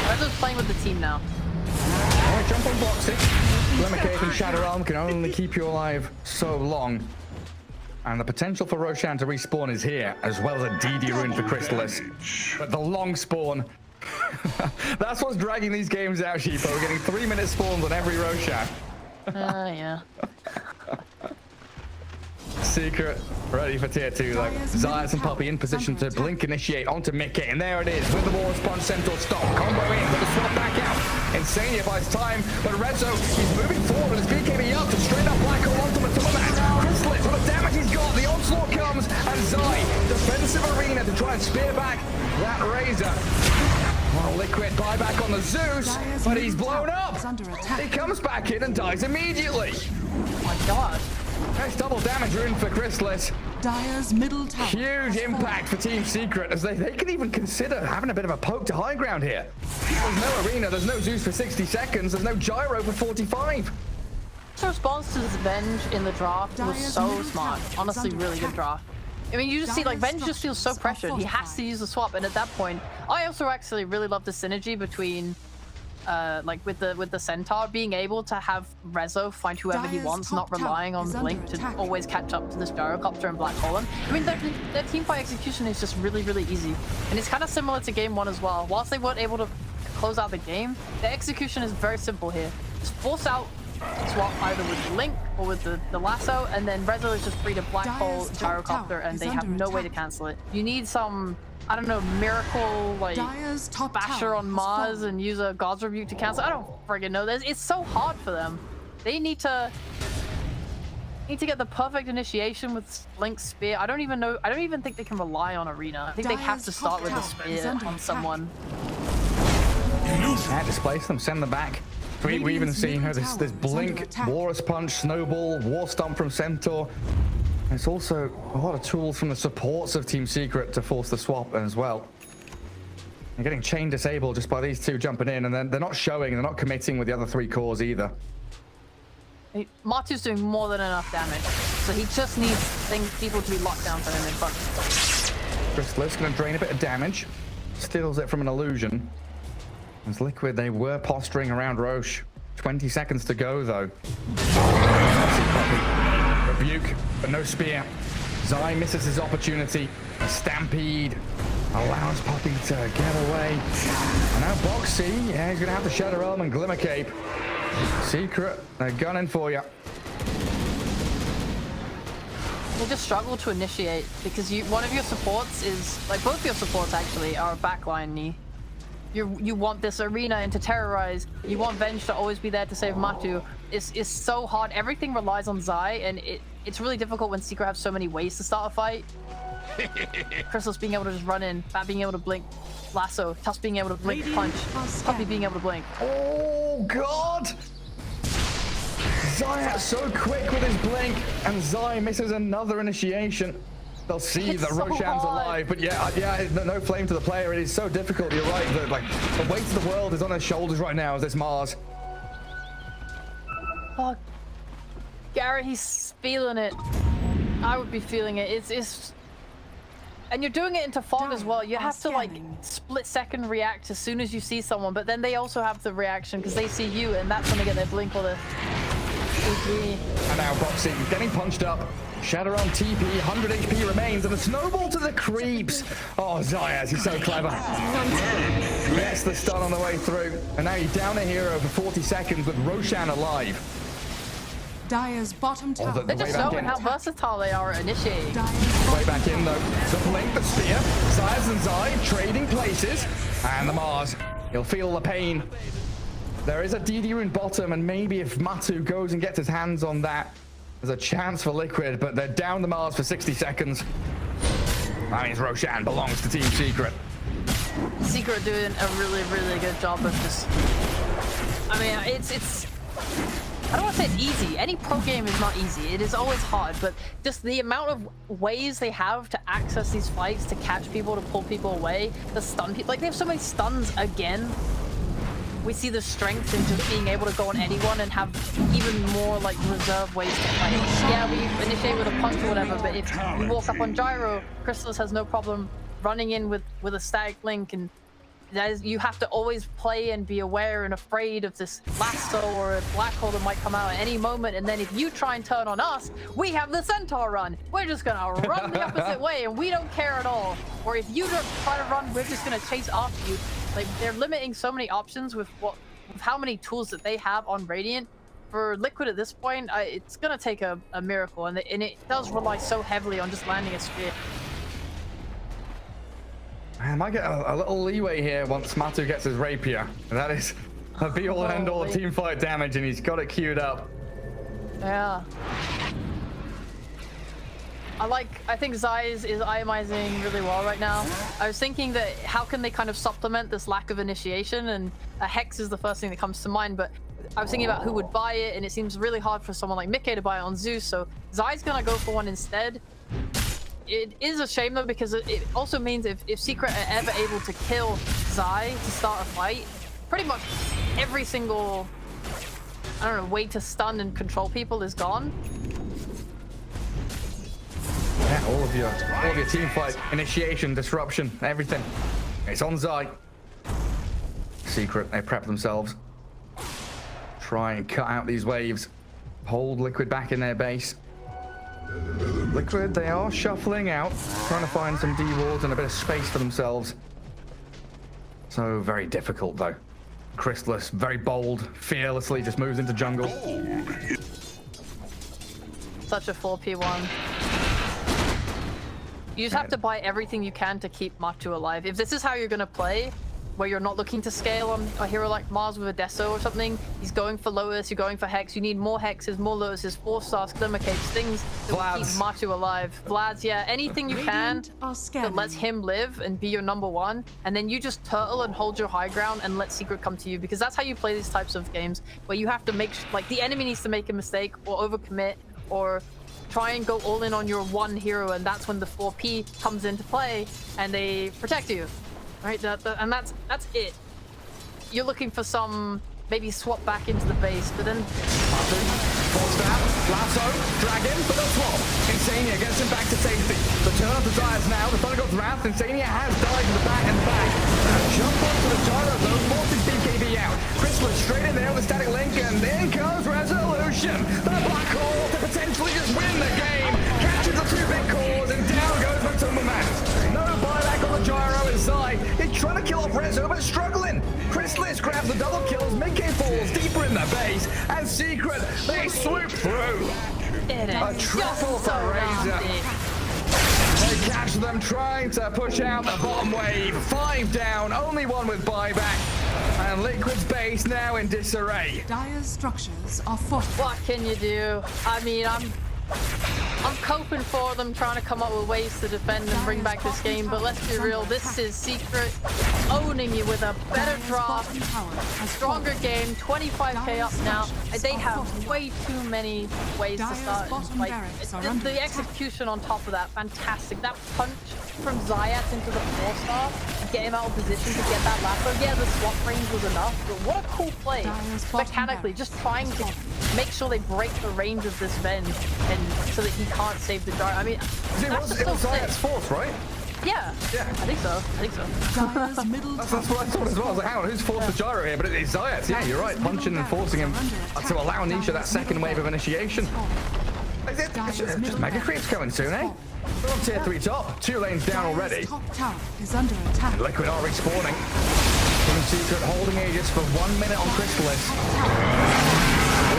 Rezo's playing with the team now. Alright, jump on boxing. Glimmer Cave and Shadow Realm can only keep you alive so long. And the potential for Roshan to respawn is here, as well as a DD rune for Crystallis. But the long spawn That's what's dragging these games out, Sheepo. We're getting 3-minute spawns on every Roshan. Yeah. Secret ready for tier 2 though. Zayas and Poppy in position to blink initiate onto Mickey, and there it is with the War's Punch Centaur stop. Combo in, but the swap back out. Insania buys time, but Rezo, he's moving forward with his BKB up to straight up Black Hole onto Matuma. Chrysalis, with the damage he's got, the onslaught comes, and Zai, defensive arena to try and spear back that Razor. Well, Liquid buyback on the Zeus, but he's blown up. He comes back in and dies immediately. Oh my god. Nice double damage rune for Chrysalis. Dire's middle tower. Huge impact for Team Secret as they can even consider having a bit of a poke to high ground here. There's no arena, there's no Zeus for 60 seconds, there's no gyro for 45. His response to this Venge in the draft was so smart. Honestly, really good draft. I mean, you just see, like, Venge just feels so pressured. He has to use the swap, and at that point, I also actually really love the synergy between, like, with the Centaur, being able to have Rezo find whoever he wants, not relying on Blink to always catch up to this Gyrocopter and Black Hole him. I mean, their teamfight execution is just really, really easy. And it's kind of similar to Game 1 as well. Whilst they weren't able to close out the game, their execution is very simple here. Just force out swap either with the Link or with the lasso, and then Rezo is just free to Black Hole, Gyrocopter, and they have no way to cancel it. You need some, I don't know, miracle, like, basher on Mars and use a God's Rebuke to cancel. I don't friggin' know. It's so hard for them. They need to get the perfect initiation with Link's spear. I don't even think they can rely on Arena. I think they have to start with the spear on someone. Can't displace them, send them back. We even see, you know, this Blink, War's Punch, Snowball, War Stomp from Centaur. It's also a lot of tools from the supports of Team Secret to force the swap as well. They're getting chain disabled just by these two jumping in, and then they're not showing, they're not committing with the other 3 cores either. Matu's doing more than enough damage, so he just needs people to be locked down for him in front. Chrysalis gonna drain a bit of damage, steals it from an illusion. As Liquid, they were posturing around Roche. 20 seconds to go though. Rebuke, but no spear. Zai misses his opportunity. A Stampede allows Poppy to get away. And now Boxy, yeah, he's gonna have to Shadow Realm and Glimmer Cape. Secret, they're gunning for you. They just struggle to initiate because one of your supports is, like, both your supports actually are backline knee. You want this arena and to terrorize. You want Venge to always be there to save Matu. It's so hard. Everything relies on Zai, and it's really difficult when Secret have so many ways to start a fight. Chrysalis being able to just run in, Bat being able to blink, Lasso, Tusk being able to blink, punch, Puppy being able to blink. Oh god! Zai so quick with his blink, and Zai misses another initiation. They'll see that Roshan's alive, but yeah, no flame to the player. It is so difficult. You're right. Like, the weight of the world is on his shoulders right now as this Mars. Oh, Garrett, he's feeling it. I would be feeling it. It's and you're doing it into fog as well. You have to, like, split-second react as soon as you see someone, but then they also have the reaction because they see you, and that's when they get their blink or the GG. And now Boxy getting punched up. Shadow on TP, 100 HP remains, and a snowball to the creeps. Oh, Zayas, he's so clever. Gets the stun on the way through, and now you're down a hero for 40 seconds with Roshan alive. Dire's bottom tower. They're just showing how versatile they are at initiating. Way back in though. The blink, the spear. Zayas and Zai trading places, and the Mars. He'll feel the pain. There is a DD rune bottom, and maybe if Matu goes and gets his hands on that, there's a chance for Liquid, but they're down the Mars for 60 seconds. That means Roshan belongs to Team Secret. Secret doing a really, really good job of just... I mean, it's... I don't want to say it's easy. Any pro game is not easy. It is always hard, but just the amount of ways they have to access these fights, to catch people, to pull people away, to stun people. Like, they have so many stuns again. We see the strength in just being able to go on anyone and have even more, like, reserve ways to play. Yeah, we initiate with a punch or whatever, but if you walk up on Gyro, Chrysalis has no problem running in with a static link, and that is, you have to always play and be aware and afraid of this lasso or a black hole that might come out at any moment. And then if you try and turn on us, we have the Centaur run. We're just gonna run the opposite way, and we don't care at all. Or if you don't try to run, we're just gonna chase after you. Like, they're limiting so many options with how many tools that they have on Radiant. For Liquid at this point, it's gonna take a miracle, and it does rely so heavily on just landing a sphere. I might get a little leeway here once Matu gets his rapier. That is a be-all and end-all of team fight damage, and he's got it queued up. Yeah. I think Zai is itemizing really well right now. I was thinking that how can they kind of supplement this lack of initiation, and a Hex is the first thing that comes to mind, but I was thinking about who would buy it, and it seems really hard for someone like Mickey to buy it on Zeus, so Zai's gonna go for one instead. It is a shame though, because it also means if Secret are ever able to kill Zai to start a fight, pretty much every single, I don't know, way to stun and control people is gone. Yeah, all of your team fight, initiation, disruption, everything. It's on Zai. Secret, they prep themselves. Try and cut out these waves. Hold Liquid back in their base. Liquid, they are shuffling out, trying to find some D-wards and a bit of space for themselves. So very difficult though. Crystallis, very bold, fearlessly just moves into jungle. Such a 4p1. You just have to buy everything you can to keep Matu alive. If this is how you're gonna play, where you're not looking to scale on a hero like Mars with a Deso or something, he's going for Lotus, you're going for Hex, you need more Hexes, more Lotuses, 4-stars, Glimmer Capes, things that will keep Matu alive. Vlad's, yeah, anything you can that lets him live and be your #1, and then you just turtle and hold your high ground and let Secret come to you, because that's how you play these types of games, where you have to make, like, the enemy needs to make a mistake or overcommit or try and go all in on your one hero, and that's when the 4P comes into play and they protect you. Right, and that's it. You're looking for some, maybe swap back into the base, but then... Full stab, lasso, dragon, but no swap. Insania gets him back to safety. The turn of Desires now, the Thunder God's Wrath. Insania has died in the back and back. Jump onto the gyro though, forces BKB out. Crystallis straight in there with the static link, and in comes Resolution. The black hole to potentially just win the game. Catches the 2 big cores, and down goes Matumbaman. No buyback on the gyro inside. He's trying to kill off Rezo, but struggling. Crystallis grabs the double kills, Mickey falls deeper in the base, and Secret, they swoop through. A triple for Razor. They catch them trying to push out the bottom wave. 5 down, only 1 with buyback. And Liquid's base now in disarray. Dire's structures are fortified. What can you do? I mean, I'm coping for them, trying to come up with ways to defend and bring back this game, but let's be real, this is Secret owning you with a better draft, a stronger game, 25k up now. They have way too many ways to start. Like, the execution on top of that, fantastic. That punch from Zayat into the 4-star, get him out of position to get that lasso. Yeah, the swap range was enough, but what a cool play. Mechanically, just trying to make sure they break the range of this Venge, and so that he can't save the gyro. I mean, it was Zayat's 4th, right? Yeah. I think so. That's what I thought as well. I was like, hang on, who's forced the gyro here? But it's Zayat. Yeah, you're right. Punching and forcing him to allow Nisha that second wave of initiation. Just Mega Creeps coming soon, eh? We're on tier 3 top. 2 lanes down already. Liquid are respawning. Team Secret holding Aegis for 1 minute on Crystallis.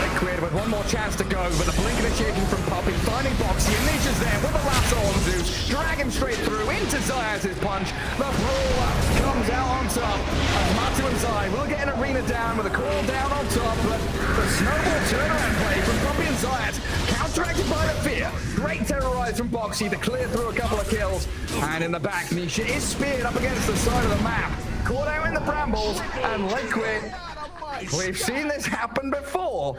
Liquid with 1 more chance to go, but the blink initiation from Puppy, finding Boxy, and Nisha's there with the lasso on Zeus, drag him straight through into Zayas' punch. The brawler comes out on top, as Matu and Zai will get an arena down with a call down on top, but the snowball turnaround play from Puppy and Zayas, counteracted by the fear. Great terrorize from Boxy to clear through a couple of kills, and in the back, Nisha is speared up against the side of the map, caught out in the brambles, and Liquid. We've seen this happen before.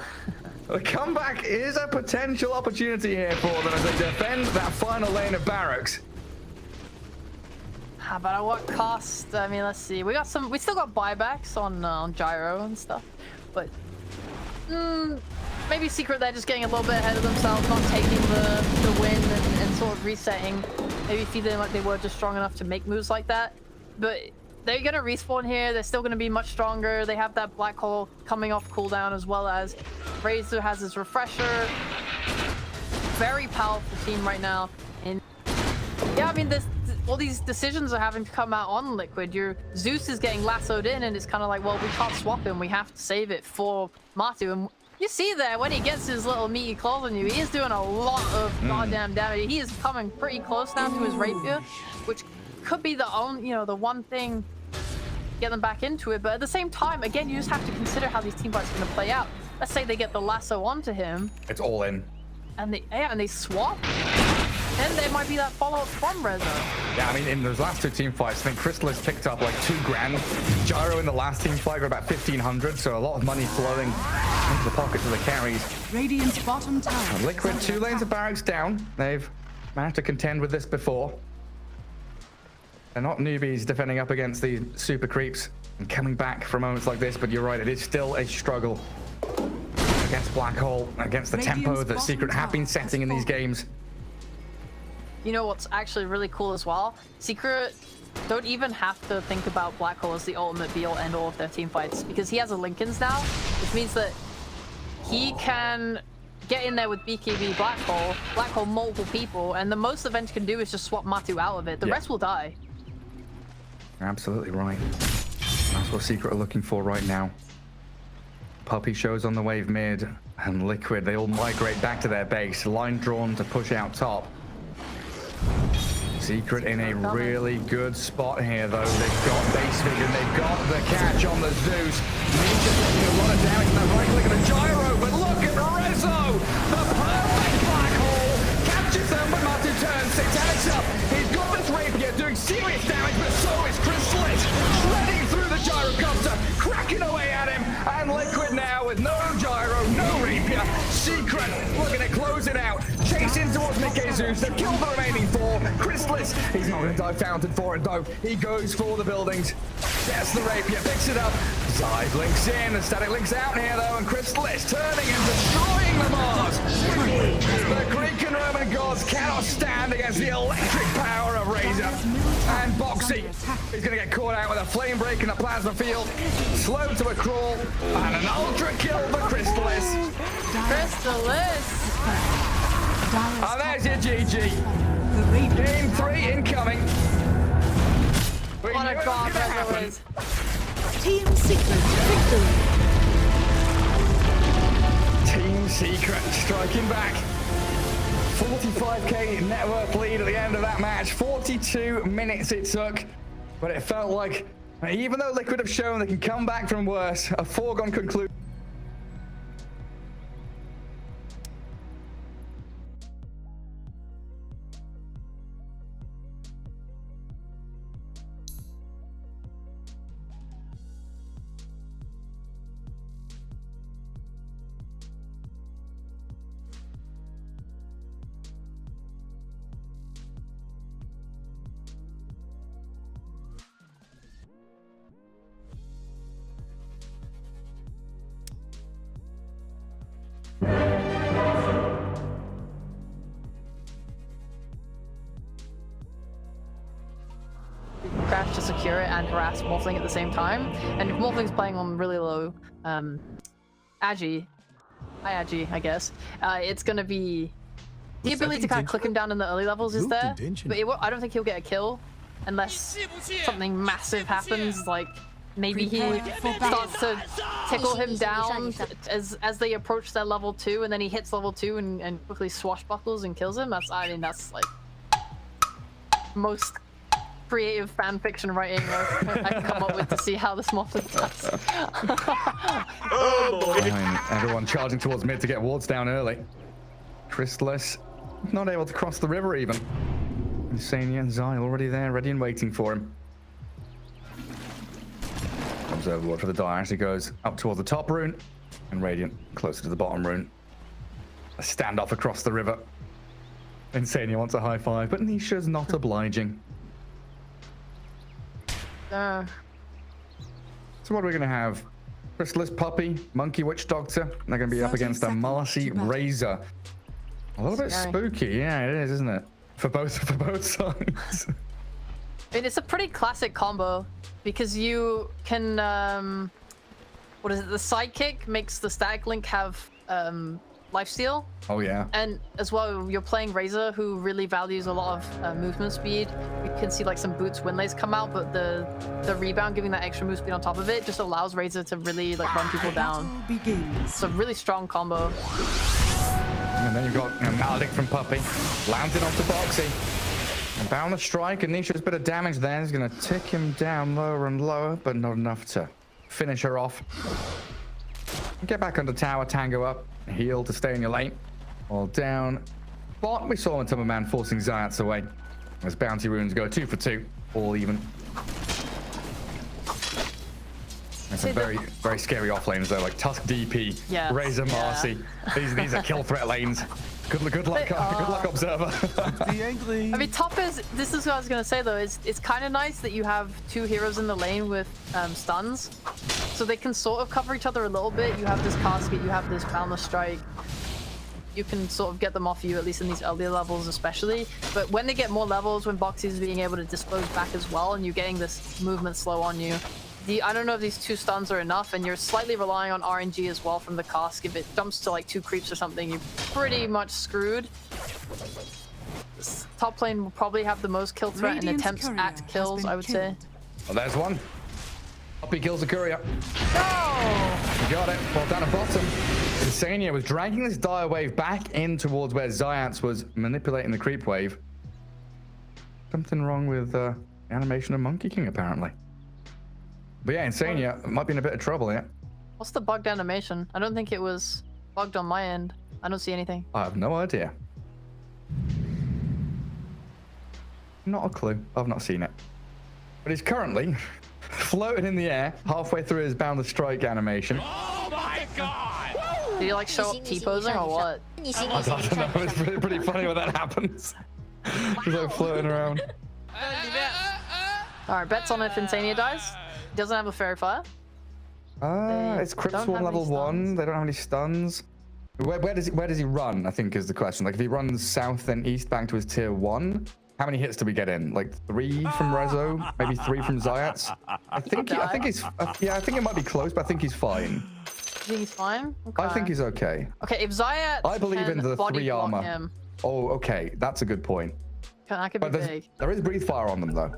The comeback is a potential opportunity here for them as they defend that final lane of barracks. But at what cost? I mean, let's see. We still got buybacks on gyro and stuff, but maybe Secret they're just getting a little bit ahead of themselves, not taking the win and sort of resetting. Maybe feeling like they were just strong enough to make moves like that, but. They're going to respawn here. They're still going to be much stronger. They have that black hole coming off cooldown, as well as Razor has his refresher. Very powerful team right now. And yeah, I mean, all these decisions are having to come out on Liquid. Your Zeus is getting lassoed in, and it's kind of like, well, we can't swap him. We have to save it for Matu. And you see there, when he gets his little meaty claws on you, he is doing a lot of goddamn damage. He is coming pretty close now to his rapier, which could be the the one thing get them back into it. But at the same time, again, you just have to consider how these team fights are going to play out. Let's say they get the lasso onto him. It's all in. And they swap. Then there might be that follow-up from Rezo. Yeah, I mean, in those last two team fights, I think Crystallis picked up like 2 grand. Gyro in the last team fight got about 1,500, so a lot of money flowing into the pockets of the carries. Radiant's bottom tower. And Liquid, 2 lanes of barracks down. They've managed to contend with this before. They're not newbies defending up against these super creeps and coming back for moments like this, but you're right, it is still a struggle against Black Hole, against the tempo that Secret have been setting in these games. You know what's actually really cool as well? Secret don't even have to think about Black Hole as the ultimate be-all end-all of their team fights, because he has a Linken's now, which means that he can get in there with BKB Black Hole multiple people, and the most the bench can do is just swap Matu out of it. The rest will die. You're absolutely right. That's what Secret are looking for right now. Puppy shows on the wave mid, and Liquid, they all migrate back to their base. Line drawn to push out top. Secret in a really good spot here, though. They've got base vision, they've got the catch on the Zeus. Ninja's taking a lot of damage from that right click of the gyro, but look at Rezo! The perfect Black Hole catches them when Matu turns, Satanics up. He's got this rapier doing serious damage, but so is Crystallis. Shredding through the gyrocopter, cracking away at him, and Liquid now with no gyro, no rapier. Secret looking to close it out, chasing towards Mickey Zeus to kill the remaining 4. Crystallis, he's not going to die fountain for it though. He goes for the buildings, gets the rapier, picks it up. Side links in, the static links out here though, and Crystallis turning and destroying the Mars. The Greek and Roman gods cannot stand against the electric power of Razor. And Boxy is going to get caught out with a flame break in the plasma field. Slowed to a crawl, and an ultra kill for Crystallis. Crystallis! And there's your GG. Game 3 incoming. What a god that was. Team Secret victory. Team Secret striking back. 45k net worth lead at the end of that match. 42 minutes it took, but it felt like, even though Liquid have shown they can come back from worse, a foregone conclusion. Crash to secure it and harass Morphling at the same time. And if Morphling's playing on really low Agi, I guess, it's gonna be the ability to kind of click him down in the early levels is there, but I don't think he'll get a kill unless something massive happens, like maybe he starts to tickle him down as they approach their level 2, and then he hits level 2 and quickly swashbuckles and kills him. That's like most creative fan fiction writing I can come up with to see how this Morphling does. Oh boy! Everyone charging towards mid to get wards down early. Crystallis not able to cross the river even. Insania and Zai already there, ready and waiting for him. Comes Overlord for the die, actually goes up towards the top rune, and Radiant closer to the bottom rune. A standoff across the river. Insania wants a high five, but Nisha's not obliging. So what are we going to have? Crystallis Puppy, Monkey Witch Doctor. And they're going to be up against a Marcy Razor. A little bit spooky, yeah, it is, isn't it? For both sides. I mean, it's a pretty classic combo because you can what is it? The sidekick makes the static link have lifesteal. Oh yeah. And as well, you're playing Razor, who really values a lot of movement speed. You can see like some boots windlays come out, but the rebound, giving that extra move speed on top of it, just allows Razor to really like run people down. It's a really strong combo. And then you've got Maledict from Puppey, landing onto Boxy. And bound the strike, and Nisha's bit of damage there is going to tick him down lower and lower, but not enough to finish her off. Get back under tower, Tango up, heal to stay in your lane. All down. Bot, we saw Timber Man forcing Zayats away. As bounty runes go 2 for 2, all even. That's a very, very scary off lanes though, like Tusk DP, Yes, Razor Marcy. These are kill threat lanes. Good luck, good luck, Observer. I mean, top is, this is what I was gonna say though, it's kind of nice that you have 2 heroes in the lane with stuns, so they can sort of cover each other a little bit. You have this casket, you have this boundless strike. You can sort of get them off you, at least in these earlier levels especially. But when they get more levels, when Boxy is being able to dispose back as well, and you're getting this movement slow on you, I don't know if these 2 stuns are enough, and you're slightly relying on RNG as well from the cask. If it jumps to like 2 creeps or something, you're pretty much screwed. This top lane will probably have the most kill threat and attempts at kills, I would say. Well, there's one. Puppey kills the courier. No! You got it. Well, down at bottom. Insania was dragging this dire wave back in towards where Zayats was manipulating the creep wave. Something wrong with the animation of Monkey King, apparently. But yeah, Insania might be in a bit of trouble here. What's the bugged animation? I don't think it was bugged on my end. I don't see anything. I have no idea. Not a clue. I've not seen it. But he's currently floating in the air halfway through his boundless strike animation. Oh my god! Did you like show up T-posing or what? I don't know. It's pretty funny when that happens. He's like floating around. Alright, bets on if Insania dies. He doesn't have a fairy fire. It's Crypt Swarm level 1. They don't have any stuns. Where does he run, I think is the question. Like if he runs south and east back to his tier 1, how many hits do we get in? Like 3 from Rezo, maybe 3 from Zayats. I think it might be close, but I think he's fine. You think he's fine? Okay. I think he's okay. Okay, if Zayat I believe in the 3 armor. Him, oh, okay, that's a good point. that could be big. There is breathe fire on them though,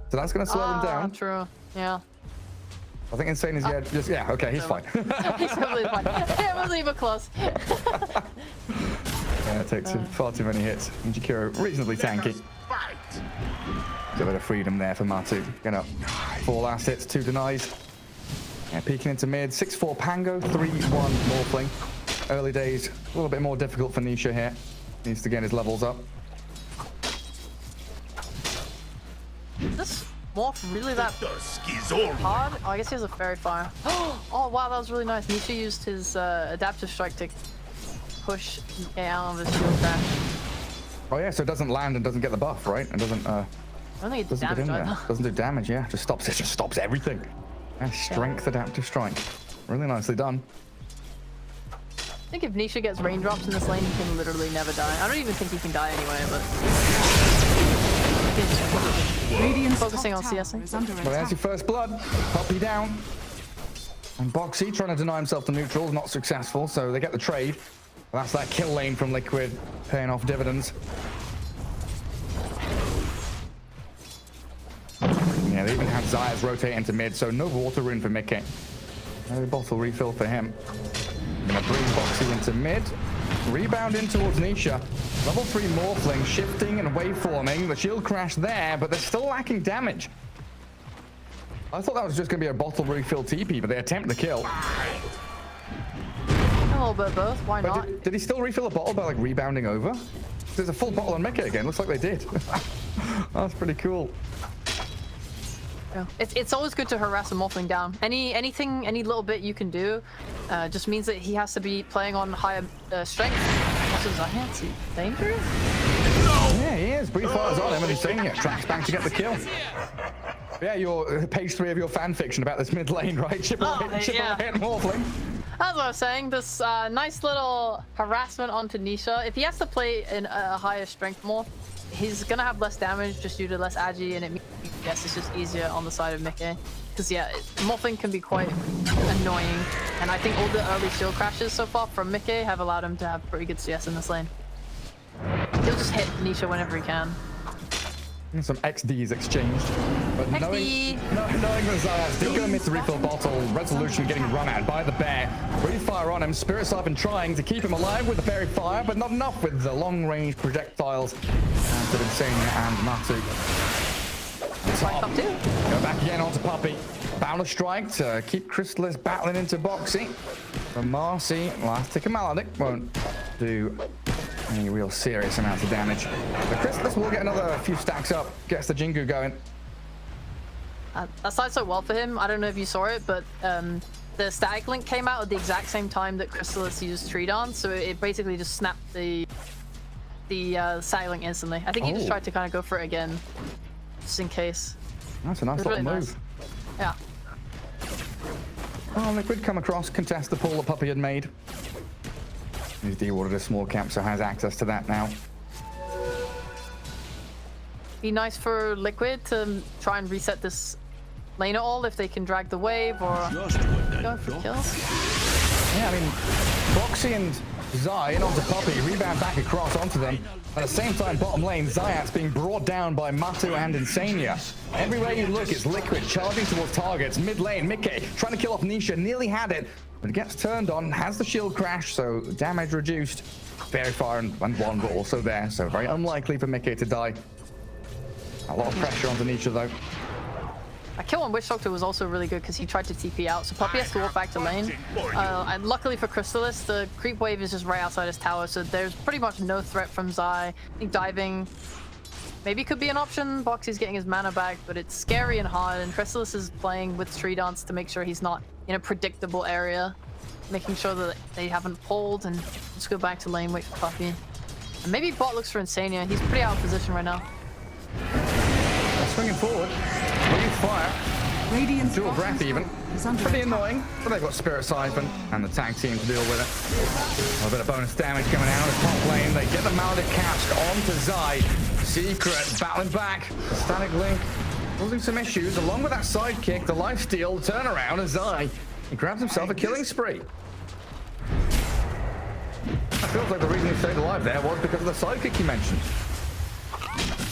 so that's gonna slow them down. True. Yeah. I think Insane is yeah, okay, he's fine. He's totally fine. It wasn't even close. Yeah, it takes far too many hits. And Jakiro reasonably tanky. Got a bit of freedom there for Matu. Gonna 4 last hits, 2 denies. Yeah, peeking into mid. 6-4 Pango, 3-1 Morphling. Early days, a little bit more difficult for Nisha here. Needs to get his levels up. Is this morph really that hard? Oh, I guess he has a fairy fire. Oh wow, that was really nice. Nisha used his adaptive strike to push out of his shield back. Oh yeah, so it doesn't land and doesn't get the buff, right? And doesn't I don't think it did doesn't damage get in there. either. Doesn't do damage, yeah. Just stops everything. And strength adaptive strike. Really nicely done. I think if Nisha gets raindrops in this lane, he can literally never die. I don't even think he can die anyway, but Radiant's focusing on top tower CSing. is under Well, there's attack. your first blood. Puppey down. And Boxy trying to deny himself to neutrals, not successful, so they get the trade. That's that kill lane from Liquid, paying off dividends. Yeah, they even have Zayas rotate into mid, so no water rune for Mickey. No bottle refill for him. Gonna bring Boxy into mid. Rebound in towards Nisha. Level 3 Morphling, shifting and waveforming. The shield crash there, but they're still lacking damage. I thought that was just gonna be a bottle refill TP, but they attempt the kill. a little bit of both. Why But not? did he still refill a bottle by like rebounding over? There's a full bottle on Mickey again. Looks like they did. That's pretty cool. Yeah. It's always good to harass a Morphling down. Any little bit you can do just means that he has to be playing on higher strength. Also, Zayat's dangerous? Yeah, he is. Breathe fire's on him and he's saying it. Tracks back to get the kill. Yeah, your page 3 of your fan fiction about this mid lane, right? Chip away and Morphling. That's what I was saying. This nice little harassment onto Nisha. If he has to play in a higher strength more, he's gonna have less damage just due to less agi, and it means FPS is just easier on the side of Mickey. Because yeah, morphing can be quite annoying, and I think all the early shield crashes so far from Mickey have allowed him to have pretty good CS in this lane. He'll just hit Nisha whenever he can. And some XDs exchanged. But knowing that Zayas did go mid to refill bottle, Resolution getting run at by the bear. Breathe fire on him, Spirit Siphon trying to keep him alive with the fairy fire, but not enough with the long range projectiles. And to Insania and Matu. Top two. Go back again onto Puppey. Boundless Strike to keep Chrysalis battling into Boxy. The Marcy, last tick of Maledict, won't do any real serious amount of damage. The Chrysalis will get another few stacks up, gets the Jingu going. That started so well for him. I don't know if you saw it, but the Static Link came out at the exact same time that Chrysalis used Tree Dance, so it basically just snapped the Static Link instantly. I think he just tried to kind of go for it again, just in case. That's a nice little move. Nice. Yeah. Oh, Liquid come across, contest the pull that Puppey had made. He's de-watered a small camp, so has access to that now. Be nice for Liquid to try and reset this lane at all if they can drag the wave or go for kills. Yeah, I mean, Boxy and Zai in onto Puppey, rebound back across onto them. At the same time, bottom lane, Zayat's being brought down by Matu and Insania. Everywhere you look, it's Liquid charging towards targets. Mid lane, Mickey trying to kill off Nisha, nearly had it, but it gets turned on, has the shield crash, so damage reduced. Fairy fire and one, but also there, so very unlikely for Mickey to die. A lot of pressure onto Nisha though. A kill on Witch Doctor was also really good because he tried to TP out, so Puppey has to walk back to lane. And luckily for Chrysalis, the creep wave is just right outside his tower, so there's pretty much no threat from Zai. I think diving maybe could be an option. Boxy's getting his mana back, but it's scary and hard, and Chrysalis is playing with Tree Dance to make sure he's not in a predictable area, making sure that they haven't pulled, and just go back to lane, wait for Puppey. And maybe bot looks for Insania. He's pretty out of position right now. Swinging forward, breathe fire, dual breath even. Pretty annoying, but they've got Spirit Siphon and the tag team to deal with it. A little bit of bonus damage coming out of top lane. They get the Maledict cast onto Zai. Secret battling back. The Static Link causing some issues. Along with that sidekick, the lifesteal turnaround as Zai. He grabs himself a killing spree. It feels like the reason he stayed alive there was because of the sidekick you mentioned.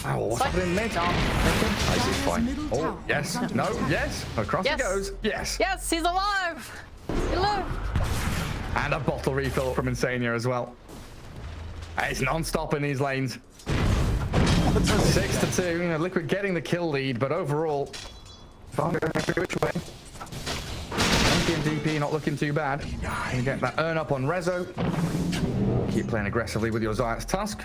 Oh, what's happening mid? I see, fine. Oh, yes, no, yes. Across it goes. Yes. Yes, he's alive. He lived. And a bottle refill from Insania as well. It's non-stop in these lanes. 6-2. You know, Liquid getting the kill lead, but overall, going every which way. MP and DP not looking too bad. You get that earn up on Rezo. Keep playing aggressively with your Zayat's Tusk.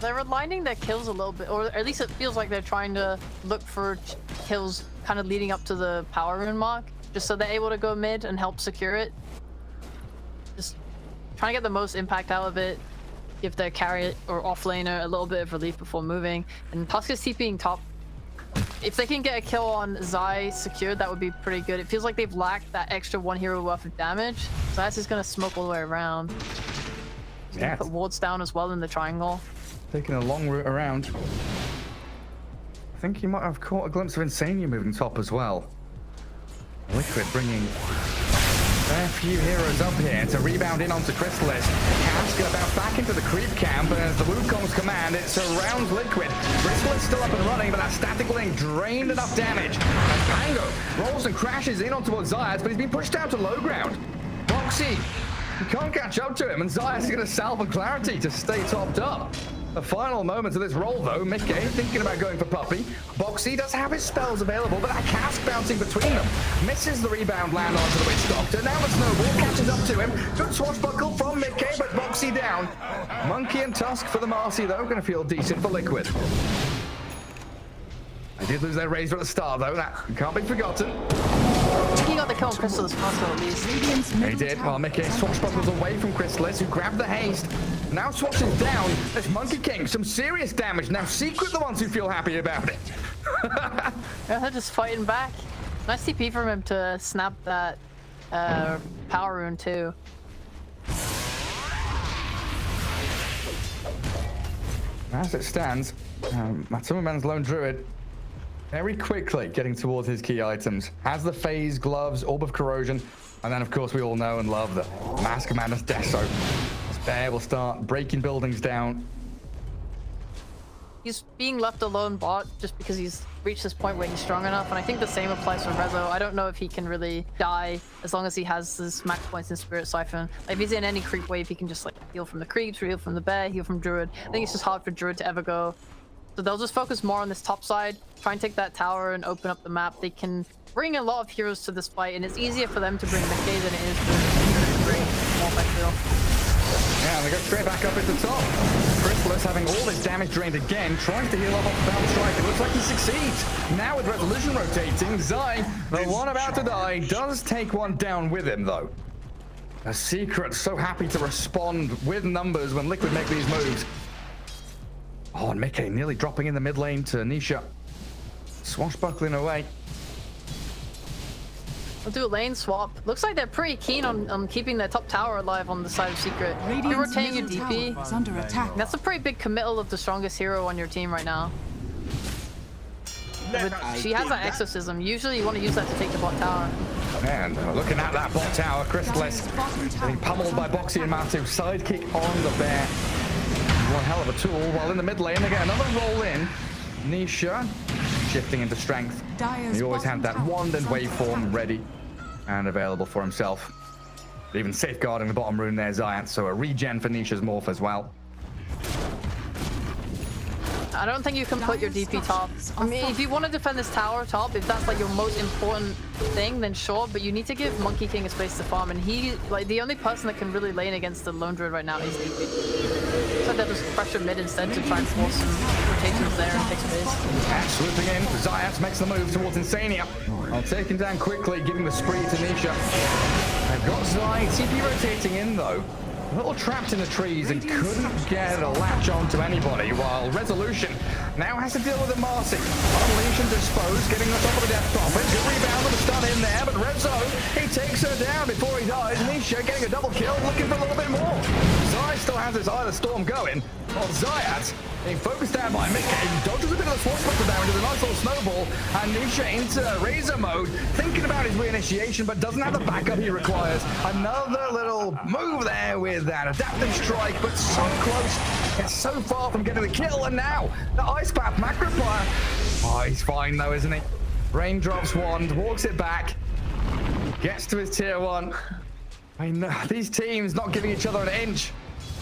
They're aligning their kills a little bit, or at least it feels like they're trying to look for kills kind of leading up to the power rune mark, just so they're able to go mid and help secure it. Just trying to get the most impact out of it, give their carry or offlaner a little bit of relief before moving. And Tusk is TPing top. If they can get a kill on Zai secured, that would be pretty good. It feels like they've lacked that extra one hero worth of damage. Zai's is going to smoke all the way around. Yeah. Put wards down as well in the triangle. Taking a long route around. I think he might have caught a glimpse of Insania moving top as well. Liquid bringing a few heroes up here to rebound in onto Chrysalis. Cass gonna bounce back into the creep camp, and as the Wukong's command, it surrounds Liquid. Chrysalis still up and running, but that static link drained enough damage. As Pango rolls and crashes in onto Zayas, but he's been pushed down to low ground. Boxy, you can't catch up to him, and Zayas is gonna salve and clarity to stay topped up. The final moments of this roll, though, Mickey thinking about going for Puppey. Boxy does have his spells available, but that cask bouncing between them misses the rebound land onto the Witch Doctor. Now the snowball catches up to him. Good swashbuckle from Mickey, but Boxy down. Monkey and Tusk for the Marcy, though, going to feel decent for Liquid. They did lose their Razor at the start, though. That can't be forgotten. He got the kill on Chrysalis faster at least. He did, while Mickey swashbuckles away from Chrysalis, who grabbed the haste. Now swashes down. There's Monkey King, some serious damage. Now Secret the ones who feel happy about it. Yeah, they're just fighting back. Nice TP from him to snap that power rune too. As it stands, Matsuma-man's lone druid very quickly getting towards his key items. Has the phase, gloves, orb of corrosion, and then of course we all know and love the Mask of Madness Deso. This bear will start breaking buildings down. He's being left alone bot just because he's reached this point where he's strong enough, and I think the same applies for Rezo. I don't know if he can really die as long as he has his max points in Spirit Siphon. Like, if he's in any creep wave, he can just like heal from the creeps, heal from the bear, heal from Druid. I think it's just hard for Druid to ever go. So they'll just focus more on this top side, try and take that tower and open up the map. They can bring a lot of heroes to this fight, and it's easier for them to bring Mickey than it is to bring Morph, I feel. Yeah, and they go straight back up at the top. Chrysalis, having all this damage drained again, tries to heal up off the bound strike. It looks like he succeeds. Now with Resolution rotating, Zai, the one about to die, does take one down with him, though. A Secret so happy to respond with numbers when Liquid make these moves. Oh, and Mickey nearly dropping in the mid lane to Nisha. Swashbuckling away. We'll do a lane swap. Looks like they're pretty keen on keeping their top tower alive on the side of Secret. You're rotating your DP. Is under attack. That's a pretty big committal of the strongest hero on your team right now. But she has that exorcism. Usually you want to use that to take the bot tower. And looking at that bot tower, Chrysalis getting pummeled by Boxy and Matu. Sidekick on the bear. One hell of a tool. While in the mid lane, they get another roll in. Nisha shifting into strength. He always had that wand and waveform ready and available for himself. Even safeguarding the bottom rune there, Ziant. So a regen for Nisha's morph as well. I don't think you can put your DP top. I mean, if you want to defend this tower top, if that's like your most important thing, then sure, but you need to give Monkey King a space to farm, and he, like, the only person that can really lane against the lone druid right now is DP. So they'll just pressure mid instead to try and force some rotations there and take space. And swooping in, Ziant makes the move towards Insania. I'll take him down quickly, giving the spree to Nisha. They've got Zai, TP rotating in though. A little trapped in the trees and couldn't get a latch onto anybody, while Resolution now has to deal with a Marcy. Unleash and Dispose, getting on top of the Death Prophet. Good rebound with a stun in there, but Rezo, he takes her down before he dies. Nisha getting a double kill, looking for a little bit more. Zai still has his Eye of the Storm going, while Zayat being focused down by Mickey, dodges a bit of the swashbuckler damage with a nice little snowball, and Nisha into Razor mode, thinking about his reinitiation, but doesn't have the backup he requires. Another little move there with that adaptive strike, but so close. It's so far from getting the kill, and now the Ice Path Macroplier. Oh, he's fine though, isn't he? Raindrops wand, walks it back, gets to his tier 1. I know, these teams not giving each other an inch.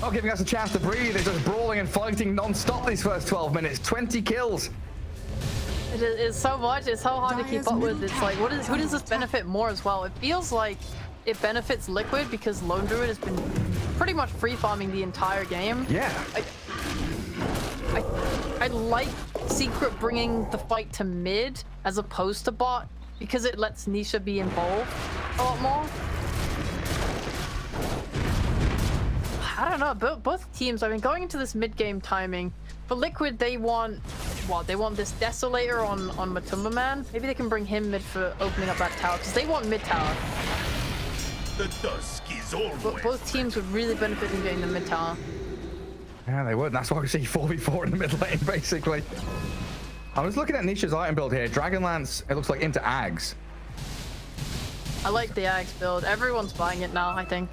Not giving us a chance to breathe. They're just brawling and fighting non-stop these first 12 minutes. 20 kills. It is so much. It's so hard to keep up with. It's like, who does this benefit more as well? It feels like it benefits Liquid because Lone Druid has been pretty much free farming the entire game. Yeah. I like Secret bringing the fight to mid as opposed to bot because it lets Nisha be involved a lot more. I don't know, both teams, I mean, going into this mid-game timing, for Liquid, they want, what, they want this Desolator on Matumba Man? Maybe they can bring him mid for opening up that tower, because they want mid tower. The dusk is always. But both teams would really benefit from getting the mid tower. Yeah, they would. That's why we see 4v4 in the mid lane, basically. I was looking at Nisha's item build here. Dragonlance, it looks like into Ags. I like the Ags build. Everyone's buying it now, I think.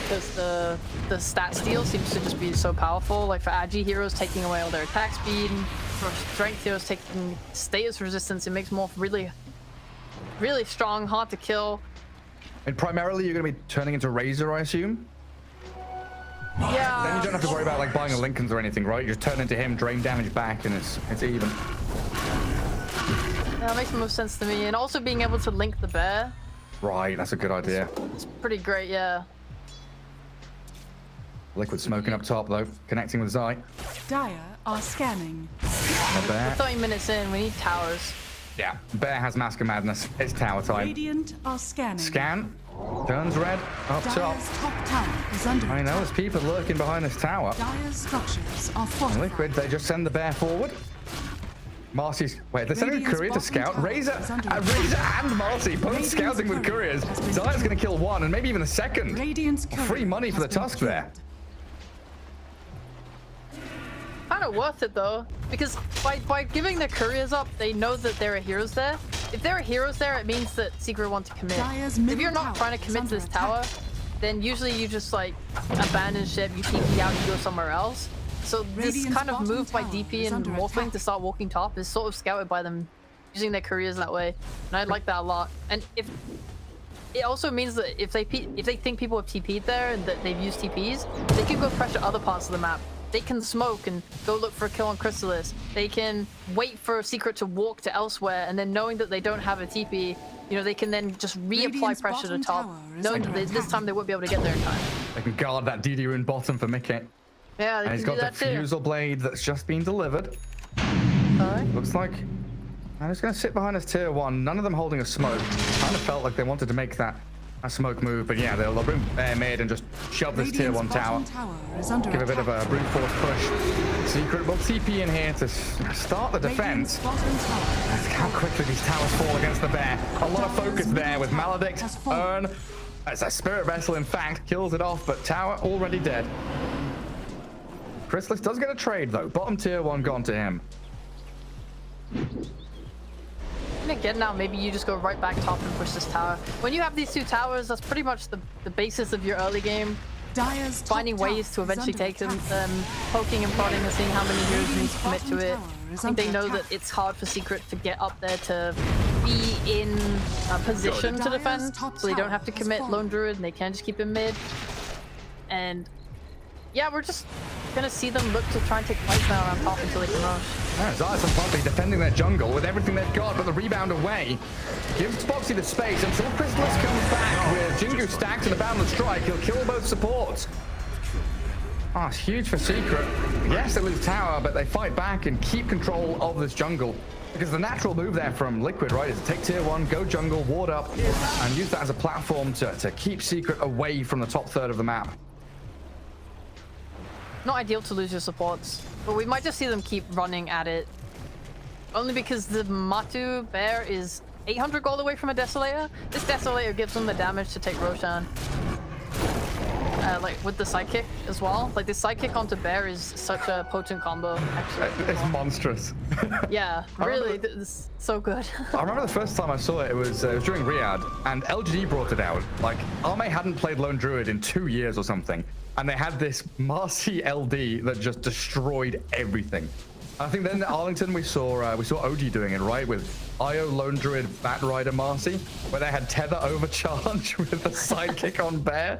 Because the stat steal seems to just be so powerful. Like for Agi heroes taking away all their attack speed, and for strength heroes taking status resistance, it makes Morph really, really strong, hard to kill. And primarily you're going to be turning into Razor, I assume? Yeah. Then you don't have to worry about like buying a Lincoln's or anything, right? You just turn into him, drain damage back, and it's even. Yeah, that makes the most sense to me. And also being able to link the bear. Right, that's a good idea. It's pretty great, yeah. Liquid smoking up top though, connecting with Zai. Dire are scanning. The bear. We're 30 minutes in, we need towers. Yeah, bear has Mask of Madness. It's tower time. Radiant are scanning. Scan. Turns red. Up top. Dire's top tower is under I know, attack. there's people lurking behind this tower. Dire's structures are And fortified. Liquid, they just send the bear forward. Marcy's... Wait, they're sending a Radiant's courier to bottom scout. tower Razor, is under Razor and Marcy both Radiant's scouting with courier couriers. has been Zai's killed. going to kill one and maybe even a second. Radiant's Free money for the has been tusk there. killed. kind of worth it though, because by giving their couriers up, they know that there are heroes there. If there are heroes there, it means that Secret want to commit. If you're not trying to commit to this tower, then usually you just like abandon ship, you TP out, you go somewhere else. So this kind of move by DP and Morphling to start walking top is sort of scouted by them using their couriers that way, and I like that a lot. And if it also means that if they think people have TP'd there and that they've used TPs, they can go pressure other parts of the map. They can smoke and go look for a kill on Chrysalis. They can wait for a Secret to walk to elsewhere, and then knowing that they don't have a TP, you know, they can then just reapply pressure to top, knowing that this time they won't be able to get there in time. They can guard that DD rune bottom for Mickey. Yeah, they and he's can got do the that fusel blade that's just been delivered. Alright. Looks like I'm just going to sit behind his tier 1. None of them holding a smoke. Kind of felt like they wanted to make that a smoke move, but yeah, they'll bring bear mid and just shove this tier 1 tower. Give a bit of a brute force push. Secret will TP in here to start the defense. How quickly these towers fall against the bear. A lot of focus there with Maledict, Urn. As a Spirit Vessel, in fact, kills it off, but tower already dead. Chrysalis does get a trade though. Bottom tier 1 gone to him. And again, now maybe you just go right back top and push this tower. When you have these two towers, that's pretty much the basis of your early game. Finding ways to eventually take them, poking and prodding and seeing how many heroes you need to commit to it. I think they know that it's hard for Secret to get up there to be in a position to defend, so they don't have to commit Lone Druid and they can just keep him mid. And yeah, we're just gonna see them look to try and take fights now around top until they can rush. Yeah, Zayas and Poppy defending their jungle with everything they've got, but the rebound away gives Boxy the space until Chrysalis comes back with Jingu stacked and a boundless strike. He'll kill both supports. Oh, it's huge for Secret. Yes, they lose tower, but they fight back and keep control of this jungle. Because the natural move there from Liquid, right, is to take tier 1, go jungle, ward up, and use that as a platform to keep Secret away from the top third of the map. Not ideal to lose your supports, but we might just see them keep running at it. Only because the Matu bear is 800 gold away from a Desolator. This Desolator gives them the damage to take Roshan. Like with the sidekick as well. Like the sidekick onto bear is such a potent combo, actually. It's monstrous. Yeah, really, it's so good. I remember the first time I saw it, it was during Riyadh, and LGD brought it out. Like, Arme hadn't played Lone Druid in 2 years or something, and they had this Marcy LD that just destroyed everything. I think then at Arlington we saw OG doing it, right, with IO Lone Druid Bat Rider Marcy, where they had tether overcharge with the sidekick on bear.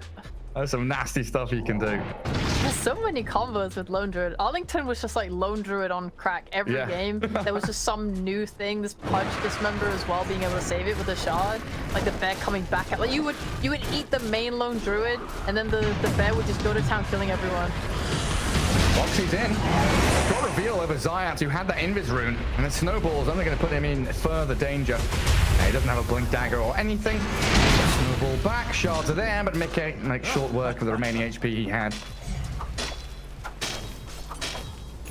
That's some nasty stuff you can do. There's so many combos with Lone Druid. Arlington was just like Lone Druid on crack every game. There was just some new thing. This Pudge Dismember as well, being able to save it with a shard. Like the bear coming back at, like you would eat the main Lone Druid, and then the bear would just go to town killing everyone. Boxy's in. Got a reveal over Zayat, who had that Invis rune, and the snowball's only going to put him in further danger. He doesn't have a blink dagger or anything. Snowball back, shards are there, but Mickey makes short work of the remaining HP he had.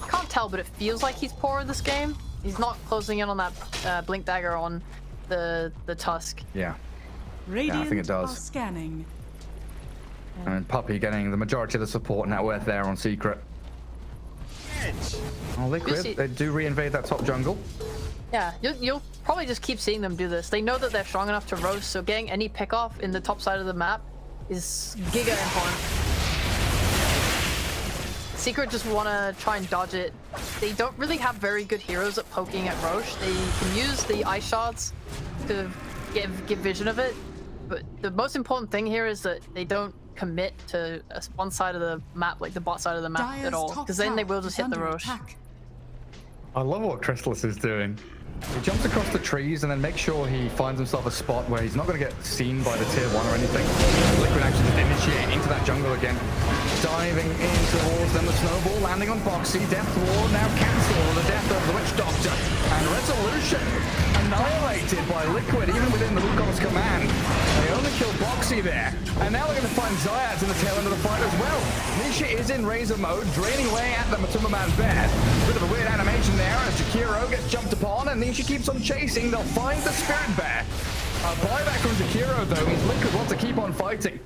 Can't tell, but it feels like he's poor in this game. He's not closing in on that blink dagger on the Tusk. Yeah. I think it does. Scanning. And Puppy getting the majority of the support net worth there on Secret. Oh, Liquid, they do reinvade that top jungle. Yeah, you'll probably just keep seeing them do this. They know that they're strong enough to roast, so getting any pick off in the top side of the map is giga important. Secret just want to try and dodge it. They don't really have very good heroes at poking at Roche. They can use the ice shards to give vision of it, but the most important thing here is that they don't commit to one side of the map, like the bot side of the map at all, because then they will just hit the Roche. I love what Chrysalis is doing. He jumps across the trees and then makes sure he finds himself a spot where he's not going to get seen by the tier 1 or anything. Liquid actually just initiate into that jungle again. Diving in towards them, the snowball landing on Boxy. Death Ward now cancelled with the death of the Witch Doctor. And Resolution annihilated by Liquid, even within the Wukong's command. They only killed Boxy there. And now we're going to find Zayat in the tail end of the fight as well. Nisha is in Razor mode, draining away at the Matumba Man's bear. Bit of a weird animation there as Jakiro gets jumped upon, and Nisha keeps on chasing. They'll find the Spirit Bear. A buyback from Jakiro though means Liquid want to keep on fighting.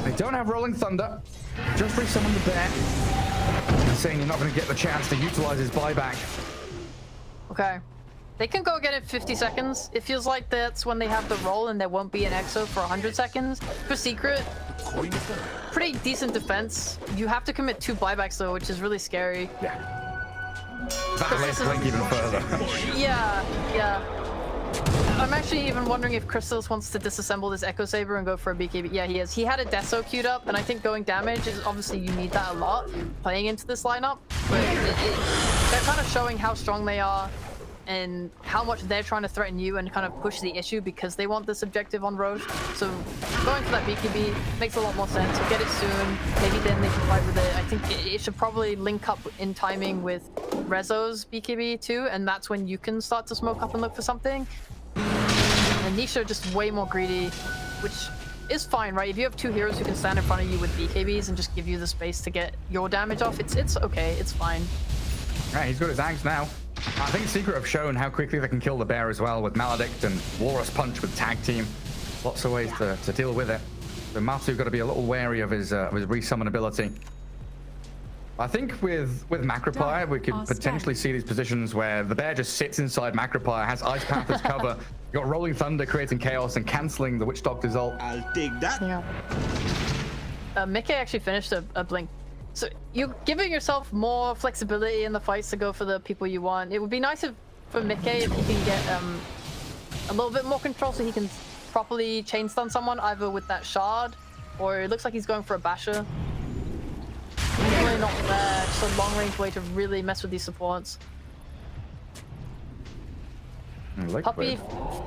They don't have Rolling Thunder. Just resummon the bear. saying you're not going to get the chance to utilize his buyback. Okay. They can go get it 50 seconds. It feels like that's when they have the roll and there won't be an exo for 100 seconds. For Secret, pretty decent defense. You have to commit 2 buybacks though, which is really scary. Yeah. That makes Blink even further. Yeah. I'm actually even wondering if Crystallis wants to disassemble this Echo Saber and go for a BKB. Yeah, he is. He had a Deso queued up, and I think going damage is obviously you need that a lot playing into this lineup. But they're kind of showing how strong they are and how much they're trying to threaten you and kind of push the issue because they want this objective on Roche. So going for that BKB makes a lot more sense. We'll get it soon. Maybe then they can fight with it. I think it should probably link up in timing with Rezo's BKB too, and that's when you can start to smoke up and look for something. And Nisha just way more greedy, which is fine, right? If you have 2 heroes who can stand in front of you with BKBs and just give you the space to get your damage off, it's okay, it's fine. Yeah, he's got his Ags now. I think Secret have shown how quickly they can kill the bear as well with Maledict and Walrus Punch with Tag Team. Lots of ways to deal with it. So Matsu got to be a little wary of his resummon ability. I think with Macropire, we could potentially see these positions where the bear just sits inside Macropire, has Ice Path as cover. You got Rolling Thunder creating chaos and canceling the Witch Doctor's ult. I'll take that. Yeah. Mickey actually finished a blink. So you're giving yourself more flexibility in the fights to go for the people you want. It would be nice for Mickey if he can get a little bit more control so he can properly chain stun someone either with that shard or it looks like he's going for a basher. Really not there, just a long range way to really mess with these supports. Puppy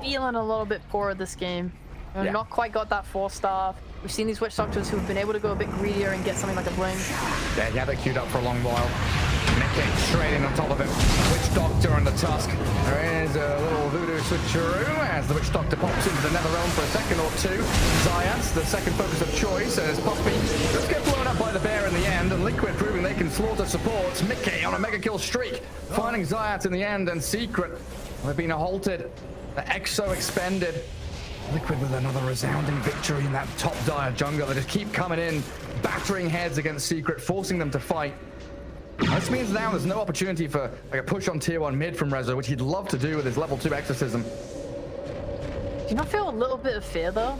feeling a little bit poor this game. You know, not quite got that 4-star. We've seen these Witch Doctors who've been able to go a bit greedier and get something like a blink. Yeah, he had it queued up for a long while. Mickey straight in on top of him. Witch Doctor and the Tusk. There is a little voodoo switcheroo as the Witch Doctor pops into the Nether Realm for a second or two. Zayats, the second focus of choice, as Puppy just get blown up by the bear in the end, and Liquid proving they can slaughter supports. Mickey on a mega kill streak, finding Zayats in the end, and Secret have been halted. The Exo expended. Liquid with another resounding victory in that top dire jungle. They just keep coming in, battering heads against Secret, forcing them to fight. This means now there's no opportunity for like a push on tier 1 mid from Rezo, which he'd love to do with his level 2 exorcism. Do you not feel a little bit of fear though?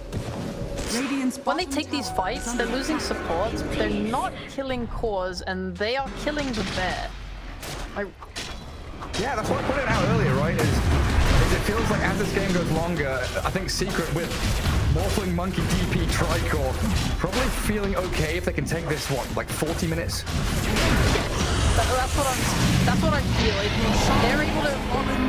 When they take these fights, they're losing supports, but they're not killing cores, and they are killing the bear. Yeah, that's what I pointed out earlier, right? It feels like as this game goes longer, I think Secret with Morphling Monkey DP Tricore probably feeling okay if they can take this, what, like 40 minutes? That's what I feel. If they're able to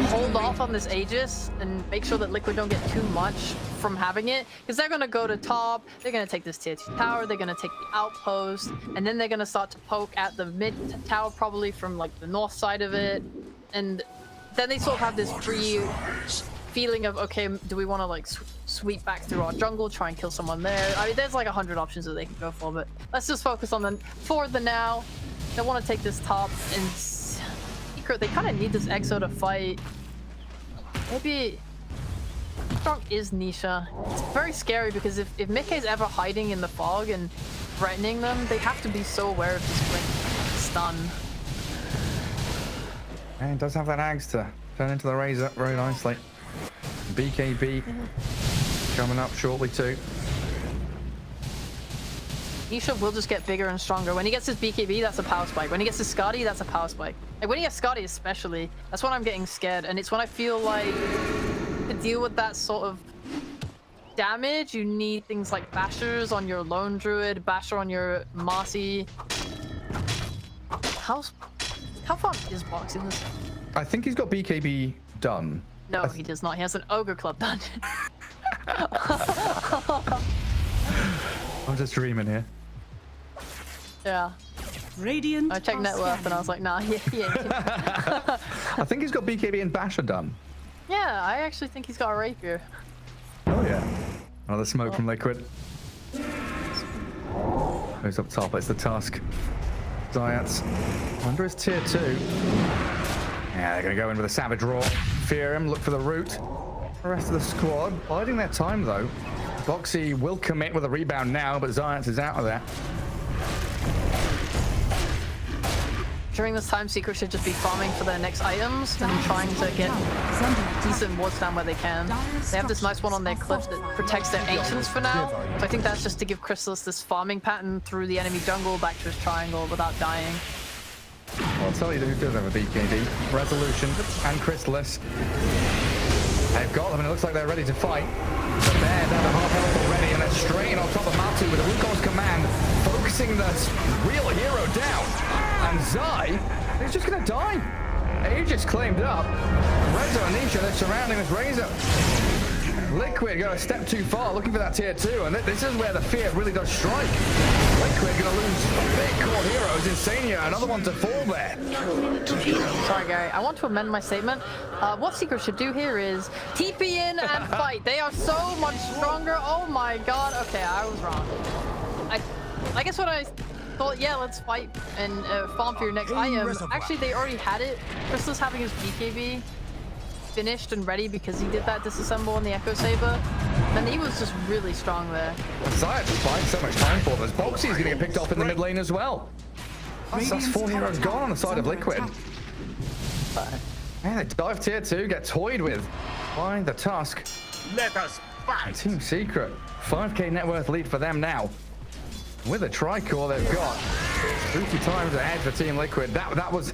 hold off on this Aegis and make sure that Liquid don't get too much from having it, because they're going to go to top, they're going to take this tier 2 tower, they're going to take the outpost, and then they're going to start to poke at the mid tower probably from like the north side of it, and then they sort of have this free feeling of, okay, do we want to like sweep back through our jungle, try and kill someone there? I mean, there's like 100 options that they can go for, but let's just focus on for the now. They want to take this top, and Secret, they kind of need this Exo to fight. Maybe how strong is Nisha? It's very scary because if Mickey's ever hiding in the fog and threatening them, they have to be so aware of this blink stun. And it does have that Ags to turn into the Razor very nicely. BKB coming up shortly too. Nisha will just get bigger and stronger. When he gets his BKB, that's a power spike. When he gets his Scotty, that's a power spike. Like when he gets Scotty especially, that's when I'm getting scared. And it's when I feel like to deal with that sort of damage, you need things like Bashers on your Lone Druid, Basher on your Marcy. How far is Box in this? I think he's got BKB done. No, he does not. He has an Ogre Club done. I'm just dreaming here. Yeah. Radiant I checked net worth and I was like, nah, yeah. I think he's got BKB and Basher done. Yeah, I actually think he's got a Rapier. Oh yeah. Another smoke from Liquid. Goes up top, it's the Tusk. Zayats under his tier 2. Yeah, they're gonna go in with a Savage Roar. Fear him, look for the root. The rest of the squad biding their time though. Boxy will commit with a rebound now, but Zayats is out of there. during this time, Secret should just be farming for their next items and trying to get decent wards down where they can. They have this nice one on their cliff that protects their ancients for now. So I think that's just to give Chrysalis this farming pattern through the enemy jungle back to his triangle without dying. Well, I'll tell you who does have a BKB. Resolution and Chrysalis. They've got them, and it looks like they're ready to fight. But they're down to half health already, and they're straight on top of Matu with a Wukong's command, focusing the real hero down. And Zai is just going to die. Aegis claimed up. Rezo and Nisha, they're surrounding this Razor. Liquid go a step too far, looking for that tier 2, and this is where the fear really does strike. Liquid gonna lose big core heroes. Insania, another one to fall there. Sorry, Gary. I want to amend my statement. What Secret should do here is TP in and fight. They are so much stronger. Oh my god. Okay, I was wrong. I guess what I thought, yeah, let's fight and farm for your next item. Actually, they already had it. Crystal's having his BKB finished and ready because he did that disassemble on the Echo Saber, and he was just really strong there. Zaya just buying so much time for this. Boxy's gonna get picked off in the mid lane as well. That's 4 heroes gone on the side of Liquid. Man, they dive tier 2, get toyed with by the Tusk. Let us fight. Team Secret, 5k net worth lead for them now. With a Tricore they've got. Spooky times ahead for Team Liquid. That was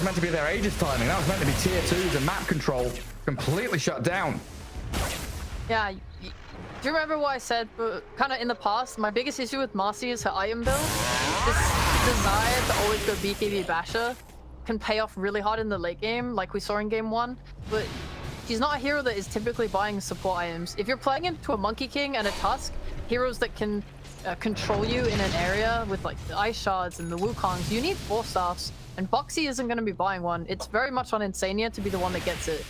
meant to be their Aegis timing. That was meant to be tier 2s and map control completely shut down. Yeah, do you remember what I said kind of in the past? My biggest issue with Marcy is her item build. This desire to always go BKB Basher can pay off really hard in the late game, like we saw in game 1. But she's not a hero that is typically buying support items. If you're playing into a Monkey King and a Tusk, heroes that can control you in an area with like the Ice Shards and the Wukongs, you need 4 staffs. And Boxy isn't going to be buying one. It's very much on Insania to be the one that gets it.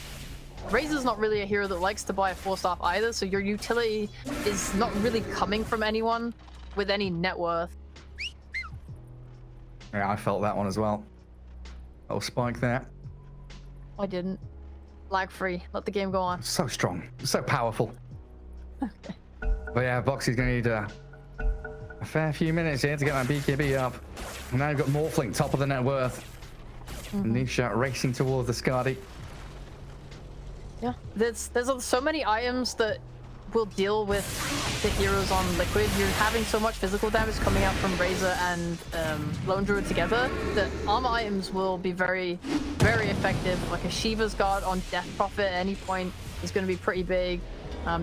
Razor's not really a hero that likes to buy a 4-staff either, so your utility is not really coming from anyone with any net worth. Yeah, I felt that one as well. Oh, spike there. I didn't. Lag free. Let the game go on. So strong. So powerful. Okay. But yeah, Boxy's going to need a fair few minutes here to get that BKB up. And now you've got Morphling, top of the net worth. Nisha racing towards the Skadi. Yeah, there's so many items that will deal with the heroes on Liquid. You're having so much physical damage coming out from Razor and Lone Druid together that armor items will be very, very effective. Like a Shiva's Guard on Death Prophet at any point is going to be pretty big.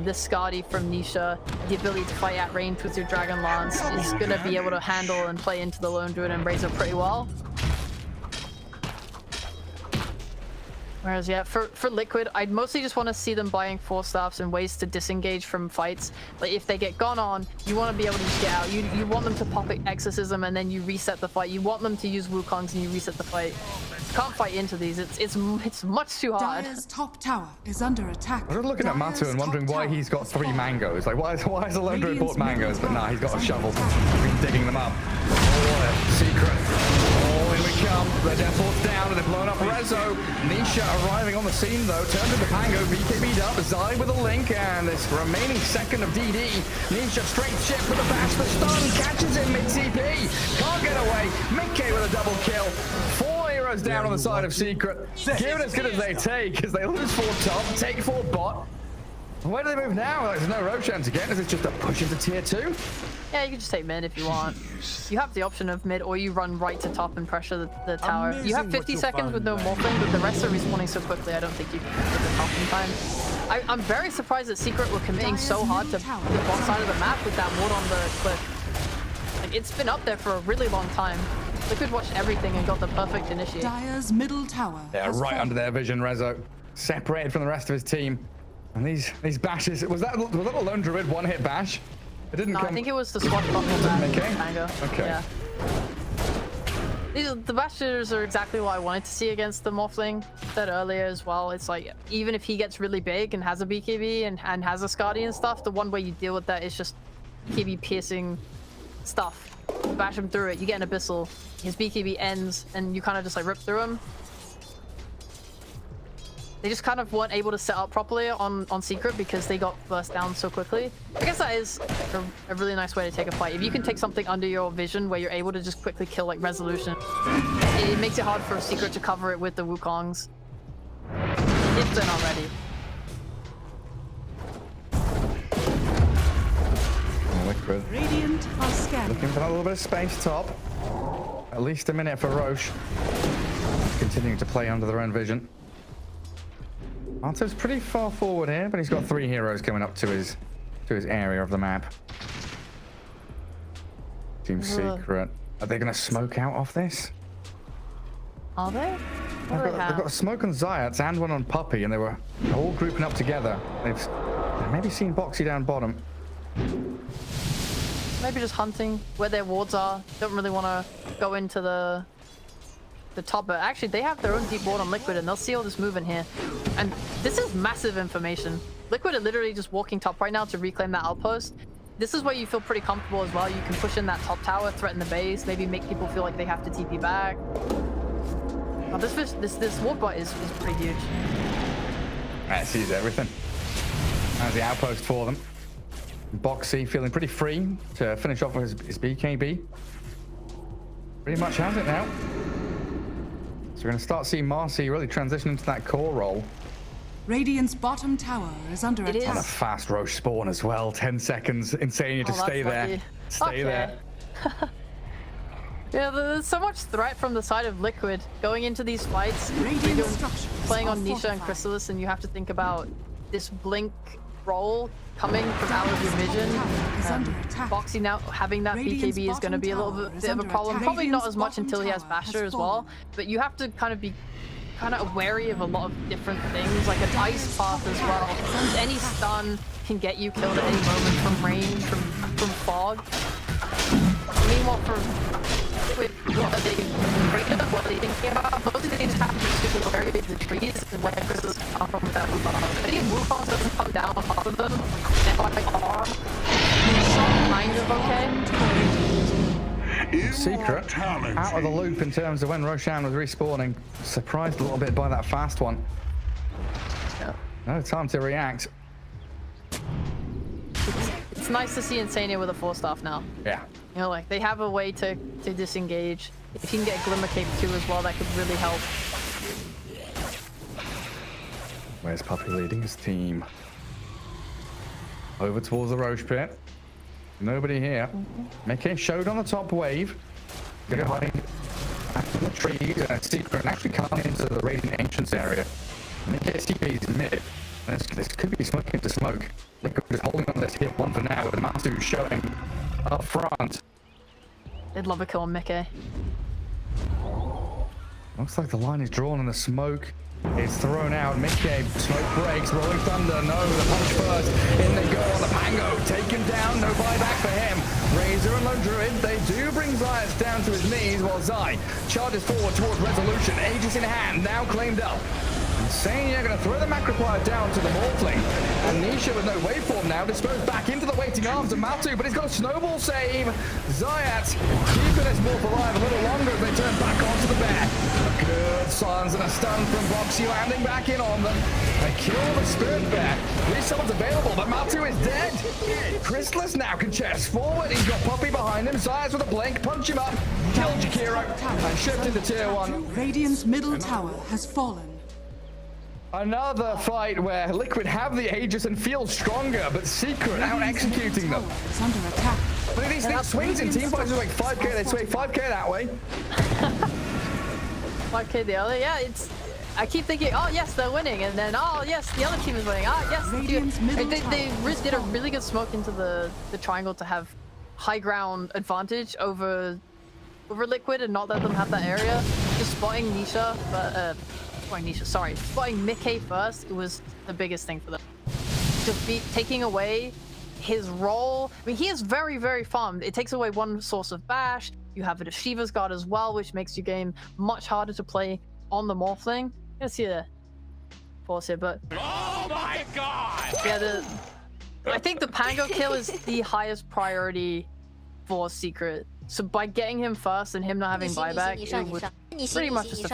This Skadi from Nisha, the ability to fight at range with your Dragon Lance is going to be able to handle and play into the Lone Druid and Razor pretty well. Whereas, yeah, for Liquid, I'd mostly just want to see them buying 4 staffs and ways to disengage from fights. Like, if they get gone on, you want to be able to just get out. You want them to pop Exorcism and then you reset the fight. You want them to use Wukongs and you reset the fight. You can't fight into these. It's much too hard. Dire's top tower is under attack. I'm just looking at Matu and wondering why he's got 3 mangoes. Like, why is the Lone Druid bought mangoes? But nah, he's got a shovel. He's been digging them up. Oh, Secret. Oh, in we come. The Death Force down and they've blown up Rezo. Nisha arriving on the scene though, turns into Pango, BKB'd up, Zai with a link, and this remaining second of DD. Nisha straight chip with a bash, the stun, catches him mid-TP, can't get away, Mid-K with a double kill. 4 heroes down on the side of Secret, giving as good as they take, as they lose 4 top, take 4 bot. Where do they move now? Like, there's no Roshan to get, is it just a push into tier 2? Yeah, you can just take mid if you want. You have the option of mid, or you run right to top and pressure the tower. You have 50 seconds with no morphing, but the rest are respawning so quickly, I don't think you can get the top in time. I'm very surprised that Secret were committing so hard to the bot side of the map with that ward on the cliff. Like, it's been up there for a really long time. Liquid watched everything and got the perfect initiate. Dire's middle tower. Yeah, right under their vision, Rezo. Separated from the rest of his team. And these bashes, was that a Lone Druid one-hit bash? It didn't come... I think it was the swashbuckle Mango. Okay. Yeah. The bashers are exactly what I wanted to see against the Morphling. Said earlier as well, it's like, even if he gets really big and has a BKB and has a Skadi and stuff, the one way you deal with that is just BKB piercing stuff. Bash him through it, you get an Abyssal, his BKB ends, and you kind of just like rip through him. They just kind of weren't able to set up properly on Secret because they got burst down so quickly. I guess that is a really nice way to take a fight. If you can take something under your vision where you're able to just quickly kill like Resolution it makes it hard for a Secret to cover it with the Wukongs. If they're not ready. Liquid. Radiant are scanning. Looking for that little bit of space top. At least a minute for Roche. Continuing to play under their own vision. Arto's pretty far forward here, but he's got 3 heroes coming up to his area of the map. Team Secret. Are they going to smoke out off this? Are they? They've got a smoke on Zayats and one on Puppy, and they were all grouping up together. They've maybe seen Boxy down bottom. Maybe just hunting where their wards are. Don't really want to go into the top, but actually they have their own deep ward on Liquid, and they'll see all this movement here. And this is massive information. Liquid are literally just walking top right now to reclaim that outpost. This is where you feel pretty comfortable as well. You can push in that top tower, threaten the base, maybe make people feel like they have to TP back. Oh, this ward bot is pretty huge. That sees everything. That's the outpost for them. Boxy feeling pretty free to finish off with his BKB. Pretty much has it now. So we're going to start seeing Marcy really transition into that core role. Radiant's bottom tower is under attack. And a fast Roche spawn as well. 10 seconds. Insane to stay there. Stay there. Yeah, there's so much threat from the side of Liquid going into these fights. You're playing on Nisha and Chrysalis, and you have to think about this blink roll coming from out of your vision. Boxy now having that BKB is going to be a little bit of a problem. Probably not as much until he has Basher as well, but you have to kind of be wary of a lot of different things, like an ice path as well. Any stun can get you killed at any moment from rain, from fog. Meanwhile, what are they thinking about? Most of the things happen super wary of the trees and where crystals come from with that Wukong. If any Wukong doesn't come down on top of them, and like arm, kind of okay. Secret out of the loop in terms of when Roshan was respawning. Surprised a little bit by that fast one. Yeah. No time to react. It's nice to see Insania with a 4-staff now. Yeah. You know, like they have a way to disengage. If you can get Glimmer Cape too as well, that could really help. Where's Puppy leading his team? Over towards the Roche pit. Nobody here. Mickey showed on the top wave. They're hiding back in the trees and a Secret and actually coming into the Radiant Ancients area. Mickey CP is mid. And this could be smoking into smoke. Liquid is holding on this hit one for now with Masu showing up front. They'd love a kill on Mickey. Looks like the line is drawn and the smoke is thrown out. Mickey, smoke breaks, Rolling Thunder, no, the punch first. In they go on the Pango, take him down, no buyback for him. Razor and Lone Druid, they do bring Zayas down to his knees while Zai charges forward towards Resolution, Aegis in hand, now claimed up. Insania going to throw the Macroplier down to the Morphling. And Nisha with no waveform now disposed back into the waiting arms of Matu, but he's got a snowball save. Zayat keeping his Morph alive a little longer as they turn back onto the bear. Good silence and a stun from Boxy landing back in on them. They kill the Spirit Bear. At least someone's available, but Matu is dead. Chrysalis now can chest forward. He's got Puppy behind him. Zayat with a blink, punch him up, kill Jakiro, and shift into tier 1. Radiant's middle tower has fallen. Another fight where Liquid have the Aegis and feel stronger, but Secret out executing them. It's under attack. Look at these swings in team fights are like 5k, they swing 5k that way. 5k the other, yeah, it's... I keep thinking, oh yes, they're winning, and then, oh yes, the other team is winning, oh yes, they did a really good smoke into the triangle to have high ground advantage over Liquid and not let them have that area. Just spotting Nisha, but, spotting Mickey first, it was the biggest thing for them. Just taking away his role. I mean, he is very, very farmed. It takes away one source of bash. You have a Shiva's Guard as well, which makes your game much harder to play on the Morphling. I'm gonna see a pause here, but... Oh my god! Yeah, I think the Pango kill is the highest priority for Secret. So by getting him first and him not having buyback, it was pretty much just a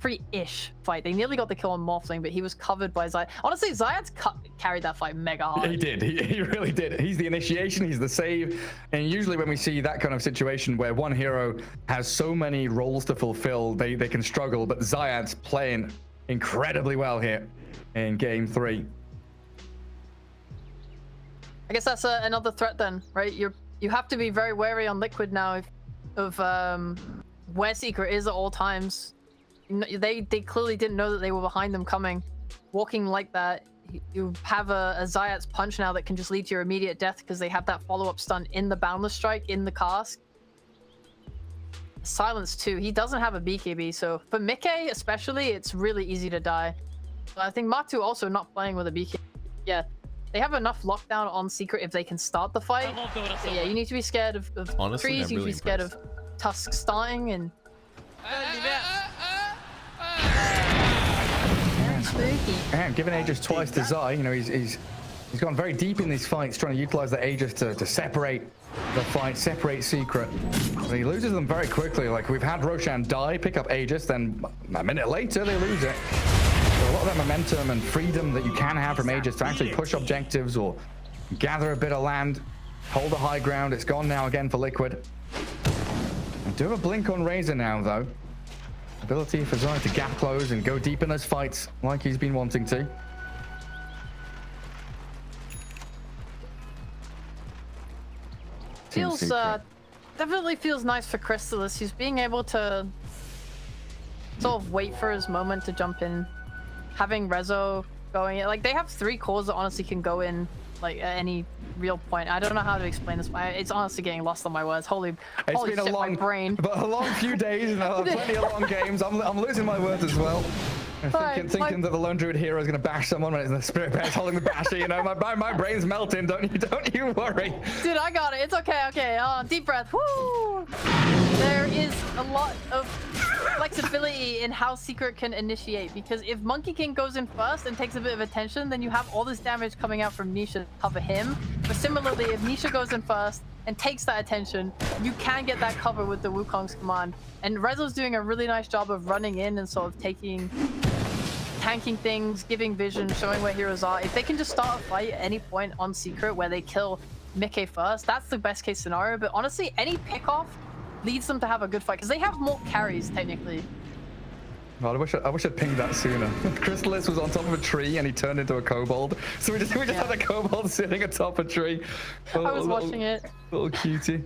free-ish fight. They nearly got the kill on Morphling, but he was covered by Zayat. Honestly, Zayat's carried that fight mega hard. He did. He really did. He's the initiation. He's the save. And usually when we see that kind of situation where one hero has so many roles to fulfill, they can struggle. But Zayat's playing incredibly well here in game 3. I guess that's another threat then, right? You have to be very wary on Liquid now of where Secret is at all times. They clearly didn't know that they were behind them coming. Walking like that, you have a Zayat's punch now that can just lead to your immediate death because they have that follow-up stun in the Boundless Strike, in the cask. Silence too. He doesn't have a BKB, so for Mickey especially, it's really easy to die. But I think Matu also not playing with a BKB. Yeah, they have enough lockdown on Secret if they can start the fight. So yeah, you need to be scared of Honestly, trees, I'm you need really to be scared impressed. of Tusk starting and... Spooky. And giving Aegis twice to Zai, you know, he's gone very deep in these fights, trying to utilize the Aegis to separate the fight, separate Secret. But he loses them very quickly. Like, we've had Roshan die, pick up Aegis, then a minute later they lose it. So a lot of that momentum and freedom that you can have from Aegis to actually push objectives or gather a bit of land, hold the high ground. It's gone now again for Liquid. I do have a blink on Razor now, though. Ability for Zai to gap close and go deep in those fights like he's been wanting to. Feels definitely feels nice for Crystallis. He's being able to sort of wait for his moment to jump in. Having Rezo going, like, they have 3 cores that honestly can go in like at any real point. I don't know how to explain this. It's honestly getting lost on my words. Holy It's been shit, a long, my brain. but a long few days and plenty of long games. I'm losing my words as well. Thinking that the Lone Druid hero is going to bash someone when the Spirit Bear's holding the basher. You know, my brain's melting. Don't you worry. Dude, I got it. It's okay. Okay. Deep breath. Woo! There is a lot of flexibility in how Secret can initiate, because if Monkey King goes in first and takes a bit of attention, then you have all this damage coming out from Nisha to cover him. But similarly, if Nisha goes in first and takes that attention, you can get that cover with the Wukong's command. And Rezo's doing a really nice job of running in and sort of tanking things, giving vision, showing where heroes are. If they can just start a fight at any point on Secret where they kill Mickey first, that's the best case scenario. But honestly, any pickoff leads them to have a good fight because they have more carries technically. God, I wish I'd pinged that sooner. Crystallis was on top of a tree and he turned into a kobold. So we just had a kobold sitting atop a tree. I was watching it. Little cutie.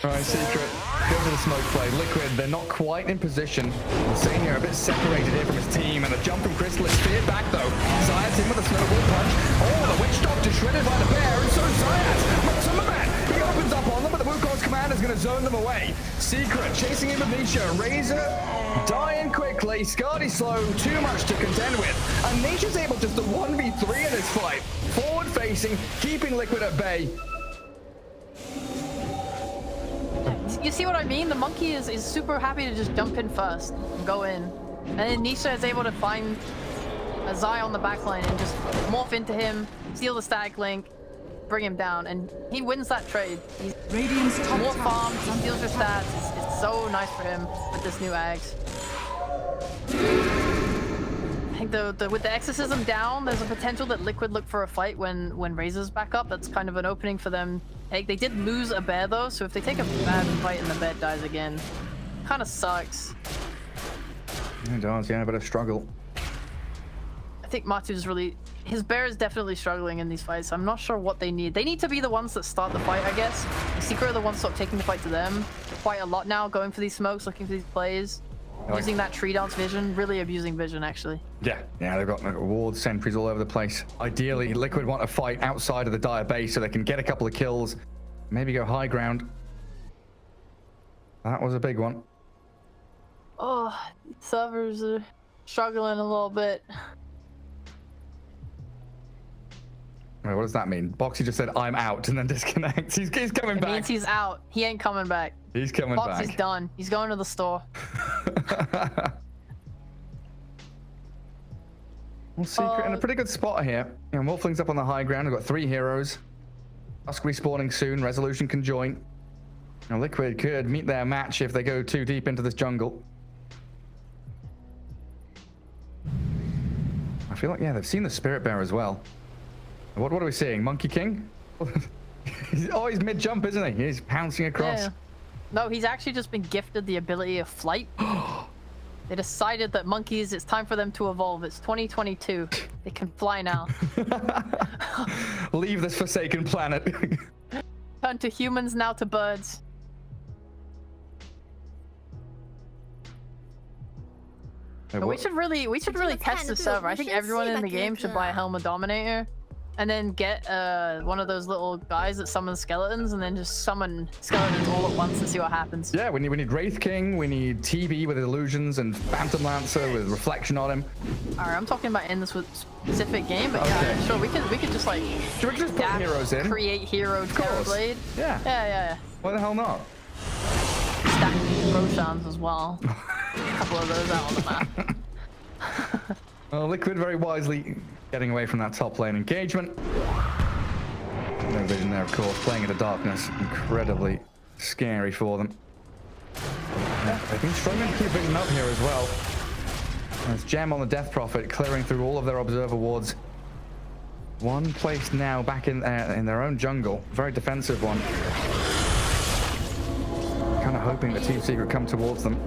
Alright, Secret. Go to the smoke play. Liquid, they're not quite in position. Senior a bit separated here from his team, and a jump from Crystallis speared back though. Zayat's in with a snowball punch. Oh, the witch doctor shredded by the bear, and so Zayat. Summerman, he opens up on them, but the Wukong's command is going to zone them away. Secret chasing in with Nisha. Razor dying quickly. Scardy slow, too much to contend with. And Nisha's able just to 1v3 in this fight. Forward facing, keeping Liquid at bay. You see what I mean? The monkey is super happy to just jump in first and go in. And then Nisha is able to find a Zai on the backline and just morph into him, steal the static link, bring him down, and he wins that trade. He's more farm, he steals your stats. It's so nice for him with this new Ags. I think with the Exorcism down, there's a potential that Liquid look for a fight when Razor's back up. That's kind of an opening for them. They did lose a bear though, so if they take a bad fight and the bear dies again, kind of sucks. It does, yeah, but a struggle. I think Matu's his bear is definitely struggling in these fights. I'm not sure what they need. They need to be the ones that start the fight, I guess. The Secret are the ones sort of taking the fight to them quite a lot now, going for these smokes, looking for these plays. Using that tree dance vision, really abusing vision actually. Yeah, they've got wards, sentries all over the place. Ideally, Liquid want to fight outside of the Dire base so they can get a couple of kills, maybe go high ground. That was a big one. Oh, servers are struggling a little bit. Wait, what does that mean? Boxy just said, I'm out, and then disconnects. He's coming back. It means he's out. He ain't coming back. He's coming back. Boxy's done. He's going to the store. Well, Secret in a pretty good spot here. You know, Morphling's up on the high ground. We've got 3 heroes. Tusk respawning soon. Resolution can join. Now, Liquid could meet their match if they go too deep into this jungle. feel like, yeah, they've seen the Spirit Bear as well. What are we seeing? Monkey King? He's mid-jump, isn't he? He's pouncing across. Yeah. No, he's actually just been gifted the ability of flight. They decided that monkeys, it's time for them to evolve. It's 2022. They can fly now. Leave this forsaken planet. Turn to humans, now to birds. But we should really test the server. I think everyone in the game should buy a Helm of Dominator. And then get one of those little guys that summon skeletons, and then just summon skeletons all at once and see what happens. Yeah, we need Wraith King, we need TB with illusions, and Phantom Lancer with reflection on him. Alright, I'm talking about in this specific game, but yeah, sure, we could just like Should we just put heroes in? Create hero Terrorblade. Yeah. Why the hell not? Stack Roshans as well. A couple of those out on the map. Well, Liquid very wisely getting away from that top lane engagement. No vision there, of course. Playing into darkness. Incredibly scary for them. They've been struggling to keep vision up here as well. There's Gem on the Death Prophet clearing through all of their observer wards. One place now back in their own jungle. Very defensive one. Kind of hoping that Team Secret come towards them.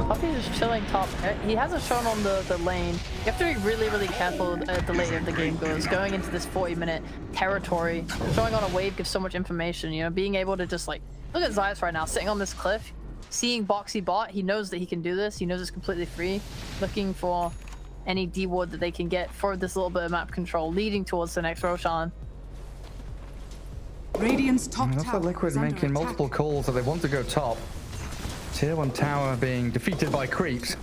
Puppy's just chilling top. He hasn't shown on the lane. You have to be really, really careful the later the game goes. Going into this 40-minute territory, showing on a wave gives so much information. You know, being able to just like look at Zyas right now, sitting on this cliff, seeing Boxy bot. He knows that he can do this. He knows it's completely free. Looking for any D ward that they can get for this little bit of map control, leading towards the next Roshan. Radiant's top Looks tower like Liquid is under making attack. multiple calls that they want to go top. Tier 1 tower being defeated by creeps.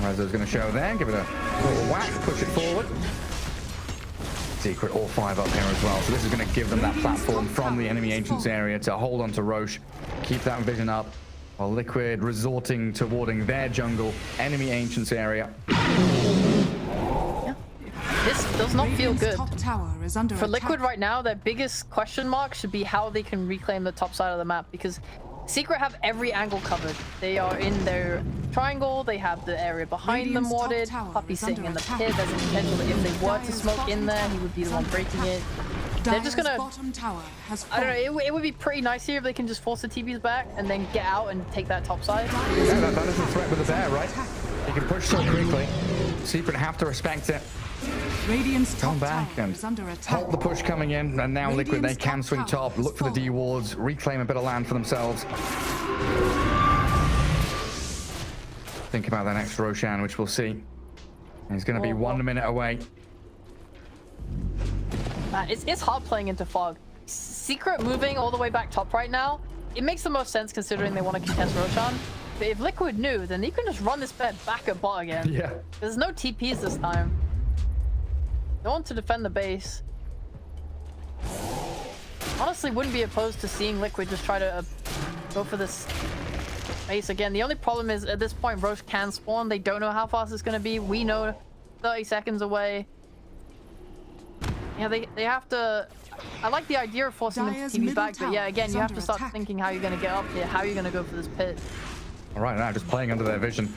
Rezo's going to show there, give it a little whack, push it forward. Secret all 5 up here as well, so this is going to give them that platform from the enemy ancients area to hold on to Roche, keep that vision up, while Liquid resorting towarding their jungle, enemy ancients area. Yeah. This does not feel good. Top tower is under For attack. Liquid right now, their biggest question mark should be how they can reclaim the top side of the map, because Secret have every angle covered. They are in their triangle, they have the area behind them warded. Puppy's sitting in the pit. There's a potential that if they were to smoke in there, he would be the one breaking it. They're just gonna, I don't know, it would be pretty nice here if they can just force the TBs back and then get out and take that top side. Yeah, that is a threat with the bear, right? He can push so quickly. Secret have to respect it. Radiant's Come top back tower and is under attack. halt the push coming in, and now Liquid, they can swing top, look for the D wards, reclaim a bit of land for themselves. Think about that next Roshan, which we'll see. He's going to be 1 minute away. It's hard playing into Fog. Secret moving all the way back top right now, it makes the most sense considering they want to contest Roshan. But if Liquid knew, then you can just run this bed back at bot again. Yeah. There's no TPs this time. No one to defend the base. Honestly, wouldn't be opposed to seeing Liquid just try to go for this base again. The only problem is at this point, Roche can spawn. They don't know how fast it's going to be. We know 30 seconds away. Yeah, they have to... I like the idea of forcing them to TP back, but yeah, again, you have to start thinking how you're going to get up here, how you're going to go for this pit. All right, now just playing under their vision.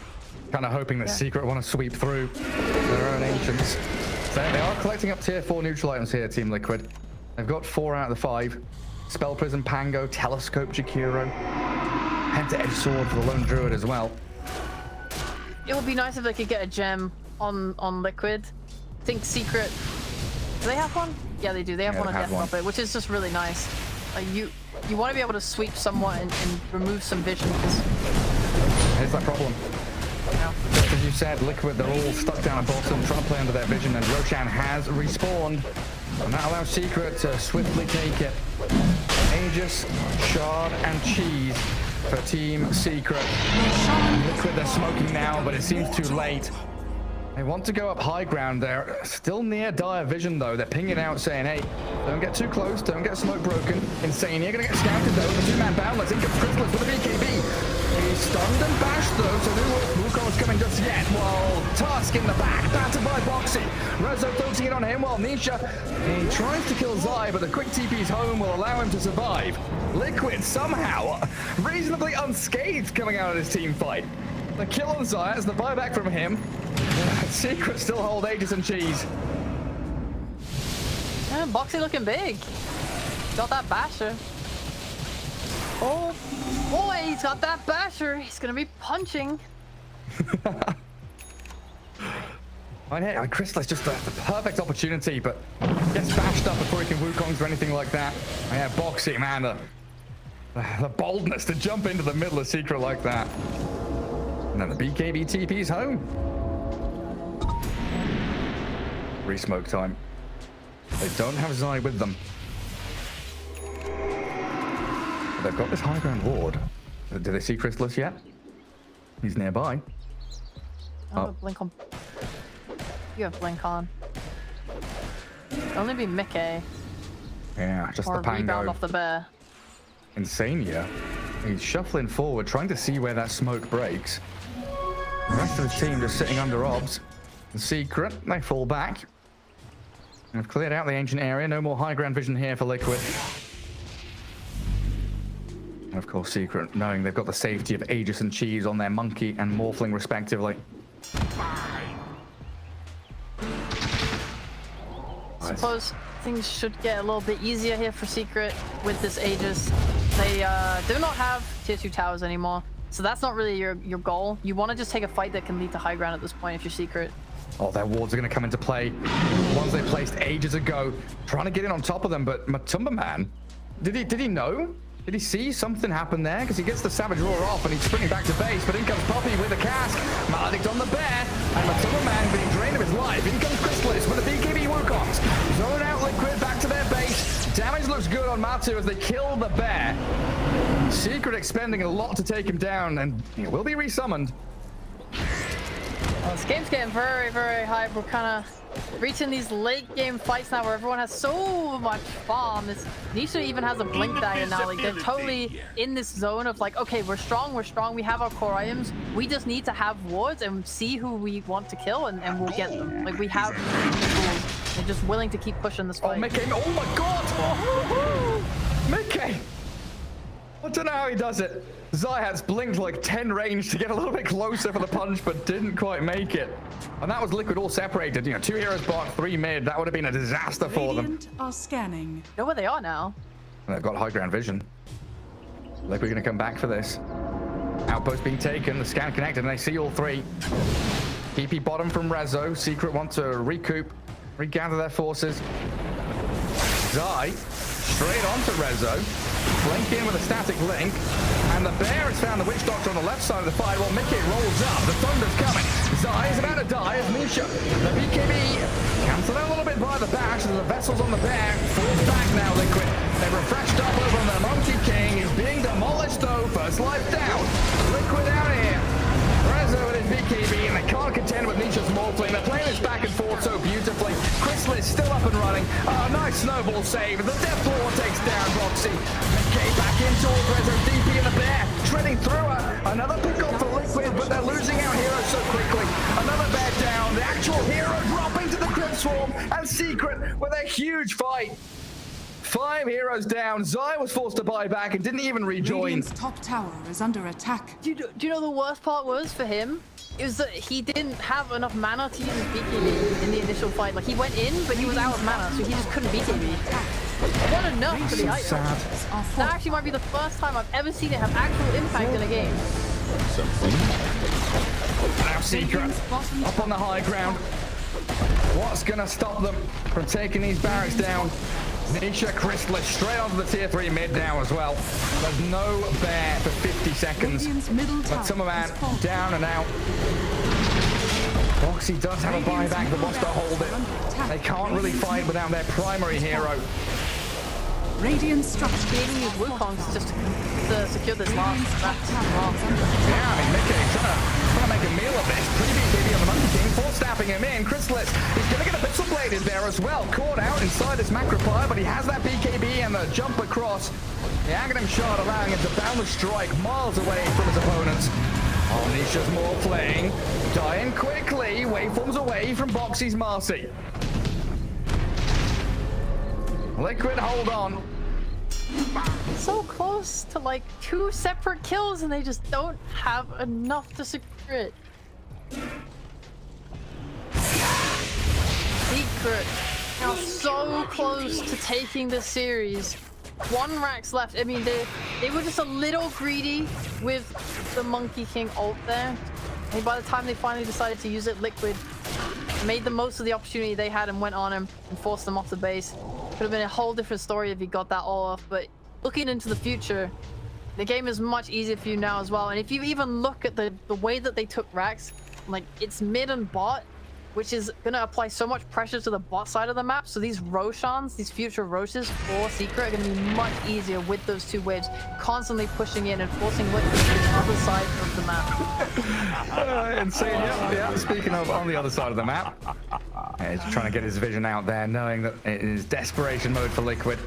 Kind of hoping that Secret want to sweep through their own ancients. So they are collecting up tier 4 neutral items here, Team Liquid. They've got 4 out of the 5. Spell Prism, Pango, Telescope, Jakiro. Penta-Edge Sword for the Lone Druid as well. It would be nice if they could get a gem on Liquid. I think Secret... Do they have one? Yeah, they do. They have one on Death Prophet, which is just really nice. You want to be able to sweep somewhat and remove some vision. Here's that problem. Yeah. Just as you said, Liquid, they're all stuck down at bottom, trying to play under their vision, and Roshan has respawned. And that allows Secret to swiftly take it. Aegis, Shard, and Cheese for Team Secret. Liquid, they're smoking now, but it seems too late. They want to go up high ground. They're still near dire vision, though. They're pinging out, saying, hey, don't get too close. Don't get smoke broken. Insane. You're going to get scouted, though. The 2-man boundless. In comes Chrysalis with a BKB. He's stunned and bashed, though, so no Wukong's coming just yet. Well, Tusk in the back. Battered by Boxy. Rezo focusing it on him, while Nisha, he tries to kill Zai, but the quick TP's home will allow him to survive. Liquid, somehow, reasonably unscathed coming out of this team fight. The kill on Zai, the buyback from him. Secret still hold Aegis and Cheese. Yeah, Boxy looking big. Got that basher. Oh boy, he's got that basher. He's gonna be punching. Right here, and Crystal's just the perfect opportunity, but gets bashed up before he can Wukongs or anything like that. And yeah, Boxy, man, the boldness to jump into the middle of Secret like that. And then the BKB TP's home. Re-smoke time. They don't have Zai with them. But they've got this high ground ward. Do they see Chrysalis yet? He's nearby. Oh, blink on. You have blink on. It'll only be Mickey. Yeah, just Or the Pango. rebound off the bear. Insania. He's shuffling forward, trying to see where that smoke breaks. The rest of the team just sitting under obs. The Secret, they fall back. And have cleared out the ancient area. No more high ground vision here for Liquid. And of course, Secret, knowing they've got the safety of Aegis and Cheese on their Monkey and Morphling respectively. I suppose things should get a little bit easier here for Secret with this Aegis. They do not have tier 2 towers anymore, so that's not really your goal. You want to just take a fight that can lead to high ground at this point if you're Secret. Oh, their wards are going to come into play. Ones they placed ages ago, trying to get in on top of them, but Matumba Man, did he know? Did he see something happen there? Because he gets the Savage Roar off and he's sprinting back to base, but in comes Poppy with a cask. Maledict on the bear, and Matumba Man being drained of his life. In comes Chrysalis with the BKB Wukongs. Zone out Liquid back to their base. Damage looks good on Matu as they kill the bear. Secret expending a lot to take him down, and he will be resummoned. Well, this game's getting very, very high. We're kind of reaching these late game fights now where everyone has so much farm. This Nisha even has a blink dagger now. Like, they're totally in this zone of like, okay, we're strong, we have our core items. We just need to have wards and see who we want to kill, and we'll get them. Like, we have tools. They're just willing to keep pushing this fight. Oh, Mickey, oh my god! Oh, Mickey! I don't know how he does it. Zayat's blinked like 10 range to get a little bit closer for the punch, but didn't quite make it. And that was Liquid all separated. You know, 2 heroes bot, 3 mid. That would have been a disaster for them. Radiant are scanning. Know where they are now. And they've got high ground vision. Liquid going to come back for this. Outpost being taken, the scan connected, and they see all 3. PP bottom from Rezo. Secret want to recoup, regather their forces. Zai straight onto Rezo. Blink in with a static link, and the bear has found the witch doctor on the left side of the fight while Mickey rolls up. The thunder's coming. Zai is about to die as Nisha. The BKB cancelled out a little bit by the bash as the vessel's on the bear. Falls back now, Liquid. They've refreshed up over on the Monkey King. He's being demolished though. First life down. Liquid out here. Rezo with his BKB, and they can't contend with Nisha's Morphling. They're playing this back and forth so beautifully. Chrysalis still up and running. Nice snowball save. The Death Lord takes down Roxy. McKay back in towards Rezo. DP and the bear treading through her. Another pick off for Liquid, but they're losing out heroes so quickly. Another bear down. The actual hero dropping to the Crypt Swarm, and Secret with a huge fight. 5 heroes down. Zai was forced to buy back and didn't even rejoin. Radiant's top tower is under attack. Do you know the worst part was for him? It was that he didn't have enough mana to use his BKB in the initial fight. Like, he went in, but he was out of mana, so he just couldn't BKB. What enough for the item. That actually might be the first time I've ever seen it have actual impact in a game. Now Secret up on the high ground. What's gonna stop them from taking these barracks down? Nisha Chrysalis straight onto the tier 3 mid now as well. There's no bear for 50 seconds. But Summerman down and out. Boxy does have a buyback, but wants to hold it. They can't really fight without their primary hero. Radiant structure. Being used Wukongs just to secure this last match. Yeah, I mean, Mickey trying to make a meal of this. Pre-BKB on the Monkey King, full snapping him in. Chrysalis, he's going to get a pistol bladed there as well. Caught out inside this Macropire, but he has that BKB and the jump across. The Aghanim shot allowing him to bound the strike miles away from his opponents. Oh, Nisha's more playing. Dying quickly. Waveforms away from Boxy's Marcy. Liquid, hold on. So close to like 2 separate kills, and they just don't have enough to secure it. Secret are so close to taking this series. 1 Rax left. I mean, they were just a little greedy with the Monkey King ult there. And by the time they finally decided to use it, Liquid made the most of the opportunity they had and went on him and forced them off the base. Could have been a whole different story if he got that all off, but looking into the future, the game is much easier for you now as well. And if you even look at the way that they took Rax, like, it's mid and bot, which is going to apply so much pressure to the bot side of the map. So these Roshans, these future Roshes for Secret are going to be much easier with those 2 waves, constantly pushing in and forcing Liquid to the other side of the map. Insane, yeah. Speaking of on the other side of the map, he's trying to get his vision out there, knowing that it is desperation mode for Liquid.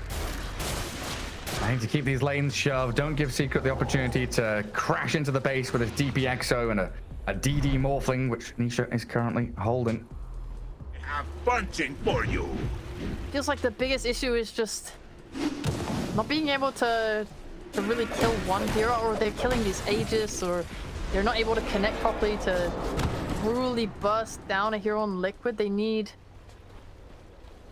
I need to keep these lanes shoved. Don't give Secret the opportunity to crash into the base with his DP Exo and a DD Morphling, which Nisha is currently holding. I'm punching for you. Feels like the biggest issue is just not being able to really kill one hero, or they're killing these Aegis, or they're not able to connect properly to brutally burst down a hero on Liquid. They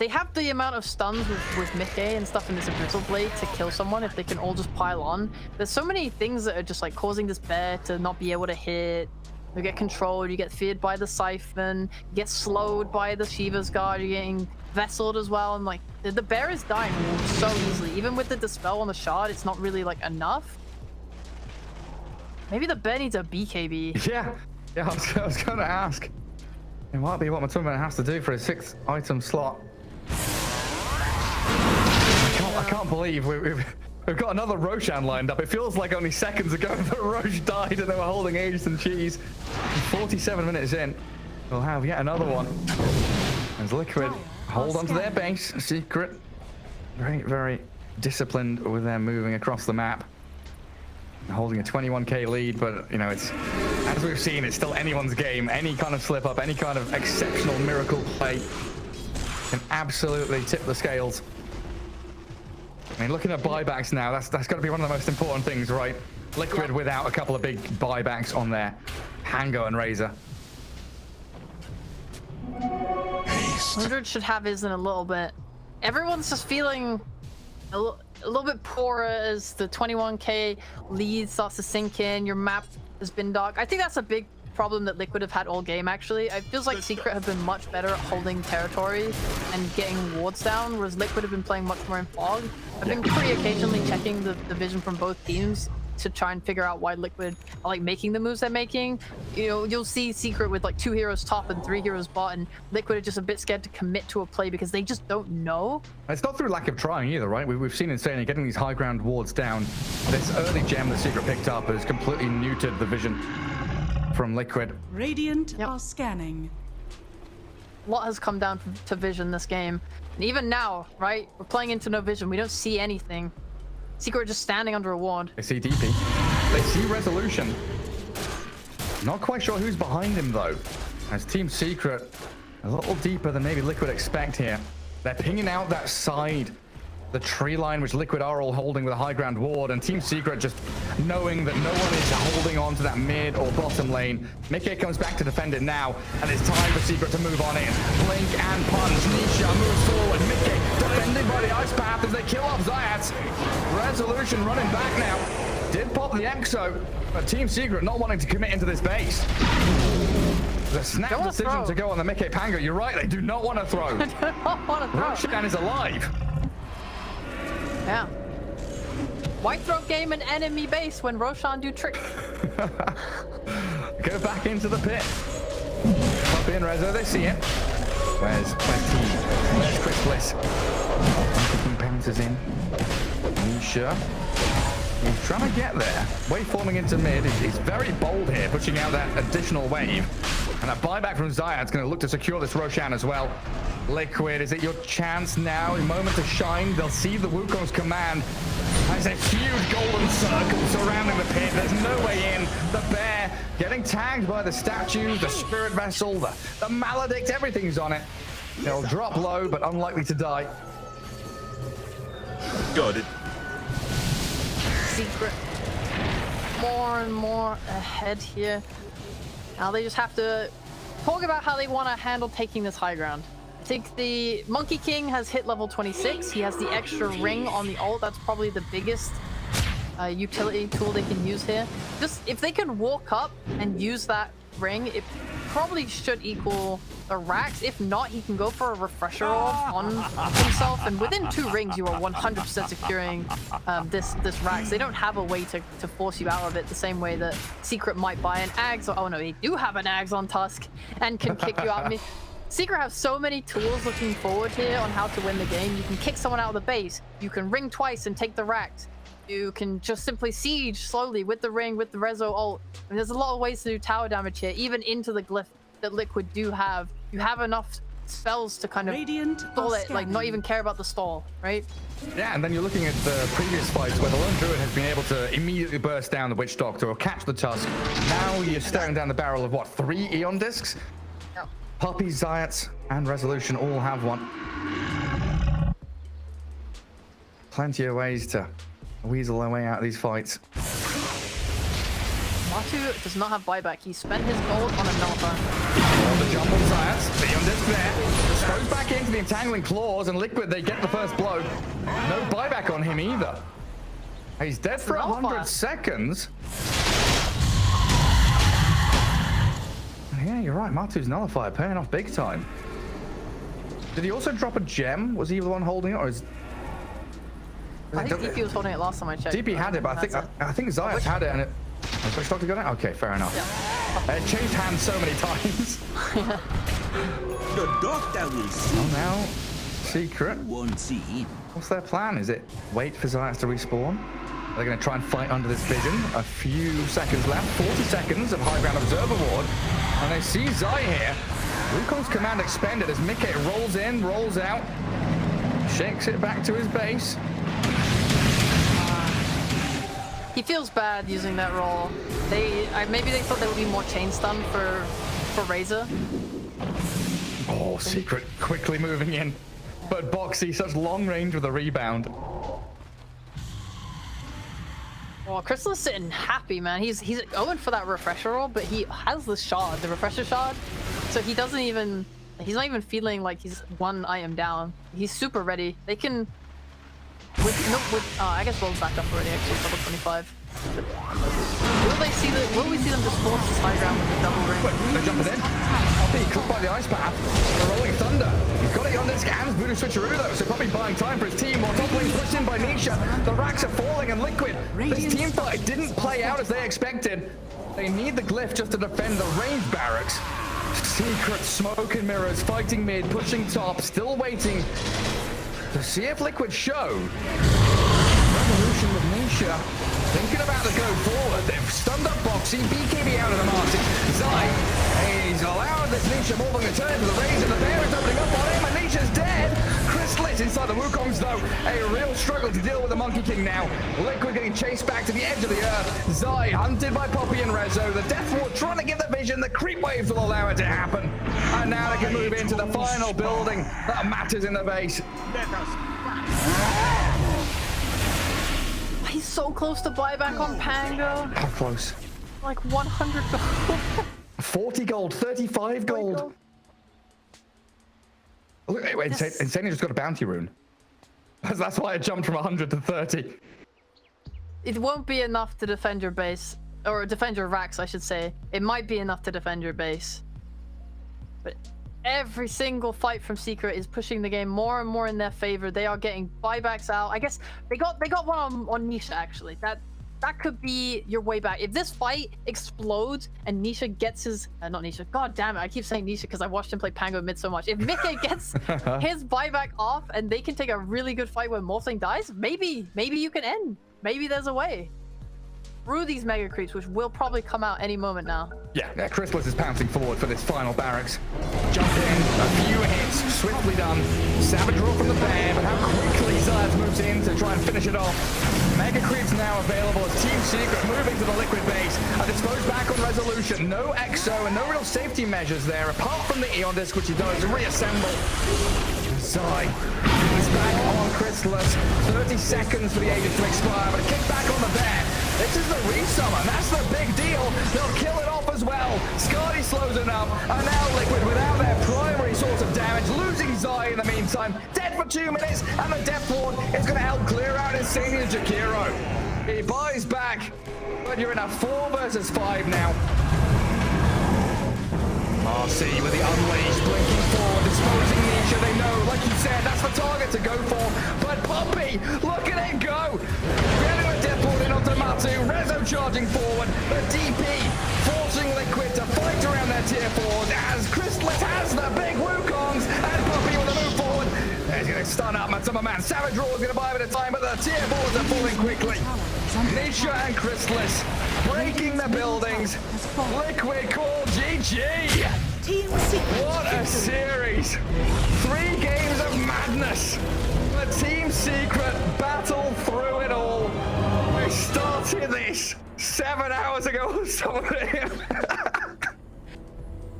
have the amount of stuns with Mickey and stuff in this Brittle Blade to kill someone if they can all just pile on. There's so many things that are just like causing this bear to not be able to hit. You get controlled, you get feared by the Siphon, you get slowed by the Shiva's Guard, you're getting vesseled as well, and like the bear is dying so easily. Even with the Dispel on the shard, it's not really like enough. Maybe the bear needs a BKB. Yeah, I was going to ask. It might be what my tournament has to do for a 6th item slot. I can't believe we've got another Roshan lined up. It feels like only seconds ago that Roche died and they were holding Aegis and Cheese. 47 minutes in, we'll have yet another one. As Liquid hold onto their base. Secret, very, very disciplined with their moving across the map. Holding a 21k lead, but you know, it's, as we've seen, it's still anyone's game. Any kind of slip up, any kind of exceptional miracle play can absolutely tip the scales. I mean, looking at buybacks now, that's got to be one of the most important things, right? Liquid without a couple of big buybacks on their Hango and Razor. 100 should have his in a little bit. Everyone's just feeling a little bit poorer as the 21k lead starts to sink in. Your map has been dark. I think that's a big problem that Liquid have had all game, actually. It feels like Secret have been much better at holding territory and getting wards down, whereas Liquid have been playing much more in fog. I've been pretty occasionally checking the vision from both teams to try and figure out why Liquid are like making the moves they're making. You know, you'll see Secret with like 2 heroes top and 3 heroes bot, and Liquid are just a bit scared to commit to a play because they just don't know. It's not through lack of trying either, right? We've seen Insanely getting these high ground wards down. This early gem that Secret picked up has completely neutered the vision from Liquid. Radiant are scanning. A lot has come down to vision this game. And even now, right? We're playing into no vision. We don't see anything. Secret just standing under a ward. They see DP. They see Resolution. Not quite sure who's behind him, though. As Team Secret, a little deeper than maybe Liquid expect here. They're pinging out that side, the tree line, which Liquid are all holding with a high ground ward, and Team Secret just knowing that no one is holding on to that mid or bottom lane. Mickey comes back to defend it now, and it's time for Secret to move on in. Blink and punch. Nisha moves forward. Mickey defended by the ice path as they kill off Zayat. Resolution running back now. Did pop the Exo, but Team Secret not wanting to commit into this base. The snap decision to go on the Mickey Pango. You're right, they do not want to throw. They do not want to throw. Roshan is alive. Yeah. White throat game and enemy base when Roshan do tricks. Go back into the pit. Pop in Rezo, they see it. Where's Team? Where's Chris Bliss? Bounces in. Nisha. He's trying to get there. Wave forming into mid. He's very bold here, pushing out that additional wave. And a buyback from Zayat's going to look to secure this Roshan as well. Liquid, is it your chance now? A moment to shine. They'll see the Wukong's command. There's a huge golden circle surrounding the pit. There's no way in. The bear getting tagged by the statue, the spirit vessel, the maledict, everything's on it. They'll drop low, but unlikely to die. Got it. Secret more and more ahead here. Now they just have to talk about how they want to handle taking this high ground. think the Monkey King has hit level 26. He has the extra ring on the ult. That's probably the biggest utility tool they can use here. Just if they can walk up and use that ring, it probably should equal the Rax. If not, he can go for a refresher orb on himself, and within 2 rings you are 100% securing this Rax. They don't have a way to force you out of it the same way that Secret might buy an Ags. Oh no, they do have an Ags on Tusk and can kick you out. I mean, Secret have so many tools looking forward here on how to win the game. You can kick someone out of the base. You can ring twice and take the Rax. You can just simply siege slowly with the ring, with the Rezo ult. I mean, there's a lot of ways to do tower damage here, even into the glyph that Liquid do have. You have enough spells to kind of stall it, like not even care about the stall, right? Yeah, and then you're looking at the previous fights where the Lone Druid has been able to immediately burst down the Witch Doctor or catch the Tusk. Now you're staring down the barrel of what, 3 Eon discs? Yep. Puppey, Zayat, and Resolution all have one. Plenty of ways to weasel their way out of these fights. Matu does not have buyback. He spent his gold on a nullifier. Well, the jump on Zayat, the disc there. Goes back into the entangling claws, and Liquid, they get the first blow. No buyback on him either. He's dead for 100 seconds. Yeah, you're right. Matu's nullifier paying off big time. Did he also drop a gem? Was he the one holding it, or is... I think DP was holding it last time I checked. DP had it, but I think Zayat had it, and it... Witch Doctor got it? Okay, fair enough. Yeah. It changed hands so many times. The doctor will see. Oh, now Secret. Won't see him. What's their plan? Is it wait for Zayat to respawn? They're going to try and fight under this vision. A few seconds left. 40 seconds of high ground observer ward. And they see Zai here. Wukong's command expended as Mickey rolls in, rolls out. Shakes it back to his base. He feels bad using that roll. Maybe they thought there would be more chain stun for Razor. Oh, Secret quickly moving in. But Boxy, such long range with a rebound. Well, Crystal is sitting happy, man. He's going for that refresher roll, but he has the shard, the refresher shard. So he's not even feeling like he's 1 item down. He's super ready. They can... I guess Roll's back up already, actually, level 25. Will we see them just force this high ground with the double ring? Wait, they're jumping in. Being caught by the ice path. The Rolling Thunder. He's got it on this hands. Voodoo switcheroo though, so probably buying time for his team. While top lane's pushed in by Nisha. The racks are falling, and Liquid. This team fight didn't play out as they expected. They need the glyph just to defend the range barracks. Secret smoke and mirrors fighting mid, pushing top, still waiting to see if Liquid show. Revolution with Nisha. Thinking about the go forward. They've stunned up Boxy, BKB out of the market. Zai, he's allowed this Nisha more than a turn to the Razor. The bear is opening up on him, and Nisha's dead. Chrysalis inside the Wukongs, though. A real struggle to deal with the Monkey King now. Liquid getting chased back to the edge of the earth. Zai hunted by Poppy and Rezo. The Death Ward trying to give the vision. The creep waves will allow it to happen. And now they can move into the final building that matters in the base. He's so close to buyback on Pango. How close? Like 100 gold. 40 gold, 35 gold. Look, wait, Insane just got a bounty rune. That's why it jumped from 100 to 30. It won't be enough to defend your base. Or defend your racks, I should say. It might be enough to defend your base. But every single fight from Secret is pushing the game more and more in their favor. They are getting buybacks out. I guess they got one on Nisha, actually. That could be your way back. If this fight explodes and Nisha gets his... not Nisha. God damn it. I keep saying Nisha because I watched him play Pango mid so much. If Mickey gets his buyback off and they can take a really good fight when Morphling dies, maybe you can end. Maybe there's a way. Through these mega creeps, which will probably come out any moment now. Yeah, Chrysalis is pouncing forward for this final barracks. Jump in, a few hits, swiftly done. Savage roll from the bear, but how quickly Zayat moves in to try and finish it off. Mega creeps now available as Team Secret moving to the Liquid base. A disposed back on Resolution. No exo and no real safety measures there, apart from the Eon Disc, which he does reassemble. Zai is back on Chrysalis. 30 seconds for the Aegis to expire, but a kick back on the bear. This is the resummon. That's the big deal. They'll kill it off as well. Scardy slows it up. And now Liquid, without their primary source of damage, losing Zai in the meantime. Dead for 2 minutes. And the Death Ward is going to help clear out Insania Jakiro. He buys back. But you're in a 4 versus 5 now. RC with the Unleashed, blinking forward, disposing Nisha. They know, like you said, that's the target to go for. But Poppy, look at it go! Getting the Death Ward in onto Matu, Rezo charging forward, the DP forcing Liquid to fight around their tier 4s as Chrysalis has the big Wukongs, and Poppy with a move forward. He's going to stun up Matsuma Man. Savage Raw is going to buy a bit of time, but the tier 4s are falling quickly. Nisha and Chrysalis breaking the buildings. Liquid call GG. Team Secret. What a series. 3 games of madness. But Team Secret battled through it all. We started this 7 hours ago or something.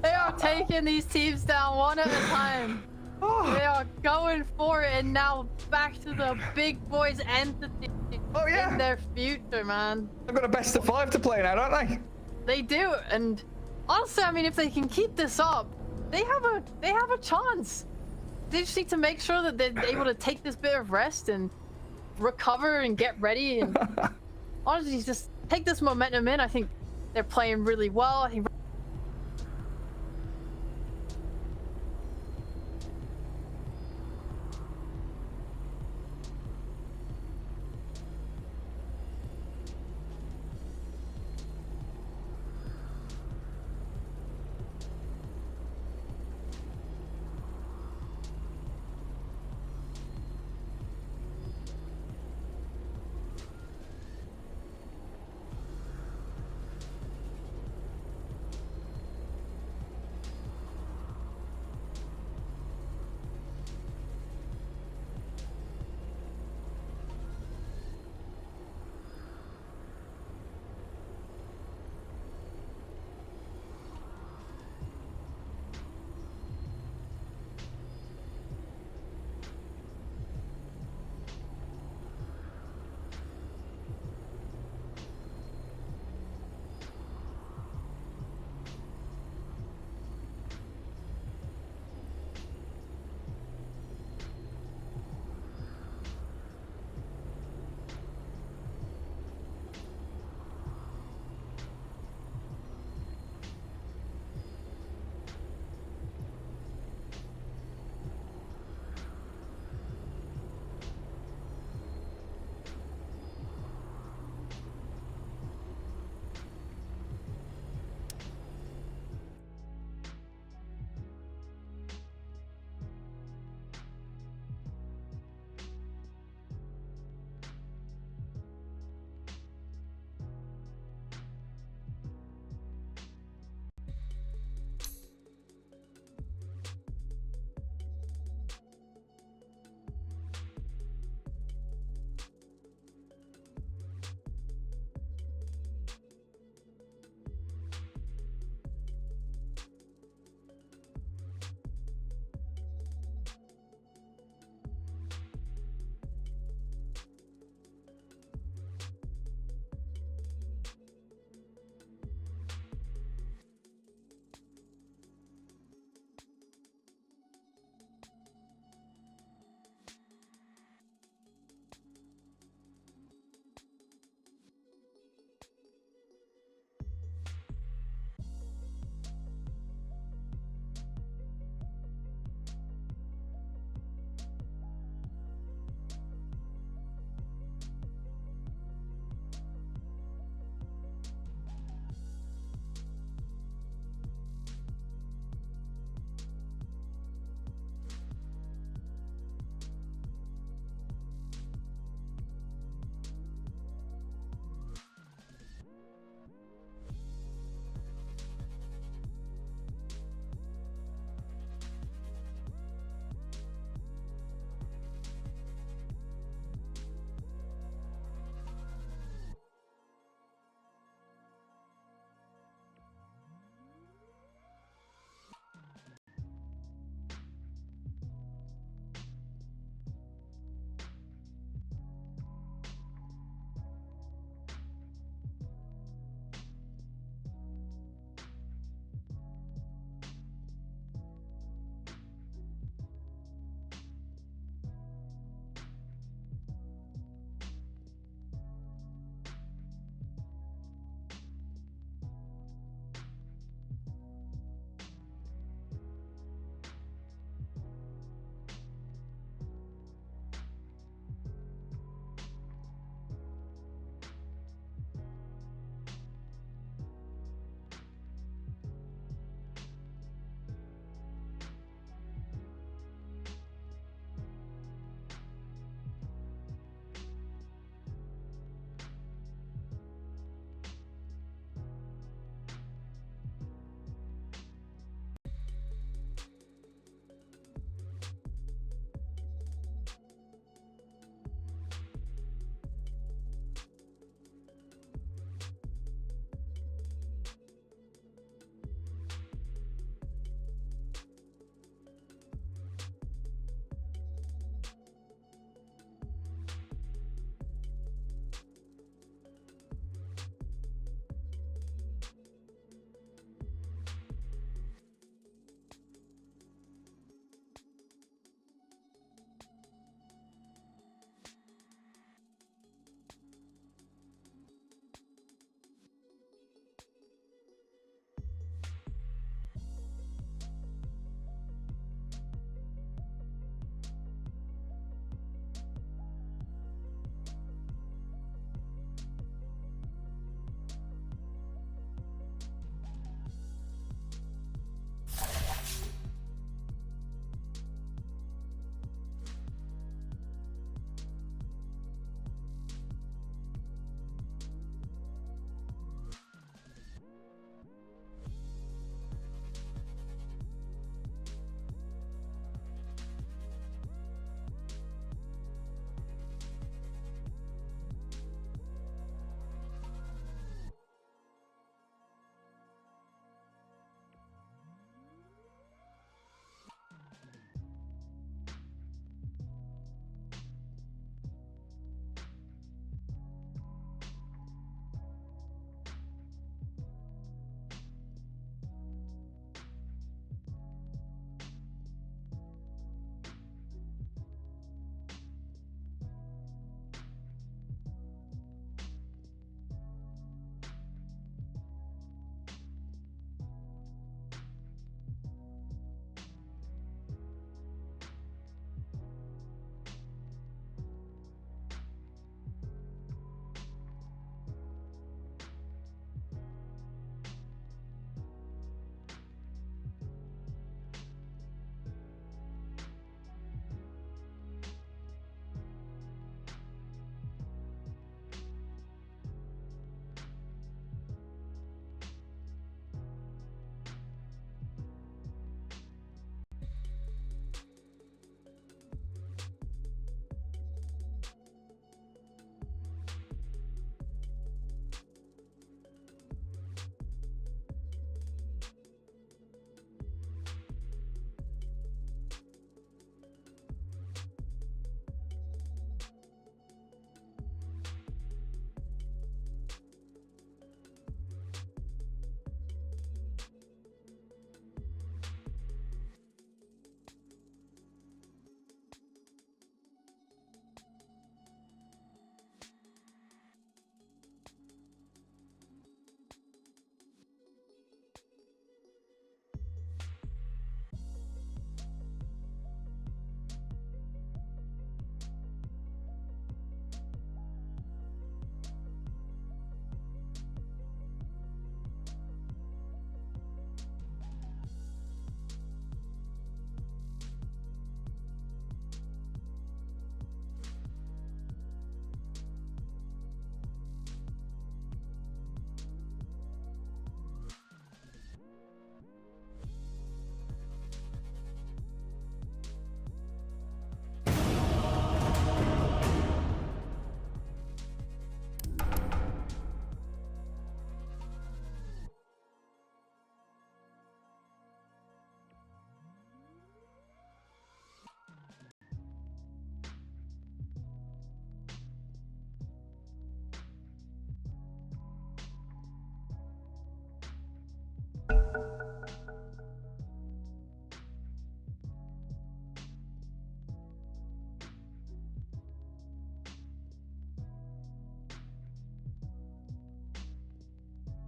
They are taking these teams down one at a time. They are going for it, and now back to the big boys entity in their future, man. They've got a best of 5 to play now, don't they? They do, and honestly, I mean, if they can keep this up, they have a chance. They just need to make sure that they're able to take this bit of rest and recover and get ready, and honestly, just take this momentum in. I think they're playing really well. I think.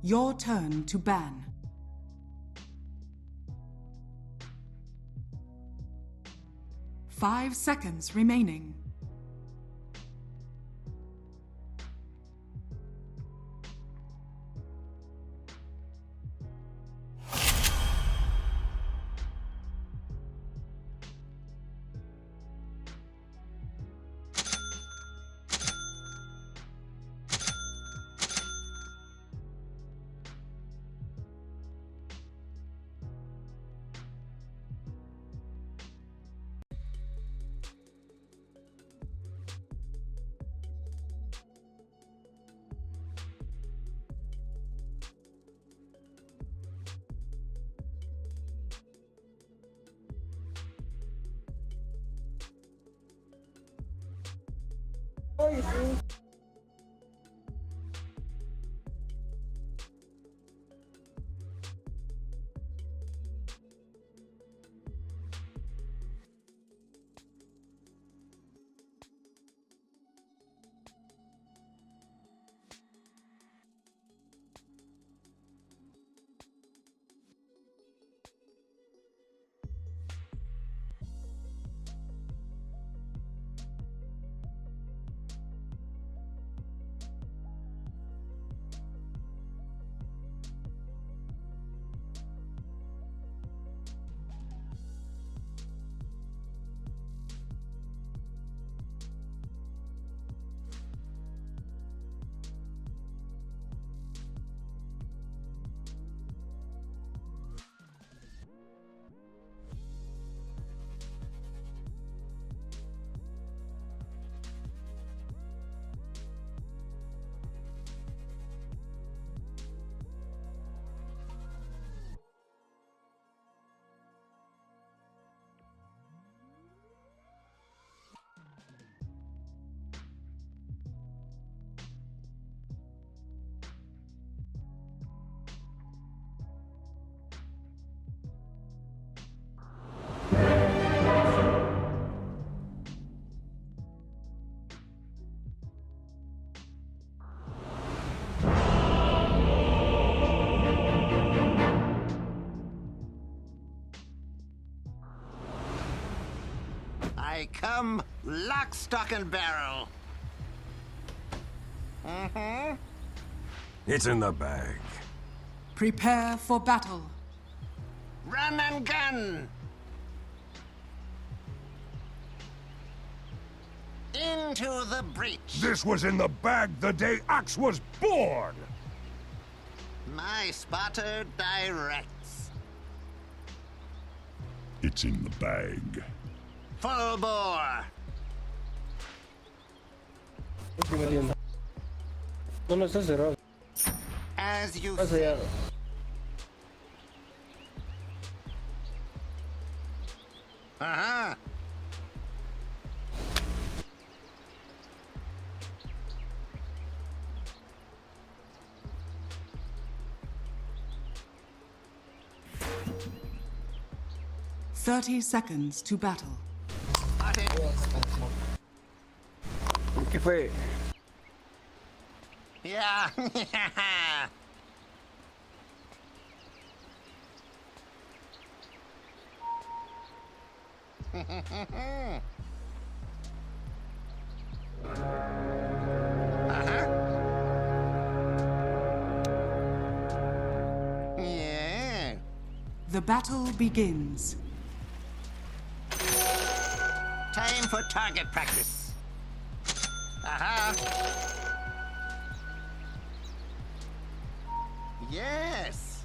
Your turn to ban. Five seconds remaining. I come lock, stock, and barrel. Mm-hmm. It's in the bag. Prepare for battle. Run and gun. Into the breach. This was in the bag the day Axe was born! My spotter directs. It's in the bag. Full bore. No, no está cerrado. As you Está say. sellado. Uh-huh. Thirty seconds to battle. ¿Qué fue? Yeah. Yeah. The battle begins. Time for target practice. Yes.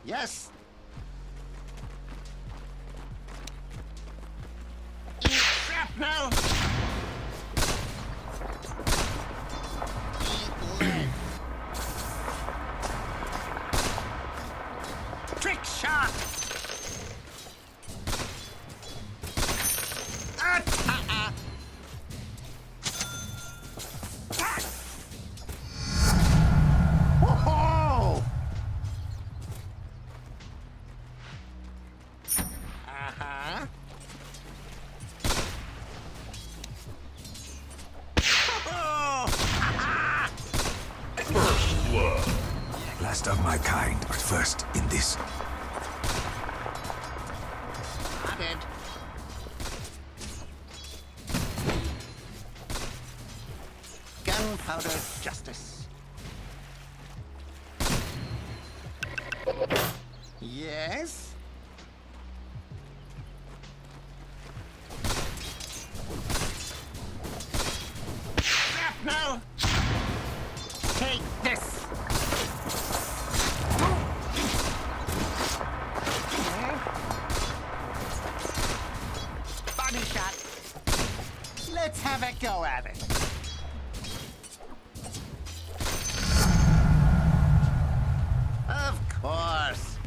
Yes. Eat shrapnel. Eat lead. Trick shot. Whoa! last of my kind, but first in this. Spotted. Gunpowder justice. Yes? Shrapnel! Take this! Body shot. Let's have a go at it. Of course.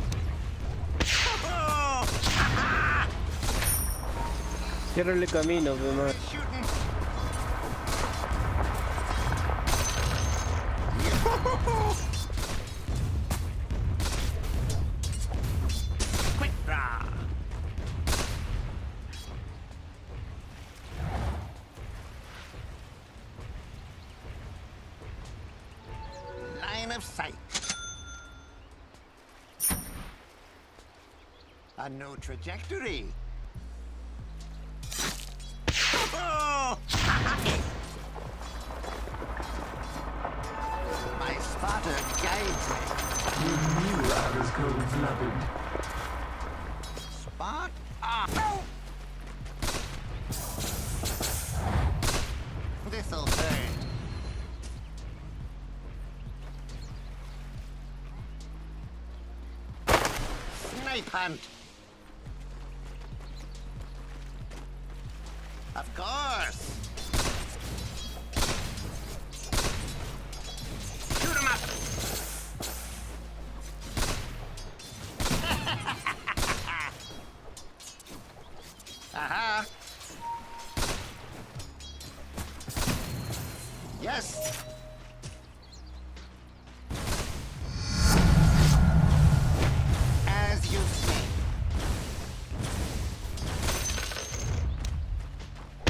Ciérrale camino, pe, man. Shooting. Quick draw. Line of sight. A new trajectory. Oh! My spotter guides me. Spot on. This'll hurt. Snipe hunt. Of course. Shoot 'em up. Aha. Yes. As you say.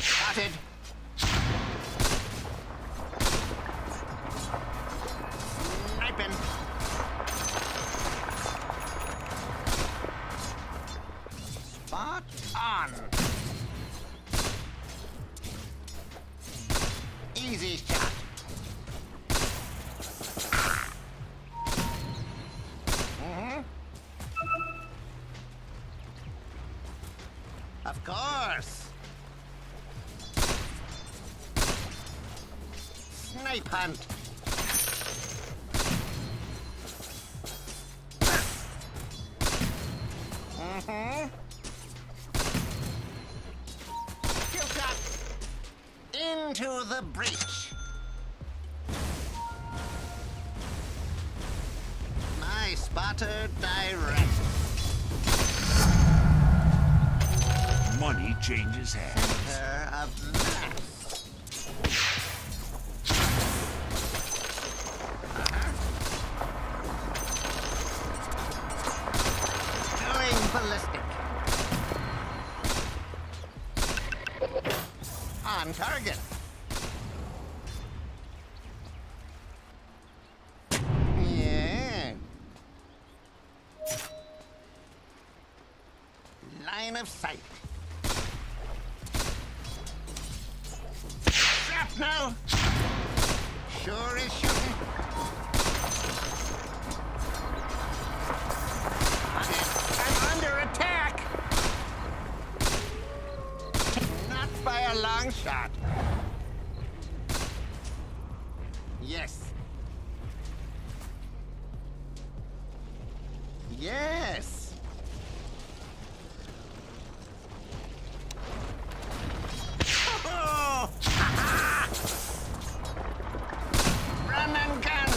Spotted. Sniping. Spot on. Easy shot. Of course. Snipe hunt. Kill shot. Into the breach. My spotter direct. Money changes hands. Center of mass. Going ballistic. On target. Yeah. Line of sight. Shrapnel! Sure is shooting. I'm under attack! Not by a long shot. Yes. Yes. Oh! Run and gun!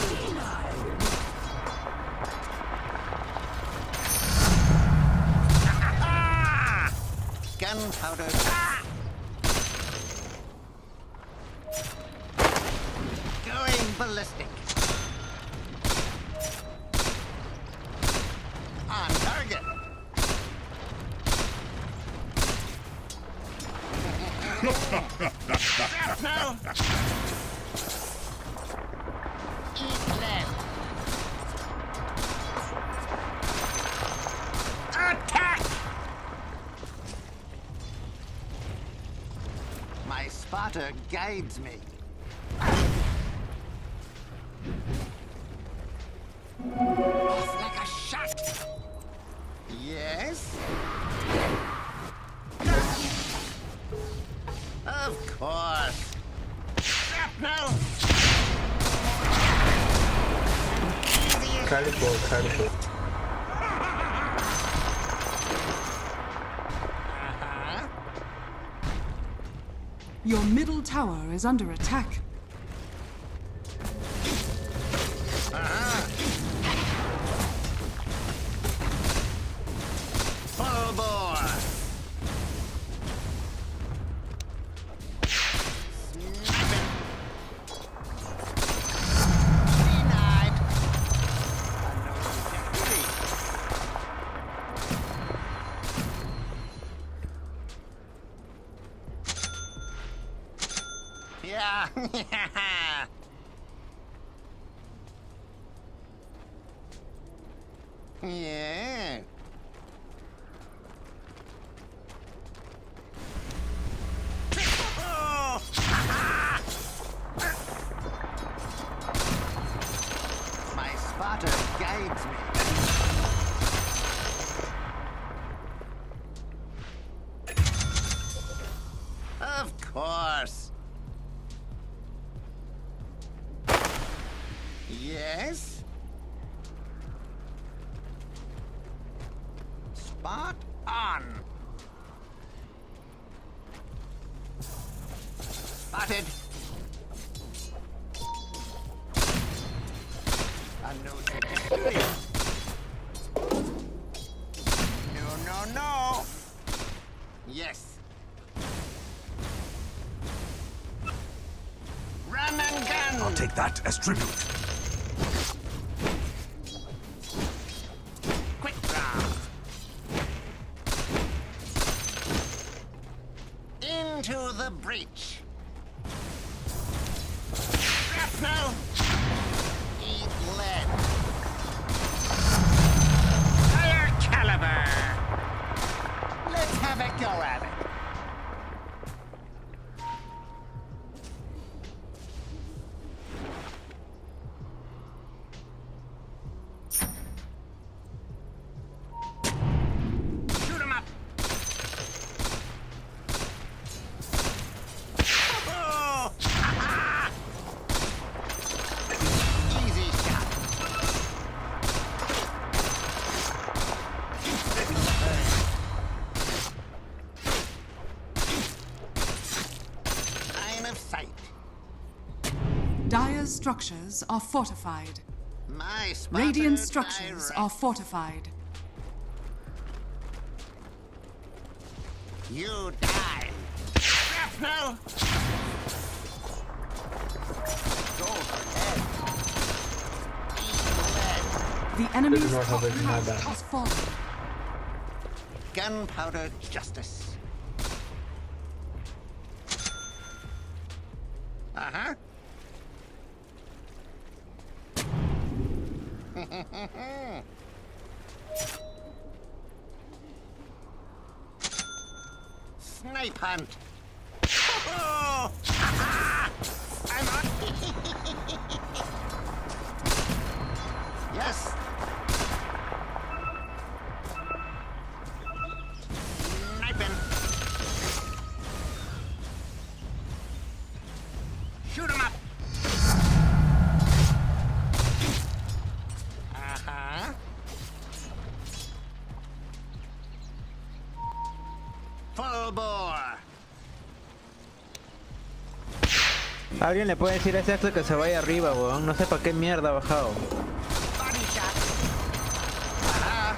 Gunpowder. Going ballistic. On target. Shrapnel! Eat lead. spotter guides me. Off like a shot. Yes? Of course. Shrapnel! Careful. Your middle tower is under attack. Full bore. Sniping. Denied. Unknown objective. Yeah. Yeah. My spotter guides me. Of course. Yes? Spot on. Spotted. Unknown trajectory. No. Yes. Run and gun. I'll take that as tribute. Quick draw. Into the breach. Shrapnel. Eat lead. Higher caliber. Let's have a go at it. Shoot 'em up. Oh! Easy shot. Line of sight. Dire's structures are fortified. My spotter Radiant structures direct. are fortified. You die. Shrapnel. Go for lead. Eat lead. The enemy's Doesn't top have it, my tower bad. has fallen. Gunpowder justice. Uh-huh. Snipe hunt. Oh! I'm on. Yes. Sniping. Shoot 'em up. Uh-huh. Full bore. Alguien le puede decir a ese Axel que se vaya arriba, weón. No sé para qué mierda ha bajado. Body shot. Uh-huh.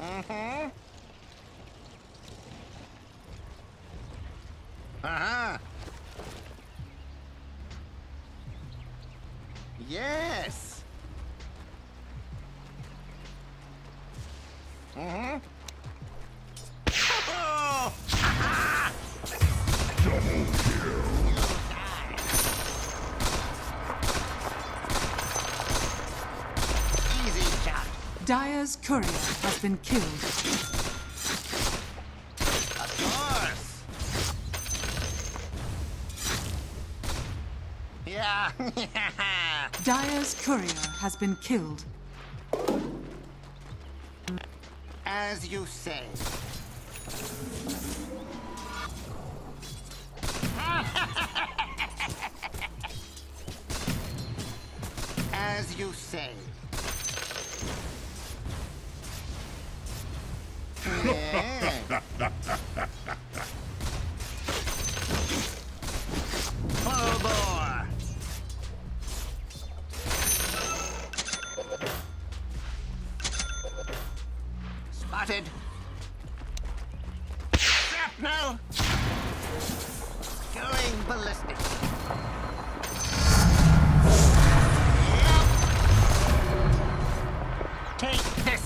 Mm-hmm. Uh-huh. Yes. Mm-hmm. Oh! Easy shot. Dire's courier has been killed. Yeah. Dire's courier has been killed. As you say. As you say. Yeah. Full bore. Spotted. Shrapnel. Going ballistic. Yep. Take this.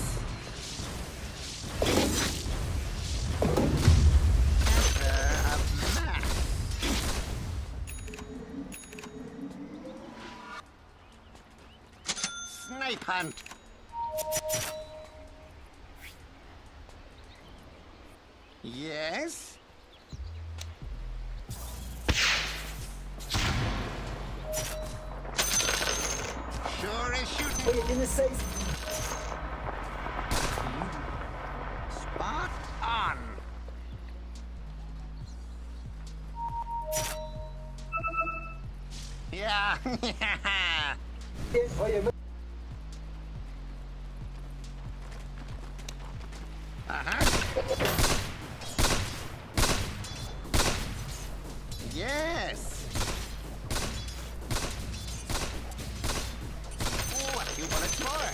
Enter of mass. Snipe hunt. Yes. Sure is shooting. Spot on. Yeah. Yes. Oh, a few bullets more.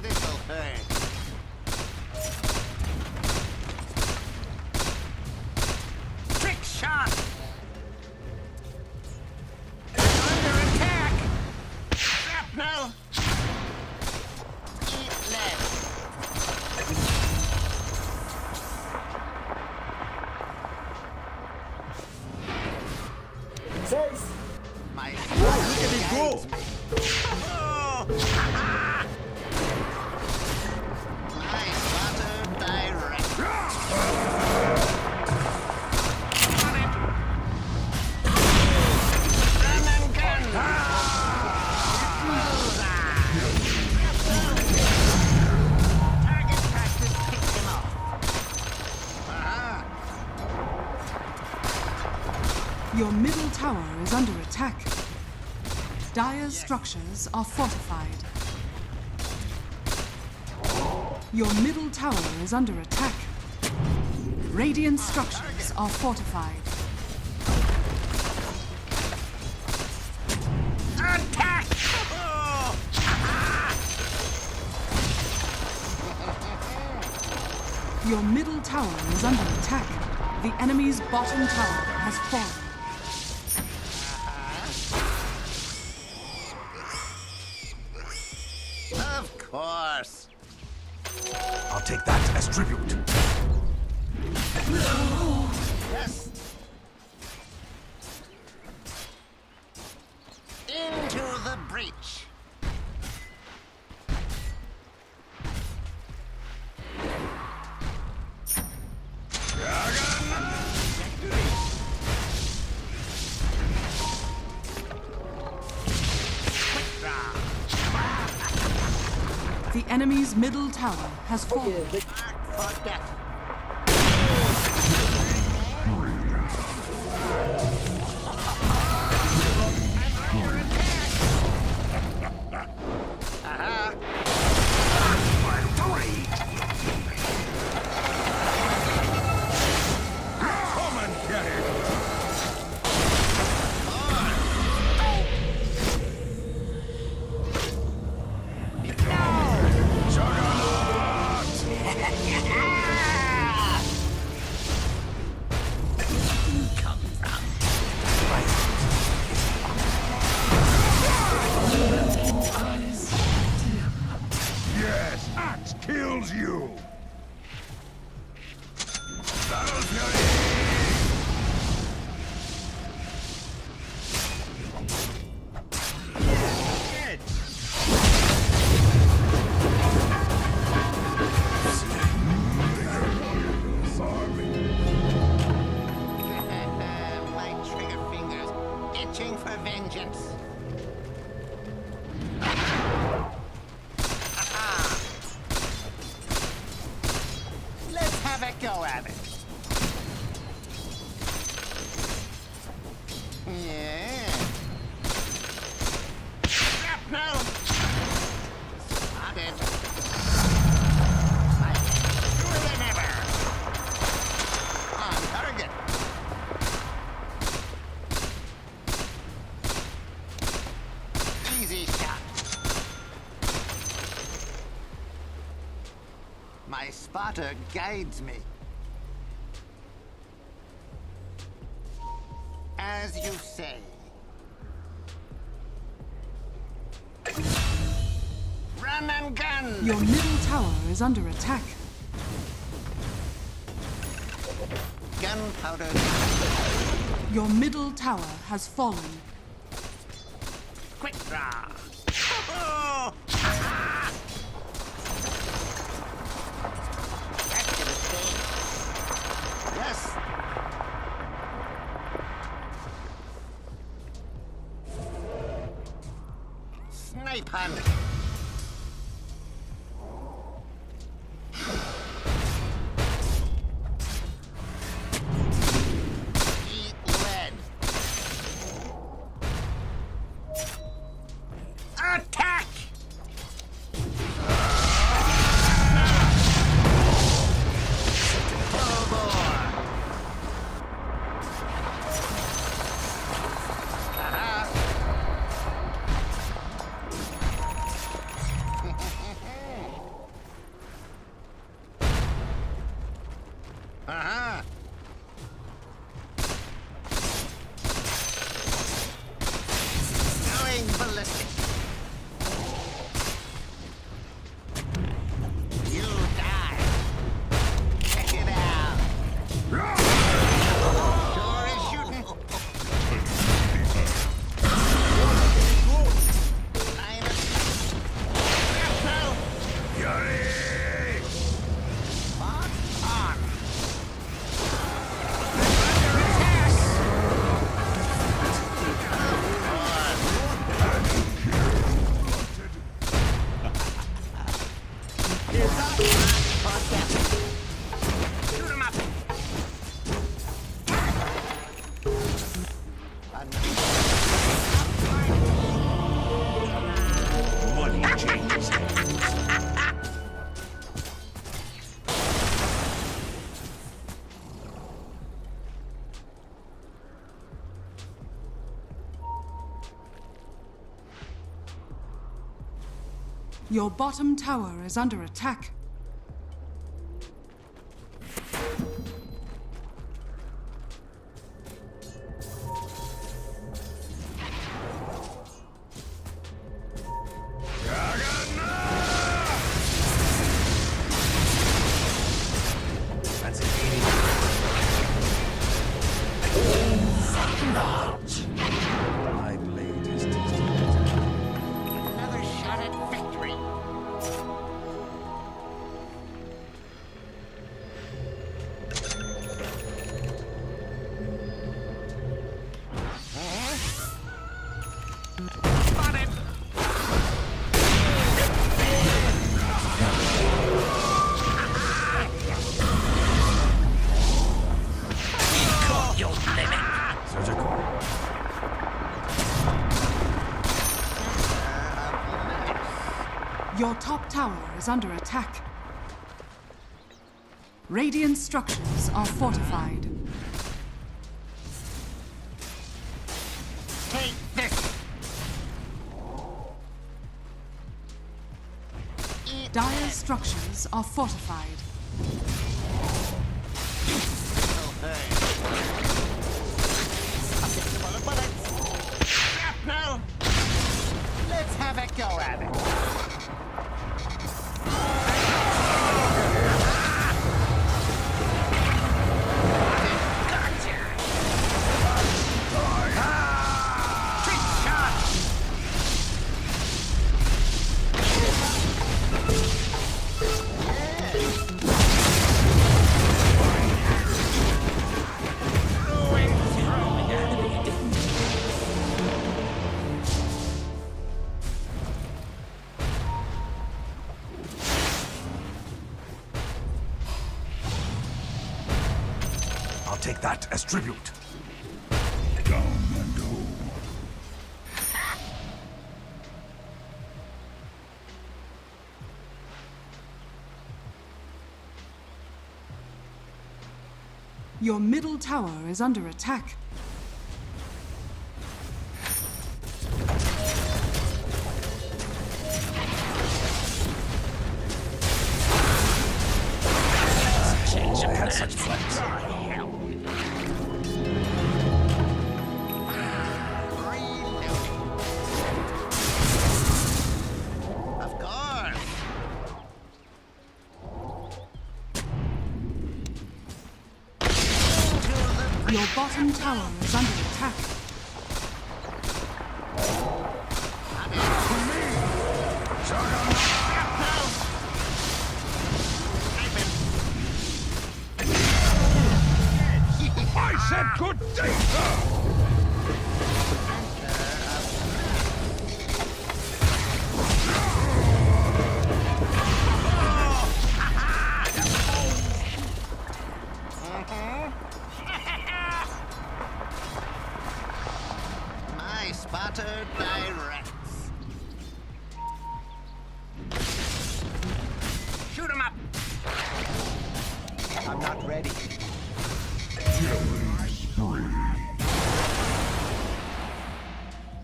This'll hurt. Trick shot. Under attack. Shrapnel. Eat lead. My look at me go! Nice water direct. On it. Run and gun. Target practice picked him off. Your middle tower is under attack. Dire's structures are fortified. Your middle tower is under attack. Radiant structures are fortified. Attack! Your middle tower is under attack. The enemy's bottom tower has fallen. Of course. I'll take that as tribute. Yes. Into the breach. Quick draw. The enemy's middle tower has fallen. Mark for death. Come and get it! Yes, axe kills you! Battle's ready! Good. vengeance. Let's have a go at it. Yeah. Shrapnel. Spotted. Faster than ever. On target. Easy shot. My spotter guides me. As you say. Run and gun! Your middle tower is under attack. Gunpowder. Your middle tower has fallen. Quick draw. Oh! That's gonna stay. Yes. Snipe hunt. Eat lead. Attack! Uh-huh. Going ballistic. You die. Check it out. Sure is shooting. Line of sight. Shrapnel. Fury! Spot on. Shoot 'em up. Money chains. Your bottom tower is under attack. That's an 80. My blade is tasting better. Another shot at victory. Spotted. Surgical. Your top tower is under attack. Radiant structures are fortified. Take this. Eat Dire structures are fortified. Shrapnel. Let's have a go at it. Gotcha. Trick shot. I'll take that as tribute. Your middle tower is under attack. I had such plans. Of course. Your bottom tower is under attack. I said good day! My spotter directs. Shoot him up! I'm not ready.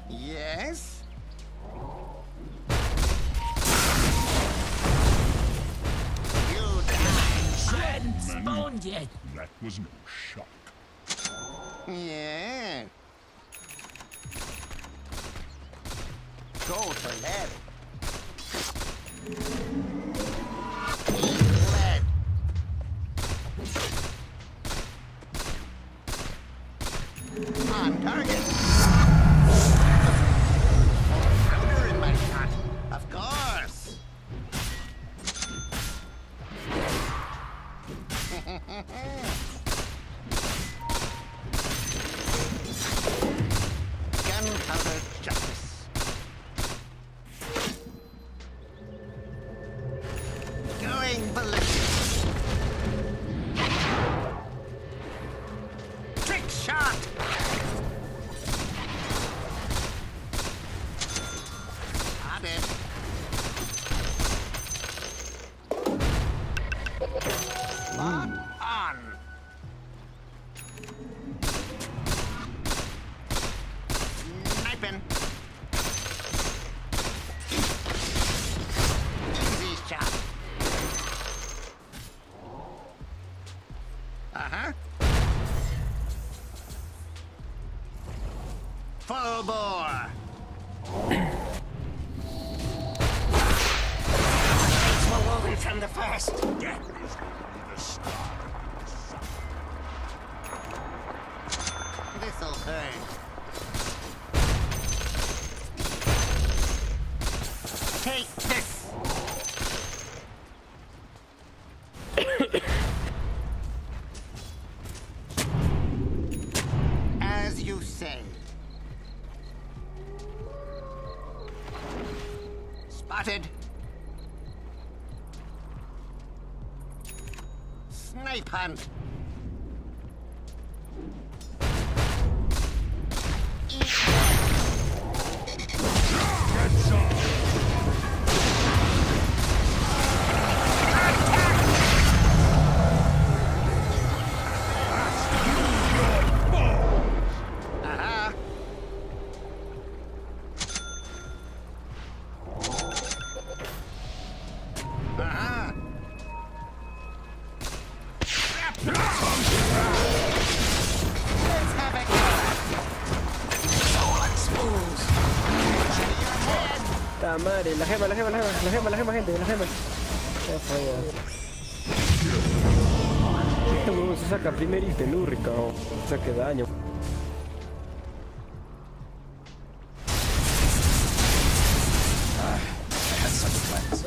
Yes? You die. Hadn't spawned yet. That was no shock. Yeah. Go for lead. Eat lead. On target. Powder in my shot. Of course. Gunpowder justice. Going ballistic. Trick shot. Got it. Lock on. Sniping. Easy shot. Uh-huh. Full bore. It's woven from the first. Death is going to be the start. This'll hurt. Take this. As you say. Spotted. Snipe hunt. Eat uh-huh. Uh-huh. Let's have it. Soul exposed. Your head. Ta madre, la gema, gente, la gema. Ya fue. Este huevo se saca primero y penúrica, o sea que daño. I had such plans.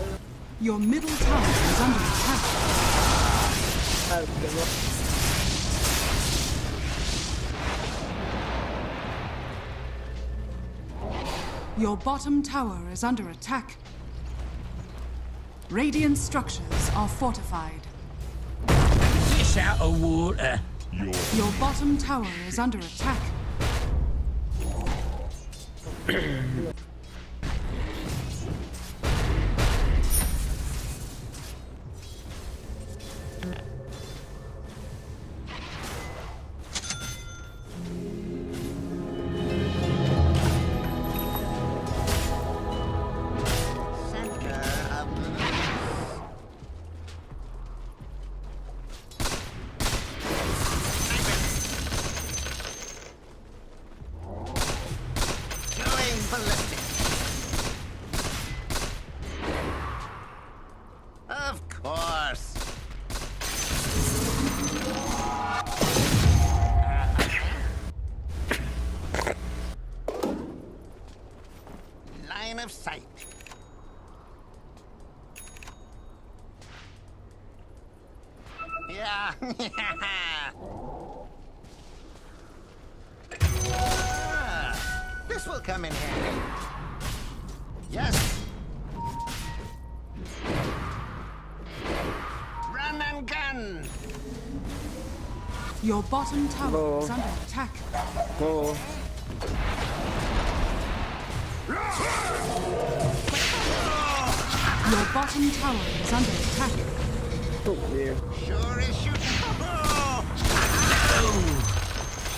Your middle tower is under attack. Your bottom tower is under attack. Radiant structures are fortified. Fish out of water. Your bottom tower is under attack. Center of the going ballistic. Of course. Line of sight. Yeah. Ah, this will come in handy. Yes. Run and gun. Your bottom tower Oh. is under attack. Oh, Your bottom tower is under attack. oh dear. Sure is shooting.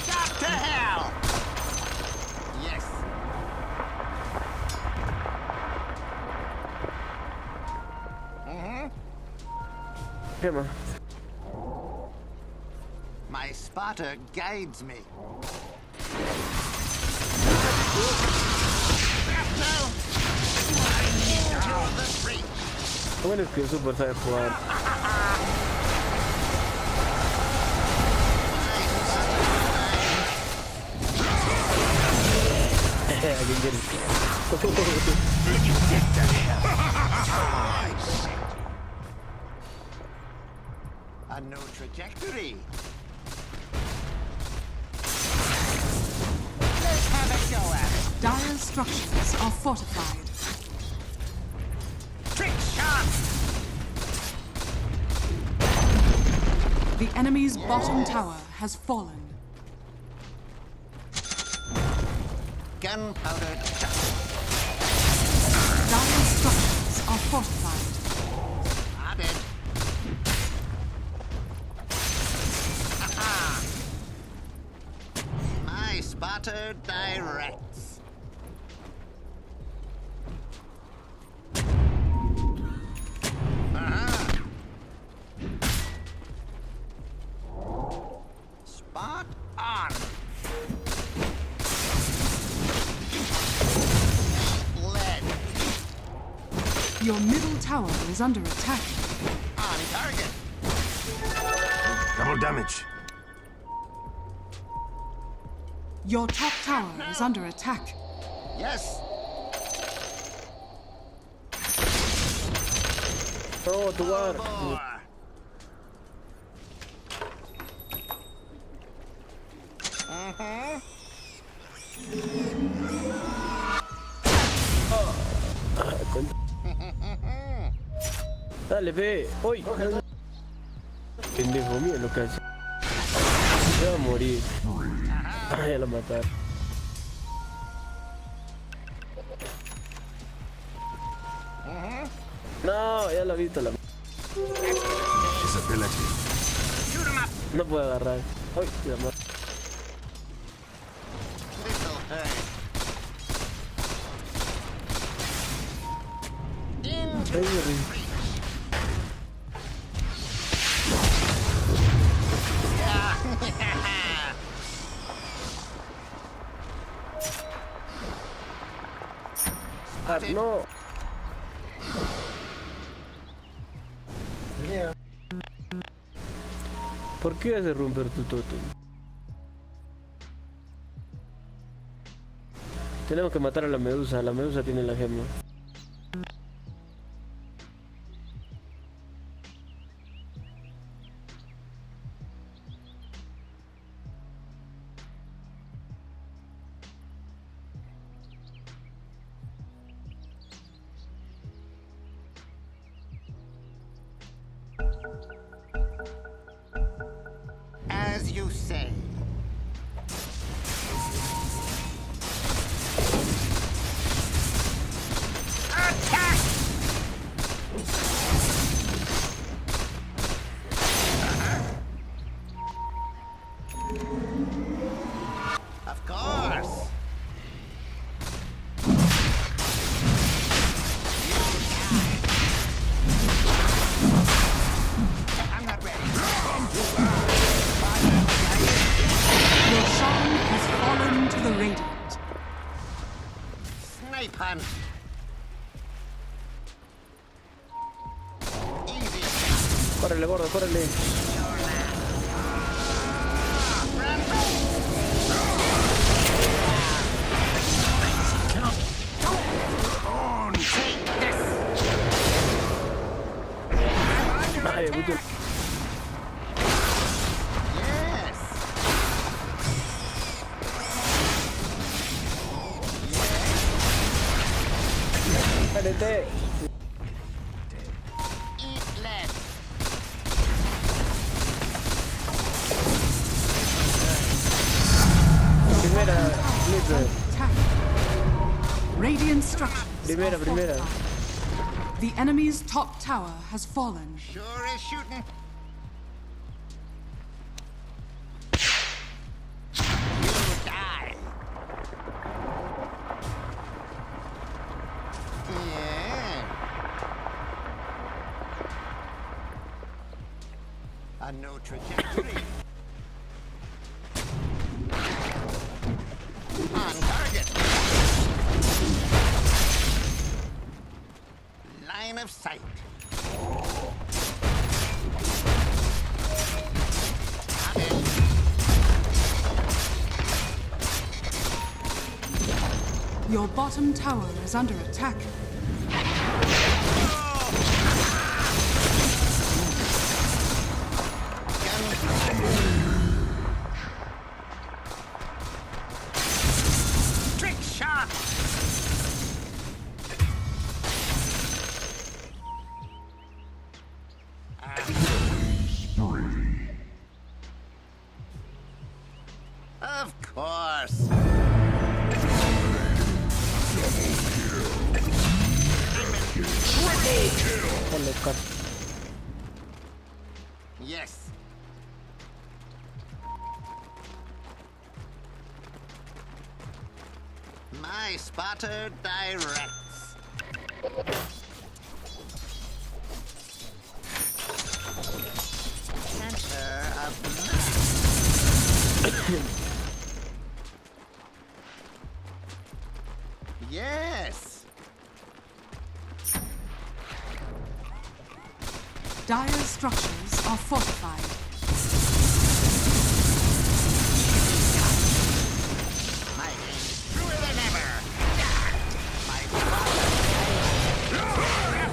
Shot to hell. Yes. ¿Qué más? My spotter guides me. Into the breach. Lo bueno es que Super sabe jugar. ¿Quién quiere? A new trajectory. Let's have a go at it. Dire structures are fortified. Trick shot. The enemy's bottom tower has fallen. Gunpowder shot. Dire structures are fortified. Spotted. Aha. My spotter directs. Aha. Spot on. Lead. Your middle tower is under attack. On target. Double damage. Your top tower is under attack. Yes. Oh, tu war. More. Dale, ve. ¡Uy! Pendejo mío, lo casi. Se va a morir. Ah, ya lo mataron. No, ya lo he visto la. Disability. Shoot 'em up. No puedo agarrar. ¡Uy! La madre. This'll hurt. Into Ay, the horrible. breach. Yeah. Ah, no. ¿Por qué hace romper tu tótem? Tenemos que matar a la medusa. La medusa tiene la gema. As you Knife hunt. Easy. Córrele, gordo, córrele. Ay, mucho. Yes. Espérate. Eat lead. Primera, Flipper. Attack. Radiant structures Primera, are primera. fortified. The enemy's top tower has fallen. Sure is shooting. You die. Yeah. A no trajectory. On target. Line of sight. Got it. Your bottom tower is under attack. Trick shot. Of course. Ponle cut. Yes. My spotter directs. Center of mass. Yes. Dire structures are fortified. My aim is truer than ever. My spotter.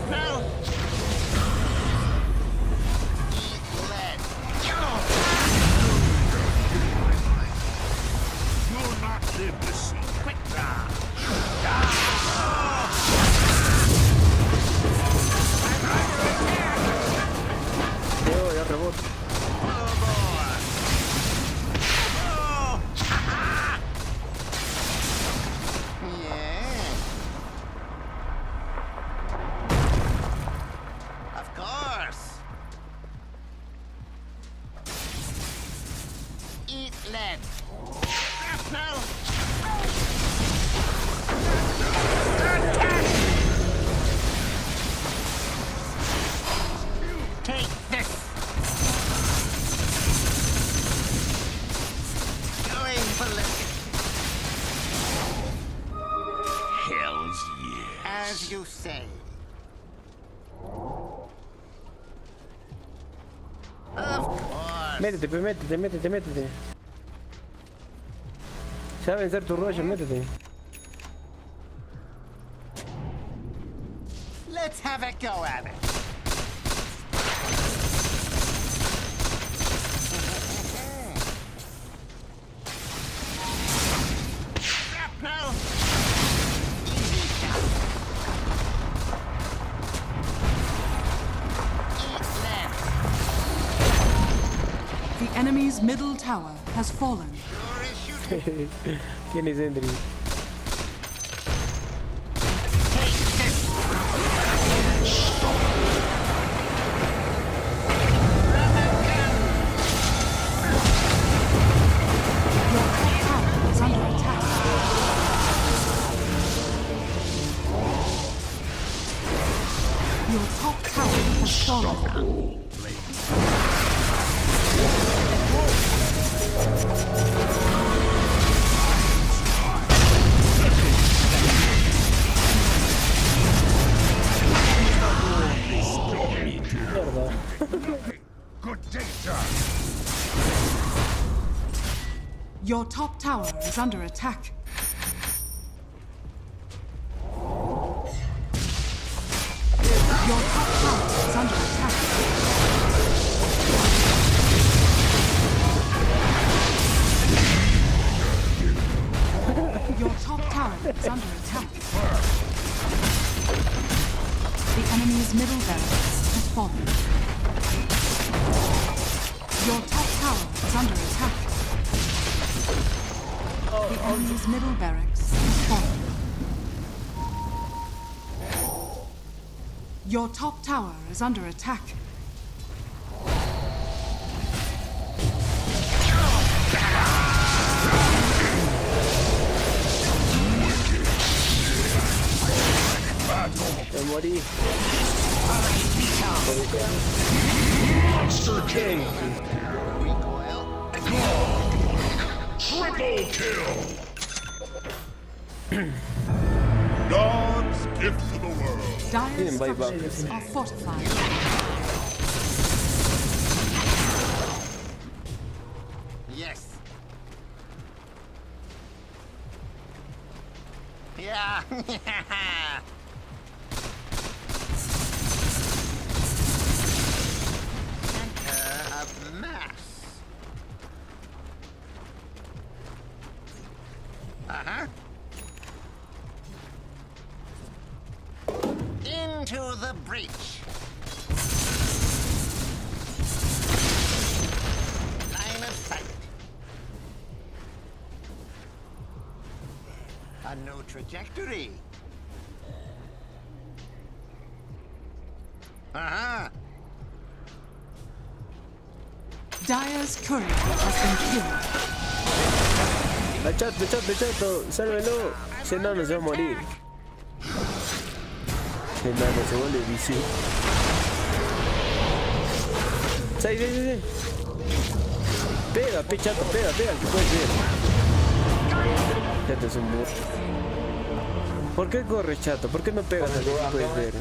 Now. Eat lead. You'll not live to see. Quick draw. Yo rebote. Of course. Eat lead. Shrapnel. Take this. Going ballistic. Hell's yes. As you say. Of course. Métete, pues métete, métete, métete. Se va a vencer tu rollo, métete. Let's have a go at it. Shrapnel. Easy shot. Eat lead. The enemy's middle tower has fallen. Sure is shooting. ¿Quién es Endry? Take this. Run and gun. Your top tower is under attack. Your top tower has fallen. Your top tower is under attack. Your top tower is under attack. Your top tower is under attack. The enemy's middle barracks has fallen. Your top tower is under attack. The enemy's middle barracks has fallen. Your top tower is under attack. Me morí. Monster kill. Triple kill. God's gift to the world. Dire Bye, bye. structures are fortified. Yes. Yeah. Center of mass. Uh-huh. Into the breach. Line of sight. A new trajectory. Uh-huh. Dire's courier has been killed. Pechato, sálvelo. Si no, nos va a morir. El enano se vuelve bici. Sí. Pega, Pechato, pega, que puedes ver. Chato es un burro. ¿Por qué corres, Chato? ¿Por qué no pegas al que puedes ver?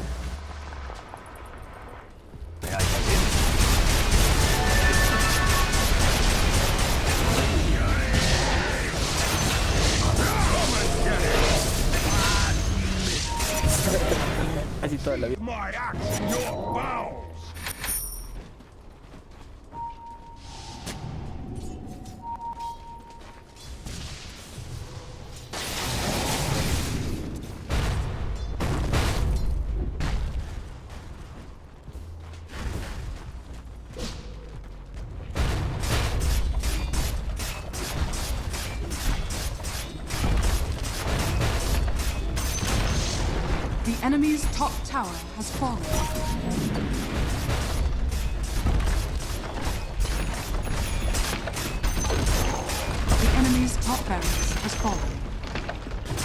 Así toda la vida. My axe in your bowels. The enemy's top tower has fallen. The enemy's top barracks has fallen.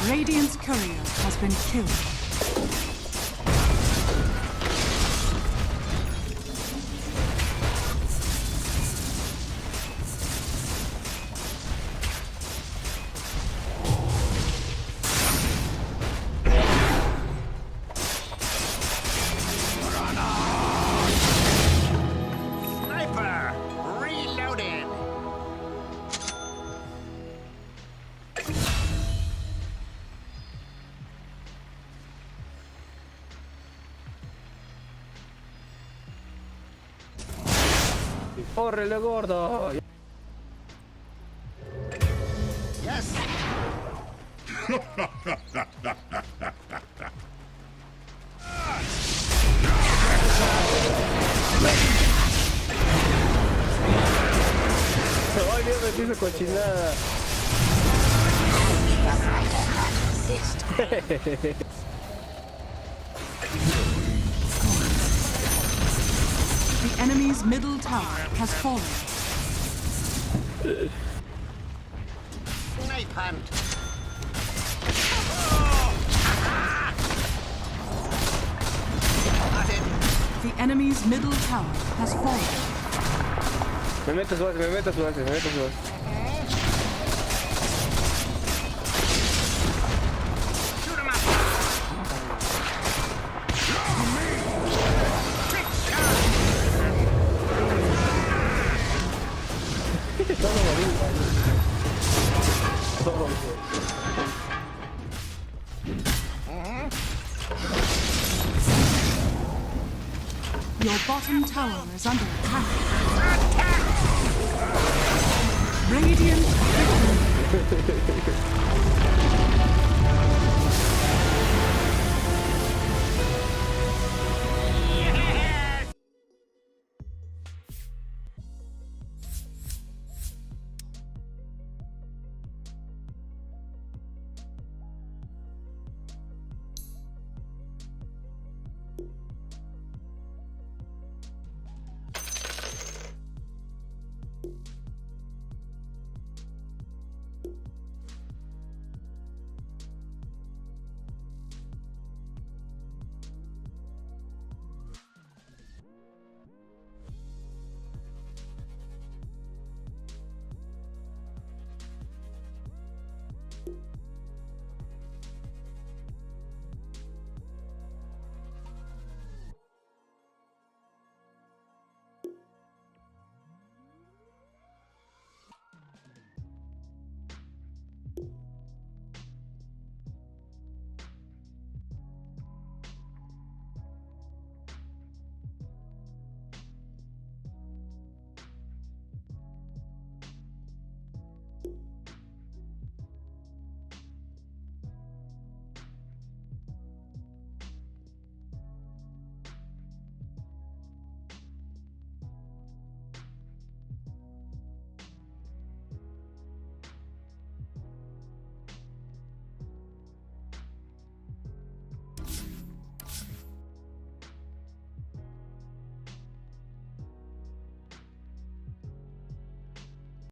Radiant's courier has been killed. Sniper reloaded. ¡Córrele, gordo! Yes. ¡Ay, Dios, me hizo cochinada! The enemy's middle tower has fallen. Knife hunt. The enemy's middle tower has fallen. Me meto su base. Shoot him up. Your bottom tower is under attack. Radiant victory.